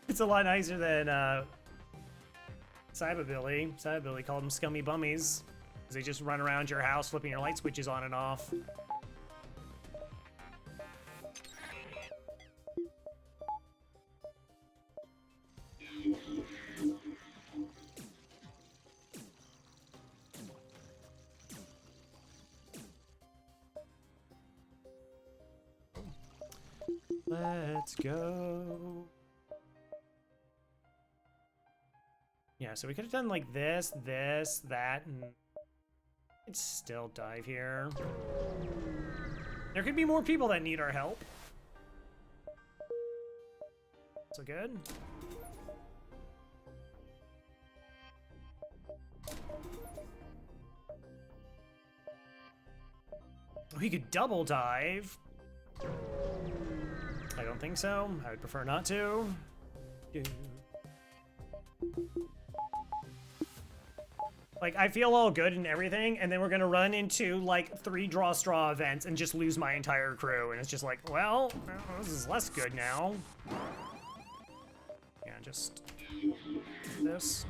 It's a lot nicer than Cyberbilly. Cyberbilly called them scummy bummies. They just run around your house flipping your light switches on and off. Let's go. Yeah, so we could have done like this, that, and I'd still dive here. There could be more people that need our help. So good. We could double dive. I don't think so. I would prefer not to. Like, I feel all good and everything, and then we're gonna run into, like, 3 draw straw events and just lose my entire crew, and it's just like, well, this is less good now. Yeah, just this.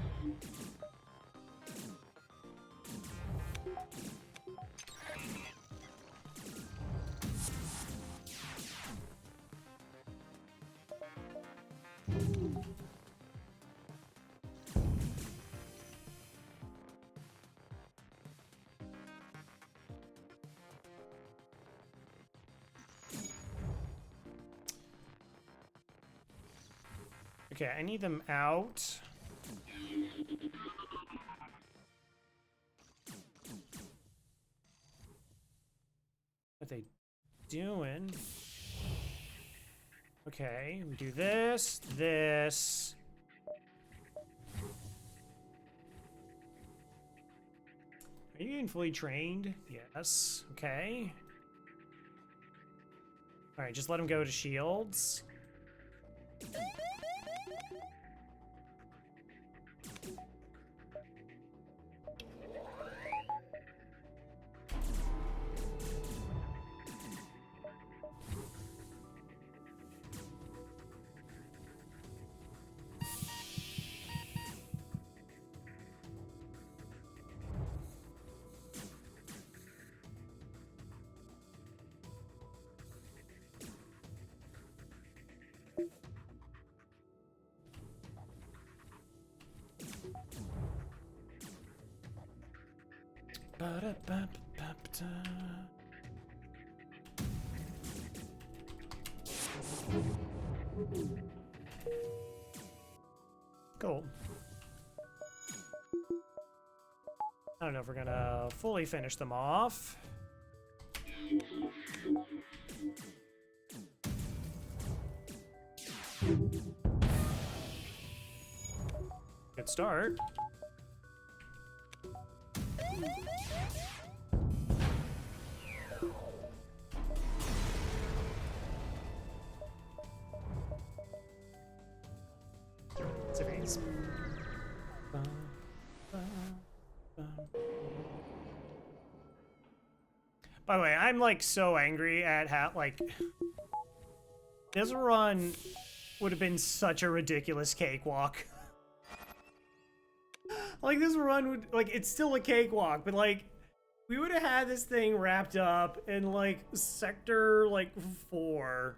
Okay, I need them out. What are they doing? Okay, we do this, this. Are you getting fully trained? Yes. Okay. All right, just let him go to shields. Cool. I don't know if we're gonna fully finish them off. Good start. Civvies. By the way, I'm like so angry at how like this run would have been such a ridiculous cakewalk. Like this run would like it's still a cakewalk, but like we would have had this thing wrapped up in like sector like 4.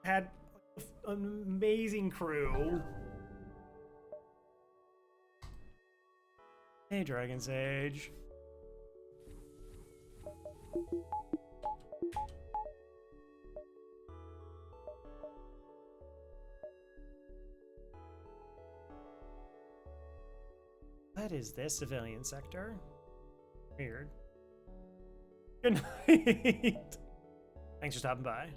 Had an amazing crew. Hey, Dragon Sage. What is this civilian sector? Weird. Good night. Thanks for stopping by.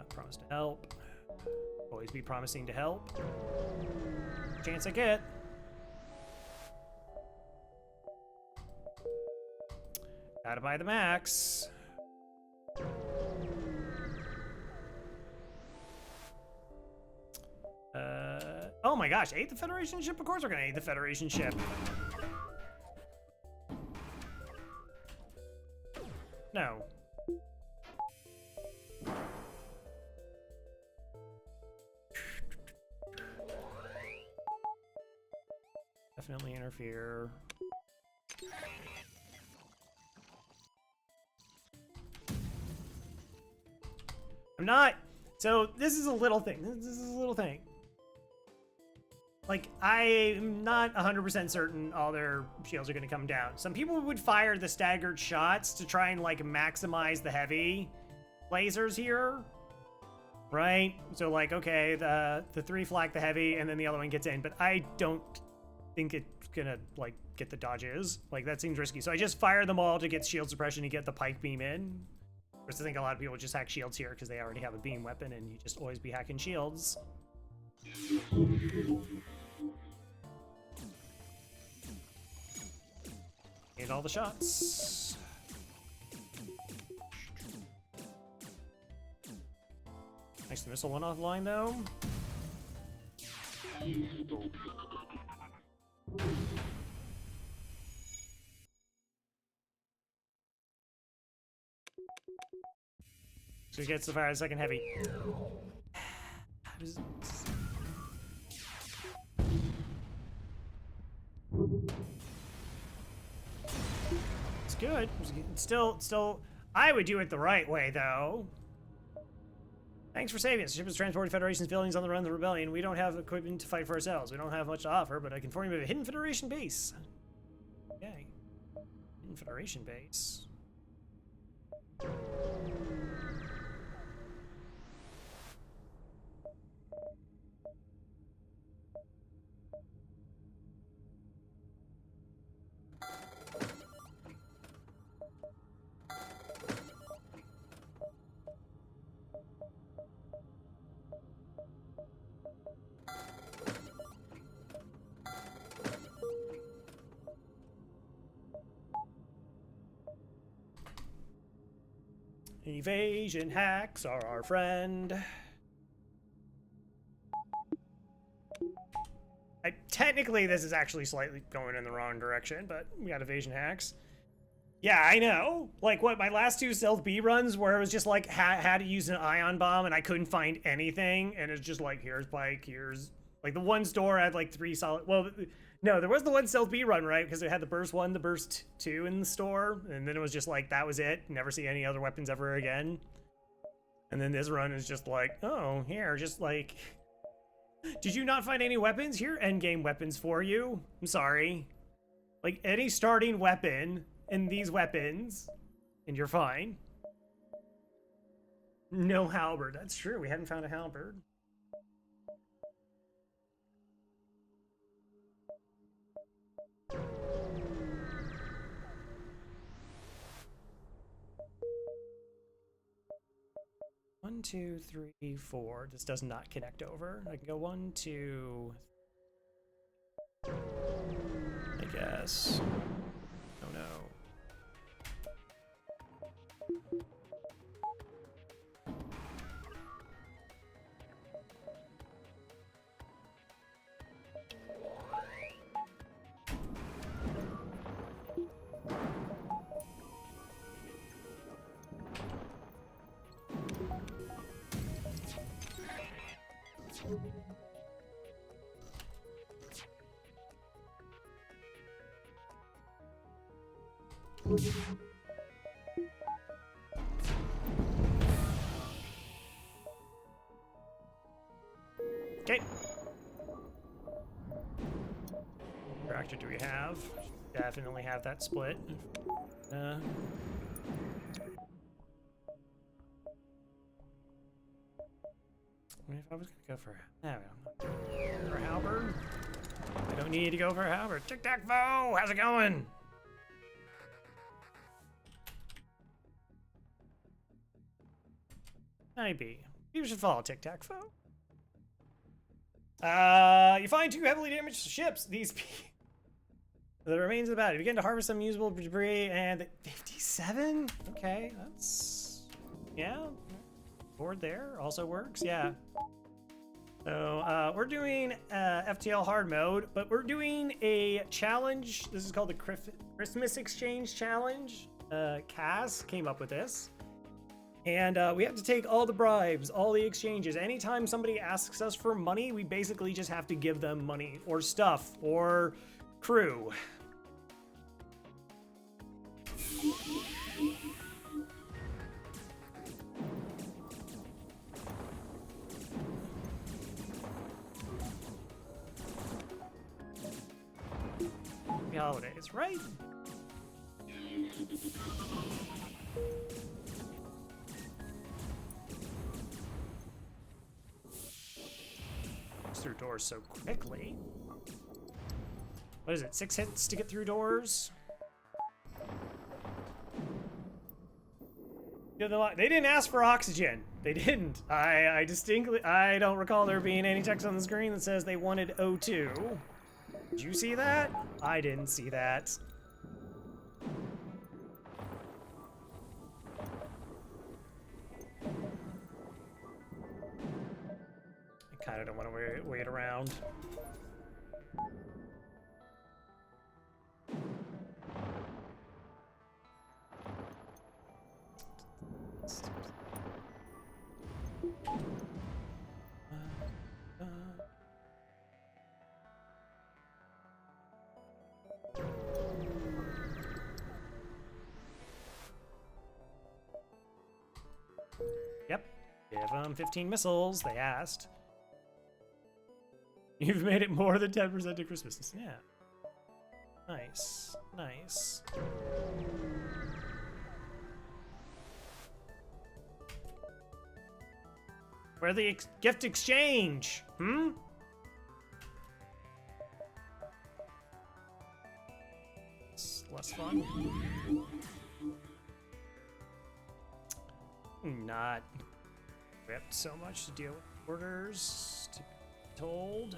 Promise to help. Always be promising to help. Chance I get. Gotta buy the max. Oh my gosh, aid the Federation ship? Of course we're gonna aid the Federation ship. No. Definitely interfere. I'm not. So this is a little thing. This is a little thing. Like, I'm not 100% certain all their shields are going to come down. Some people would fire the staggered shots to try and, like, maximize the heavy lasers here. Right? So, like, okay, the 3 flak the heavy, and then the other one gets in. But I don't think it's going to, like, get the dodges. Like, that seems risky. So I just fire them all to get shield suppression to get the pike beam in. Whereas I think a lot of people just hack shields here because they already have a beam weapon, and you just always be hacking shields. Need all the shots. Nice missile one offline though. So he gets to fire the second heavy. It's good. It's still. I would do it the right way, though. Thanks for saving us. The ship is transporting Federation's buildings on the run of the rebellion. We don't have equipment to fight for ourselves. We don't have much to offer, but I can inform you of a hidden Federation base. Okay. Hidden Federation base. Evasion hacks are our friend. Technically, this is actually slightly going in the wrong direction, but we got evasion hacks. Yeah, I know. Like, what, my last 2 stealth B runs where it was just like, had to use an ion bomb and I couldn't find anything, and it's just like, here's Pike, here's... Like, the one store had like 3 solid... Well, no, there was the one stealth B run, right? Because it had the burst 1, the burst 2 in the store, and then it was just like, that was it. Never see any other weapons ever again. And then this run is just like, oh, here, just like... Did you not find any weapons? Here are endgame weapons for you. I'm sorry. Like, any starting weapon in these weapons, and you're fine. No halberd. That's true. We hadn't found a halberd. One, 2, 3, 4. This does not connect over. I can go 1, 2. I guess. Oh no. Okay. Reactor do we have? Definitely have that split. I mean, if I was gonna go for for a halberd, I don't need to go for a halberd. Tic-tac-foe, how's it going? Maybe. You should follow tic-tac-foe. You find 2 heavily damaged ships. These the remains of the battle. You begin to harvest some usable debris, and 57? Okay, that's... yeah. Board there also works, yeah. So, we're doing FTL hard mode, but we're doing a challenge. This is called the Christmas Exchange Challenge. Cass came up with this. And we have to take all the bribes, all the exchanges. Anytime somebody asks us for money, we basically just have to give them money, or stuff, or crew. Happy holidays, right? Through doors so quickly. What is it? 6 hits to get through doors? They didn't ask for oxygen. They didn't. I don't recall there being any text on the screen that says they wanted O2. Did you see that? I didn't see that. I kind of don't want to wait around. Yep. Give them 15 missiles, they asked. You've made it more than 10% to Christmas. Yeah. Nice. Nice. Where the gift exchange? Hmm? It's less fun. Not ripped so much to deal with orders, to be told.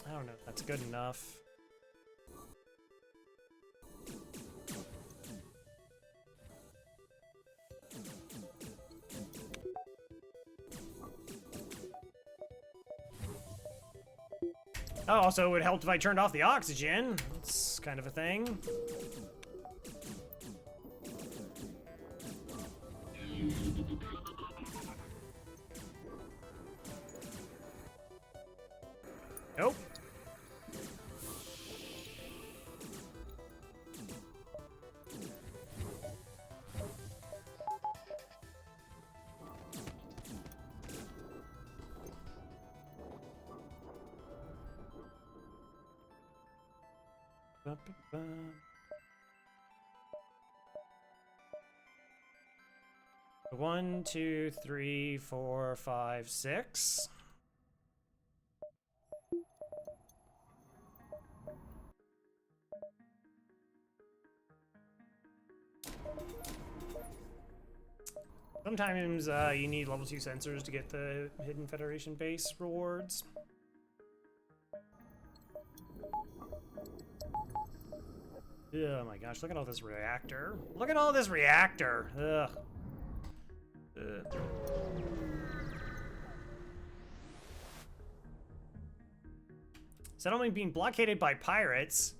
I don't know if that's good enough. Oh, also, it would help if I turned off the oxygen. That's kind of a thing. Nope. One, two, three, four, five, six. Sometimes you need level 2 sensors to get the Hidden Federation base rewards. Oh my gosh, look at all this reactor. Look at all this reactor. Ugh. Ugh. Settlement being blockaded by pirates.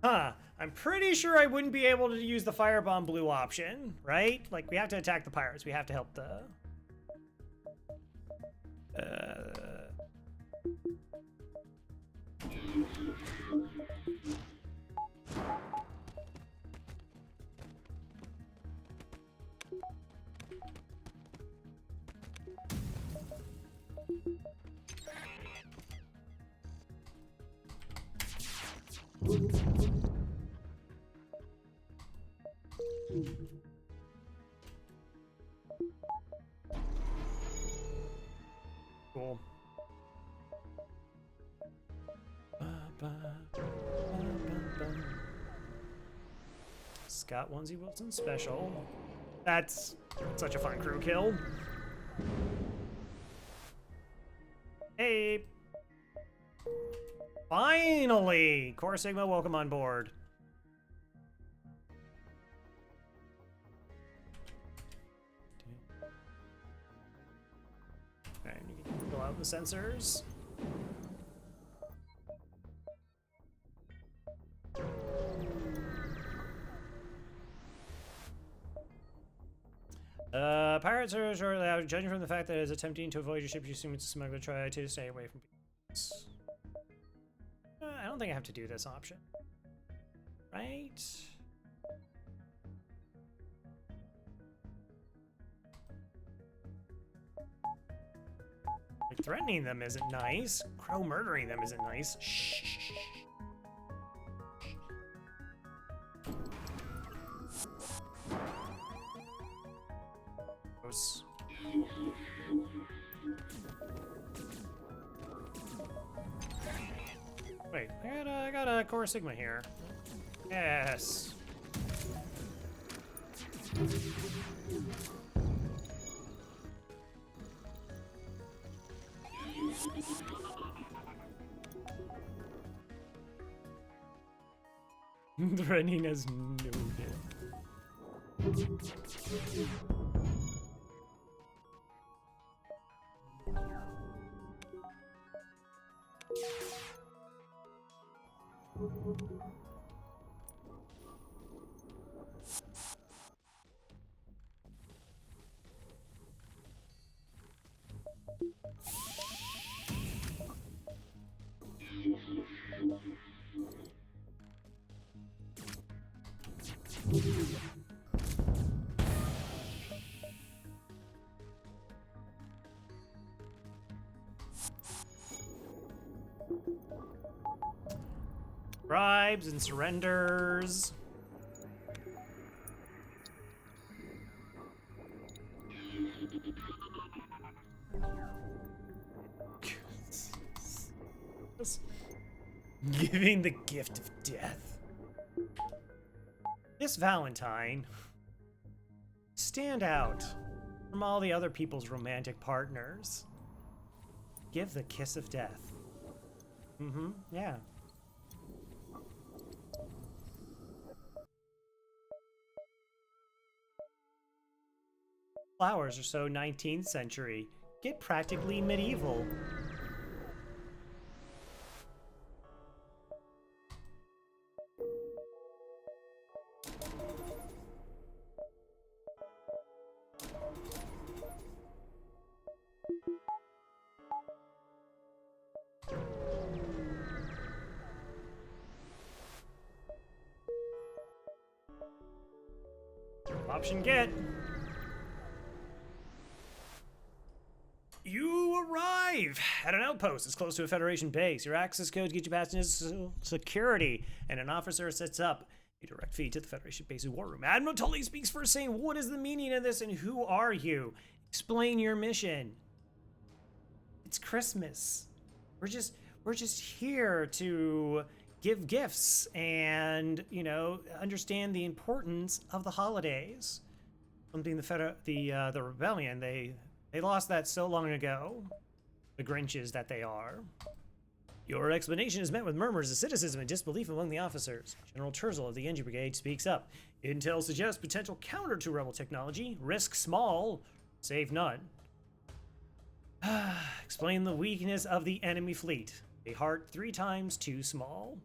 Huh. I'm pretty sure I wouldn't be able to use the firebomb blue option, right? Like, we have to attack the pirates. We have to help the... Cool. Scott Onesie Wilson special. That's such a fun crew kill. Hey! Finally! Core Sigma, welcome on board. Alright, you can fill out the sensors. Pirates are shortly out. Judging from the fact that it is attempting to avoid your ship, you assume it's a smuggler. Try to stay away from people. I don't think I have to do this option. Right? Like, threatening them isn't nice. Crow murdering them isn't nice. Shh. Wait, I got a Core Sigma here. Yes. Threatening as noted. Bribes and surrenders. Giving the gift of death. This Valentine, stand out from all the other people's romantic partners. Give the kiss of death. Yeah. Flowers are so 19th century. Get practically medieval. Option get. You arrive at an outpost. It's close to a Federation base. Your access codes get you past security, and an officer sets up a direct feed to the Federation base war room. Admiral Tully speaks first, saying, "What is the meaning of this, and who are you? Explain your mission." It's Christmas. We're just here to give gifts and, you know, understand the importance of the holidays. Something the rebellion, they lost that so long ago. The Grinches that they are. Your explanation is met with murmurs of cynicism and disbelief among the officers. General Terzel of the Engine Brigade speaks up. Intel suggests potential counter to rebel technology. Risk small, save none. Explain the weakness of the enemy fleet. A heart 3 times too small.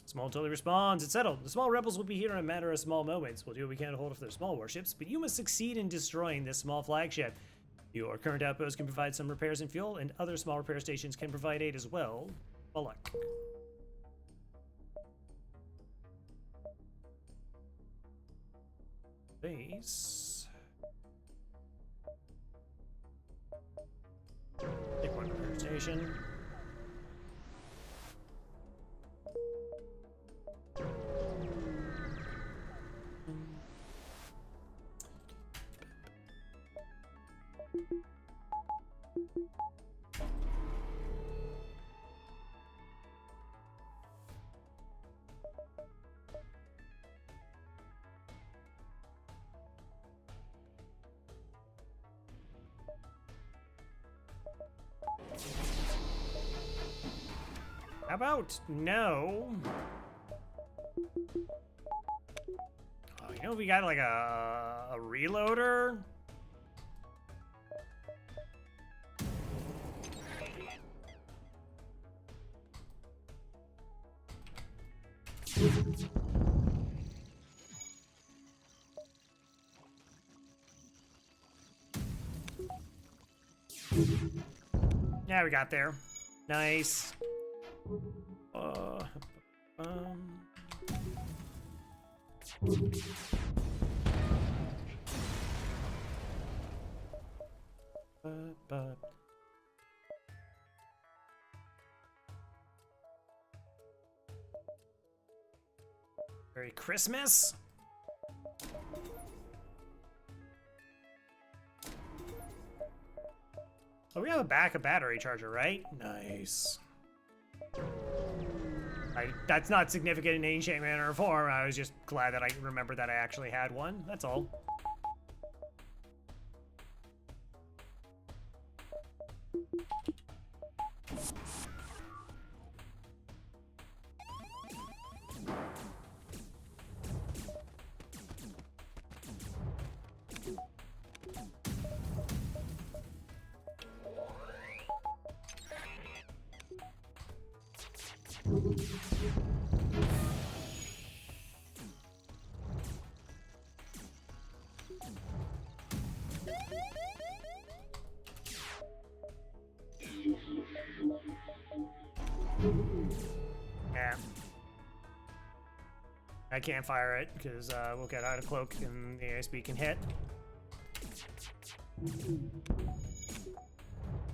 Small totally responds, it's settled. The small rebels will be here in a matter of small moments. We'll do what we can to hold off their small warships, but you must succeed in destroying this small flagship. Your current outpost can provide some repairs and fuel, and other small repair stations can provide aid as well. Well, luck. Base. Take one repair station. How about no? Oh, you know, we got like a reloader. Yeah, we got there. Nice. But. Merry Christmas. Oh, we have a backup battery charger, right? Nice. That's not significant in any shape, manner, or form. I was just glad that I remembered that I actually had one. That's all. Yeah. I can't fire it because we'll get out of cloak and the ASB can hit.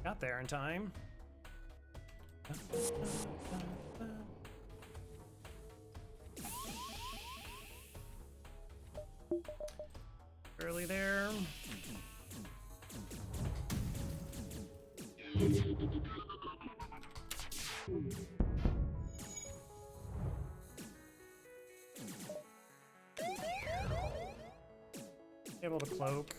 Got there in time. Early there. Able to cloak.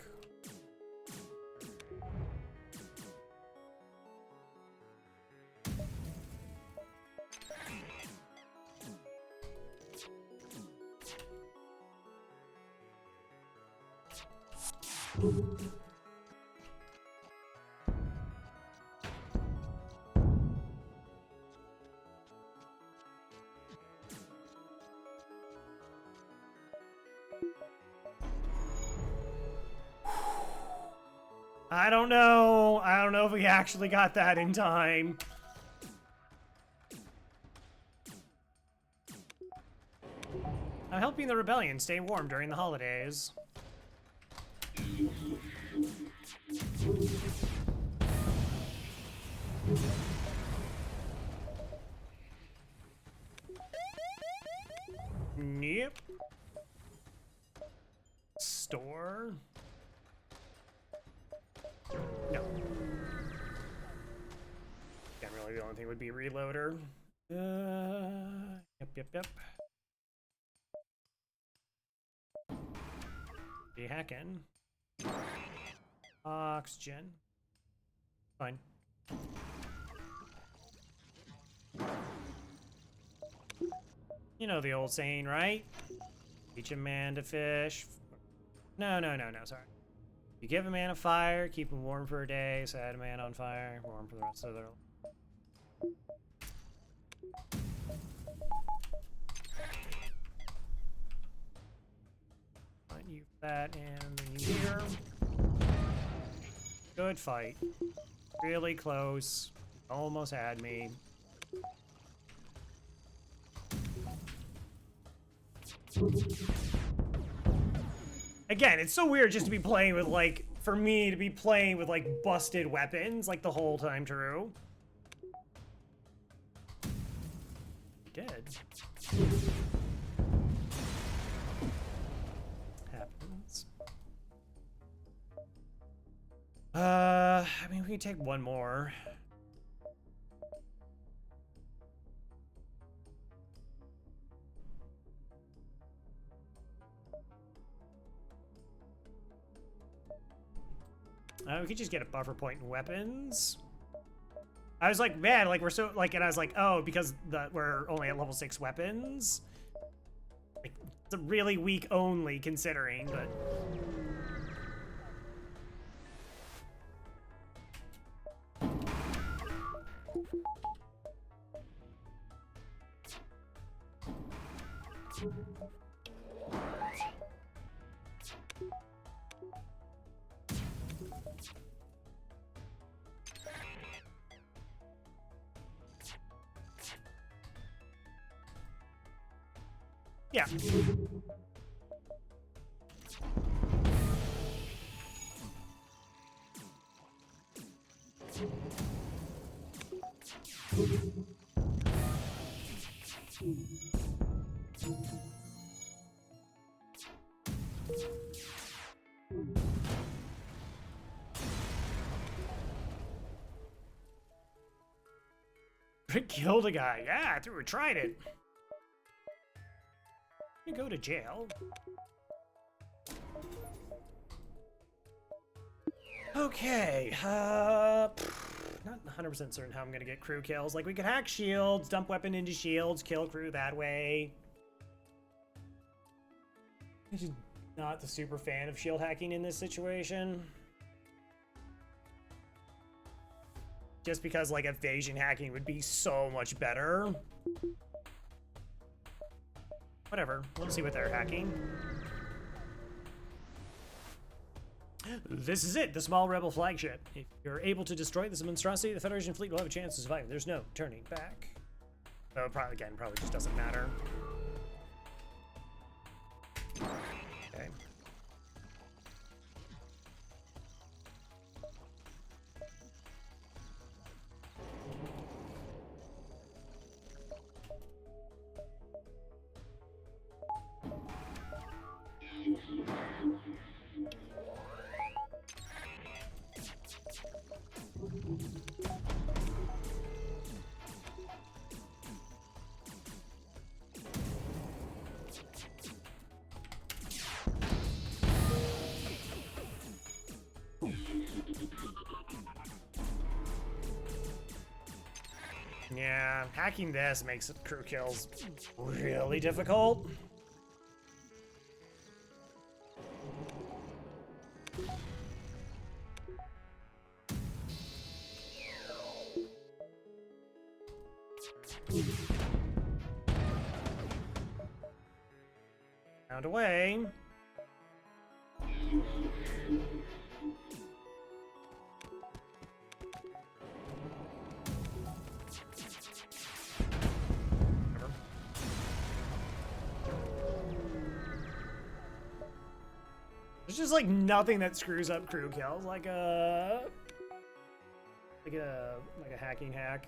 I don't know. I don't know if we actually got that in time. I'm helping the rebellion stay warm during the holidays. Yep. Store. No. Yeah, really the only thing would be reloader. Yep. Be hacking. Oxygen. Fine. You know the old saying, right? Teach a man to fish. No, sorry. You give a man a fire, keep him warm for a day, set a man on fire, warm for the rest of their life. You that and then you here. Good fight. Really close. Almost had me. Again, it's so weird just to be playing with, like, for me to be playing with, like, busted weapons, like, the whole time through. Dead. Happens. I mean, we can take one more. We could just get a buffer point in weapons. I was like, man, like we're so like, and I was like, oh, because we're only at level 6 weapons. Like, it's a really weak only considering, but. Yeah. Killed a guy. Yeah, I thought we tried it. You go to jail. Okay. Not 100% certain how I'm gonna get crew kills. Like, we could hack shields, dump weapon into shields, kill crew that way. I'm just not the super fan of shield hacking in this situation. Just because, like, evasion hacking would be so much better. Whatever. We'll see what they're hacking. This is it, the small rebel flagship. If you're able to destroy this monstrosity, the Federation fleet will have a chance to survive. There's no turning back. Oh, probably just doesn't matter. Okay. Yeah, hacking this makes crew kills really difficult. Found a way. There's just like nothing that screws up crew kills, like a hacking hack.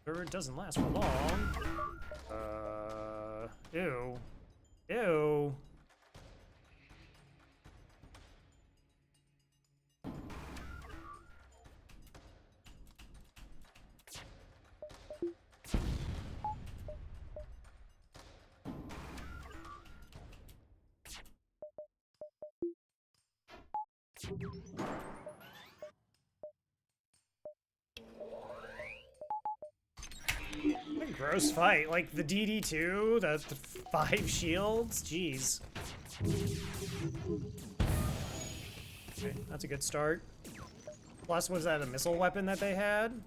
It doesn't last for long. Ew. Ew. What a gross fight. Like the DD2, the 5 shields, jeez. Okay, that's a good start. Plus, was that a missile weapon that they had?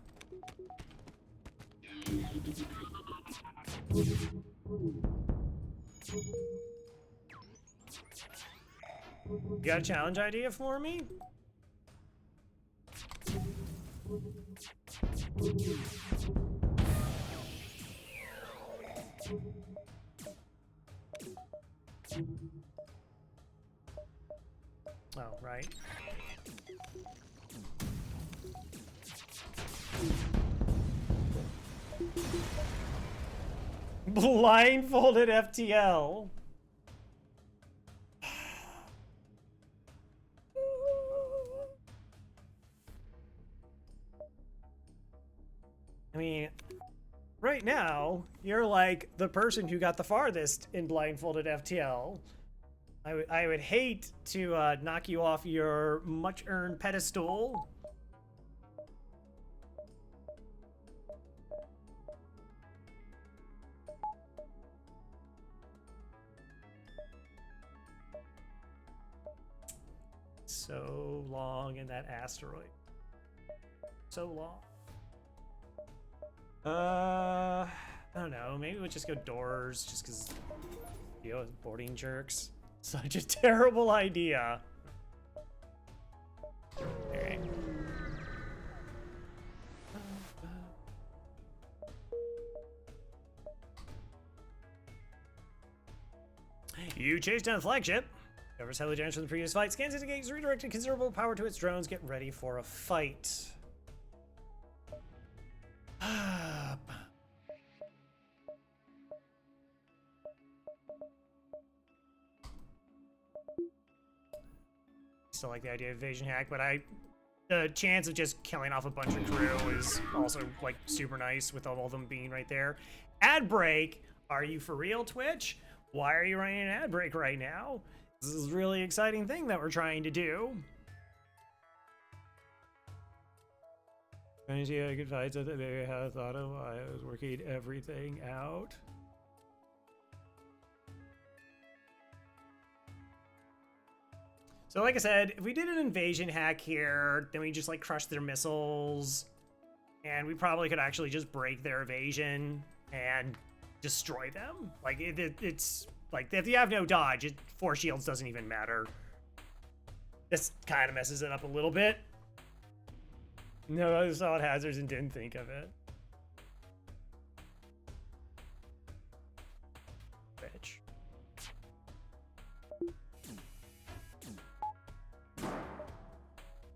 You got a challenge idea for me? Oh, right. Blindfolded FTL. I mean, right now, you're like the person who got the farthest in blindfolded FTL. I would hate to knock you off your much-earned pedestal. So long in that asteroid. So long. I don't know. Maybe we'll just go doors, just because, you know, boarding jerks. Such a terrible idea. Alright. You chase down the flagship. Covers heavily damage from the previous fight. Scans indicates redirected considerable power to its drones. Get ready for a fight. Still like the idea of evasion hack, but the chance of just killing off a bunch of crew is also like super nice with all of them being right there. Ad break. Are you for real, Twitch? Why are you running an ad break right now? This is a really exciting thing that we're trying to do. Trying to see how I could find something maybe I had thought of while I was working everything out. So like I said, if we did an invasion hack here, then we just like crush their missiles, and we probably could actually just break their evasion and destroy them. Like it's like if you have no dodge, force shields doesn't even matter. This kind of messes it up a little bit. No, I saw it hazards and didn't think of it. Bitch.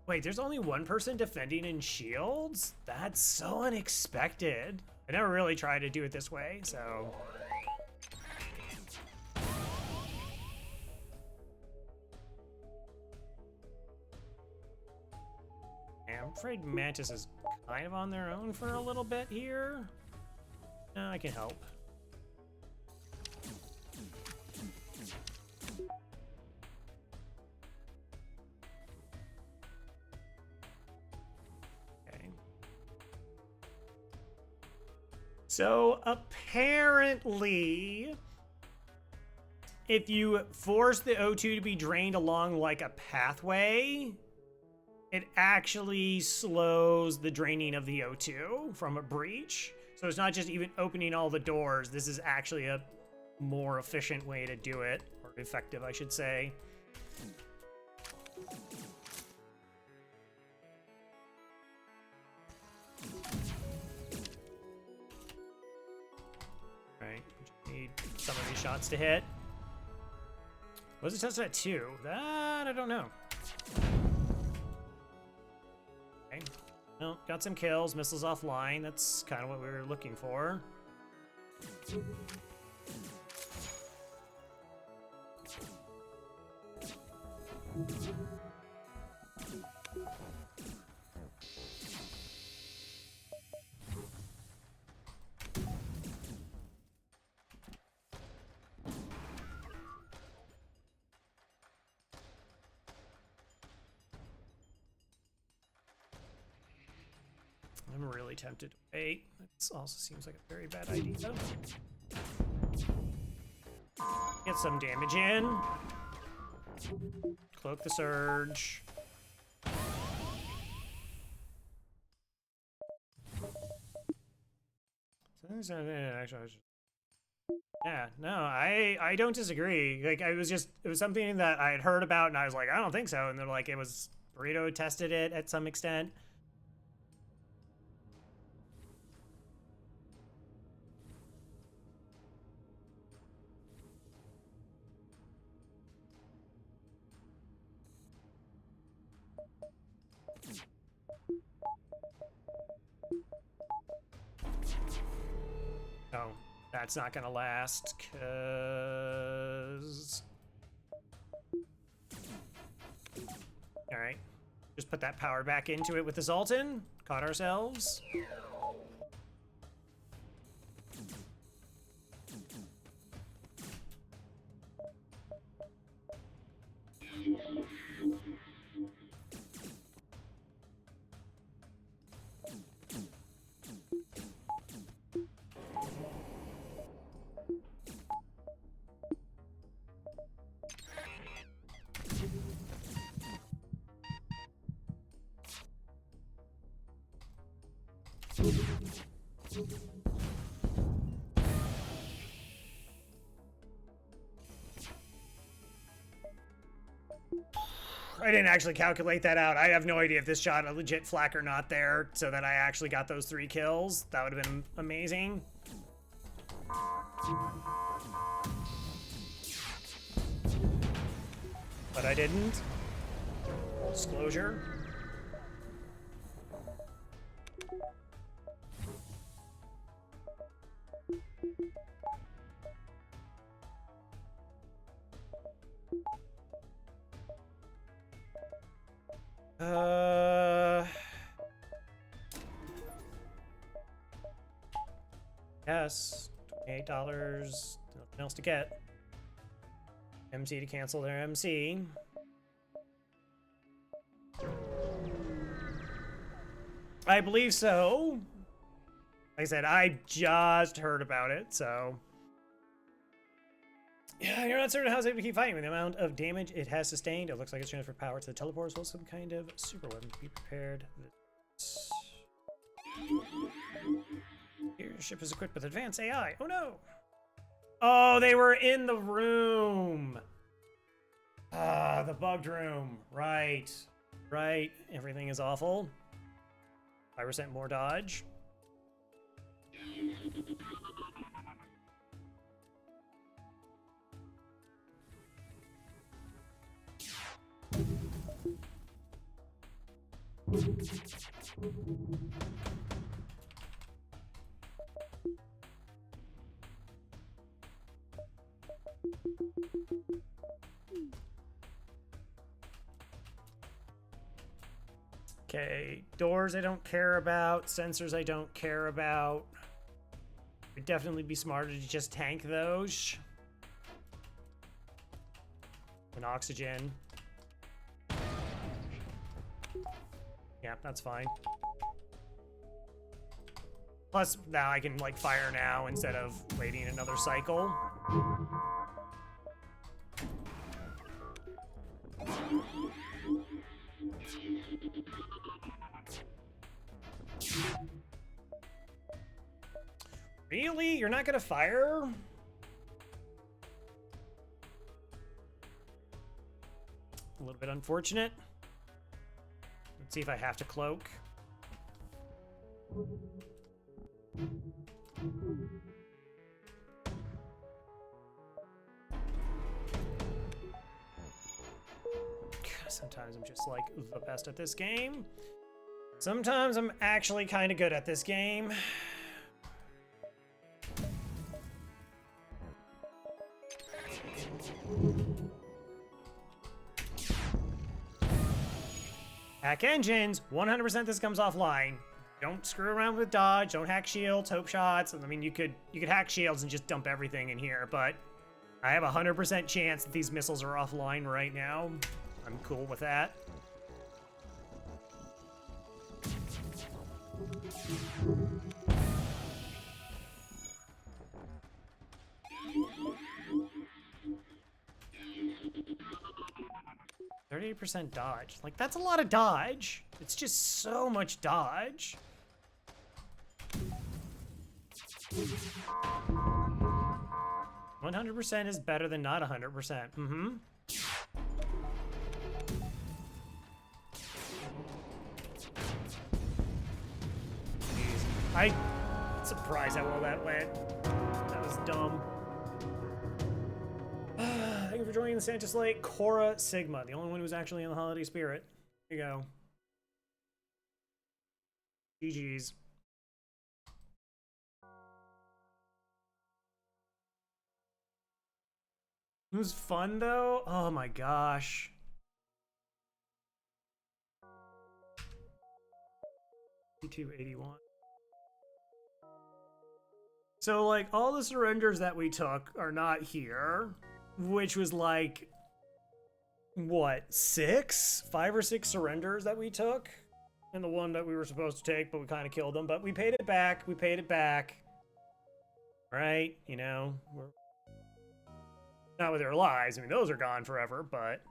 Wait, there's only one person defending in shields? That's so unexpected. I never really tried to do it this way, so. I'm afraid Mantis is kind of on their own for a little bit here. No, I can help. Okay. So apparently, if you force the O2 to be drained along like a pathway, it actually slows the draining of the O2 from a breach. So it's not just even opening all the doors. This is actually a more efficient way to do it, or effective, I should say. Right, need some of these shots to hit. Was it tested at 2? That I don't know. Okay. Well, got some kills, missiles offline. That's kind of what we were looking for. I'm really tempted to wait. This also seems like a very bad idea. Get some damage in. Cloak the surge. Yeah, no, I don't disagree. Like, it was something that I had heard about, and I was like, I don't think so. And they're like, it was Burrito tested it at some extent. Oh, that's not gonna last, cause... Alright. Just put that power back into it with the Zoltan. Caught ourselves. I didn't actually calculate that out. I have no idea if this shot a legit flak or not there, so that I actually got those 3 kills. That would have been amazing. But I didn't. Full disclosure. Yes, $28, nothing else to get. MC to cancel their MC. I believe so. Like I said, I just heard about it, so. Yeah, you're not certain how it's able to keep fighting with the amount of damage it has sustained. It looks like it's transferred power to the teleport as well as some kind of super weapon. Be prepared. Your ship is equipped with advanced AI. Oh no! Oh, they were in the room! Ah, the bugged room. Right. Right. Everything is awful. 5% more dodge. Okay, doors I don't care about, sensors I don't care about. Would definitely be smarter to just tank those. And oxygen. Yeah, that's fine. Plus, now I can like fire now instead of waiting another cycle. Really? You're not gonna fire? A little bit unfortunate. Let's see if I have to cloak. Sometimes I'm just like the best at this game. Sometimes I'm actually kind of good at this game. Hack engines, 100% this comes offline. Don't screw around with dodge, don't hack shields, hope shots. I mean, you could hack shields and just dump everything in here, but I have a 100% chance that these missiles are offline right now. I'm cool with that. %30 dodge. Like, that's a lot of dodge. It's just so much dodge. %100 is better than not 100%. Mm-hmm. I'm surprised how well that went. That was dumb. Thank you for joining the Santa Slate. Cora Sigma, the only one who was actually in the holiday spirit. Here you go. GG's. It was fun though. Oh my gosh. P281. So like all the surrenders that we took are not here, which was like, what, 5 or 6 surrenders that we took? And the one that we were supposed to take, but we kind of killed them, but we paid it back. We paid it back. Right? You know, we're not with their lives. I mean, those are gone forever, but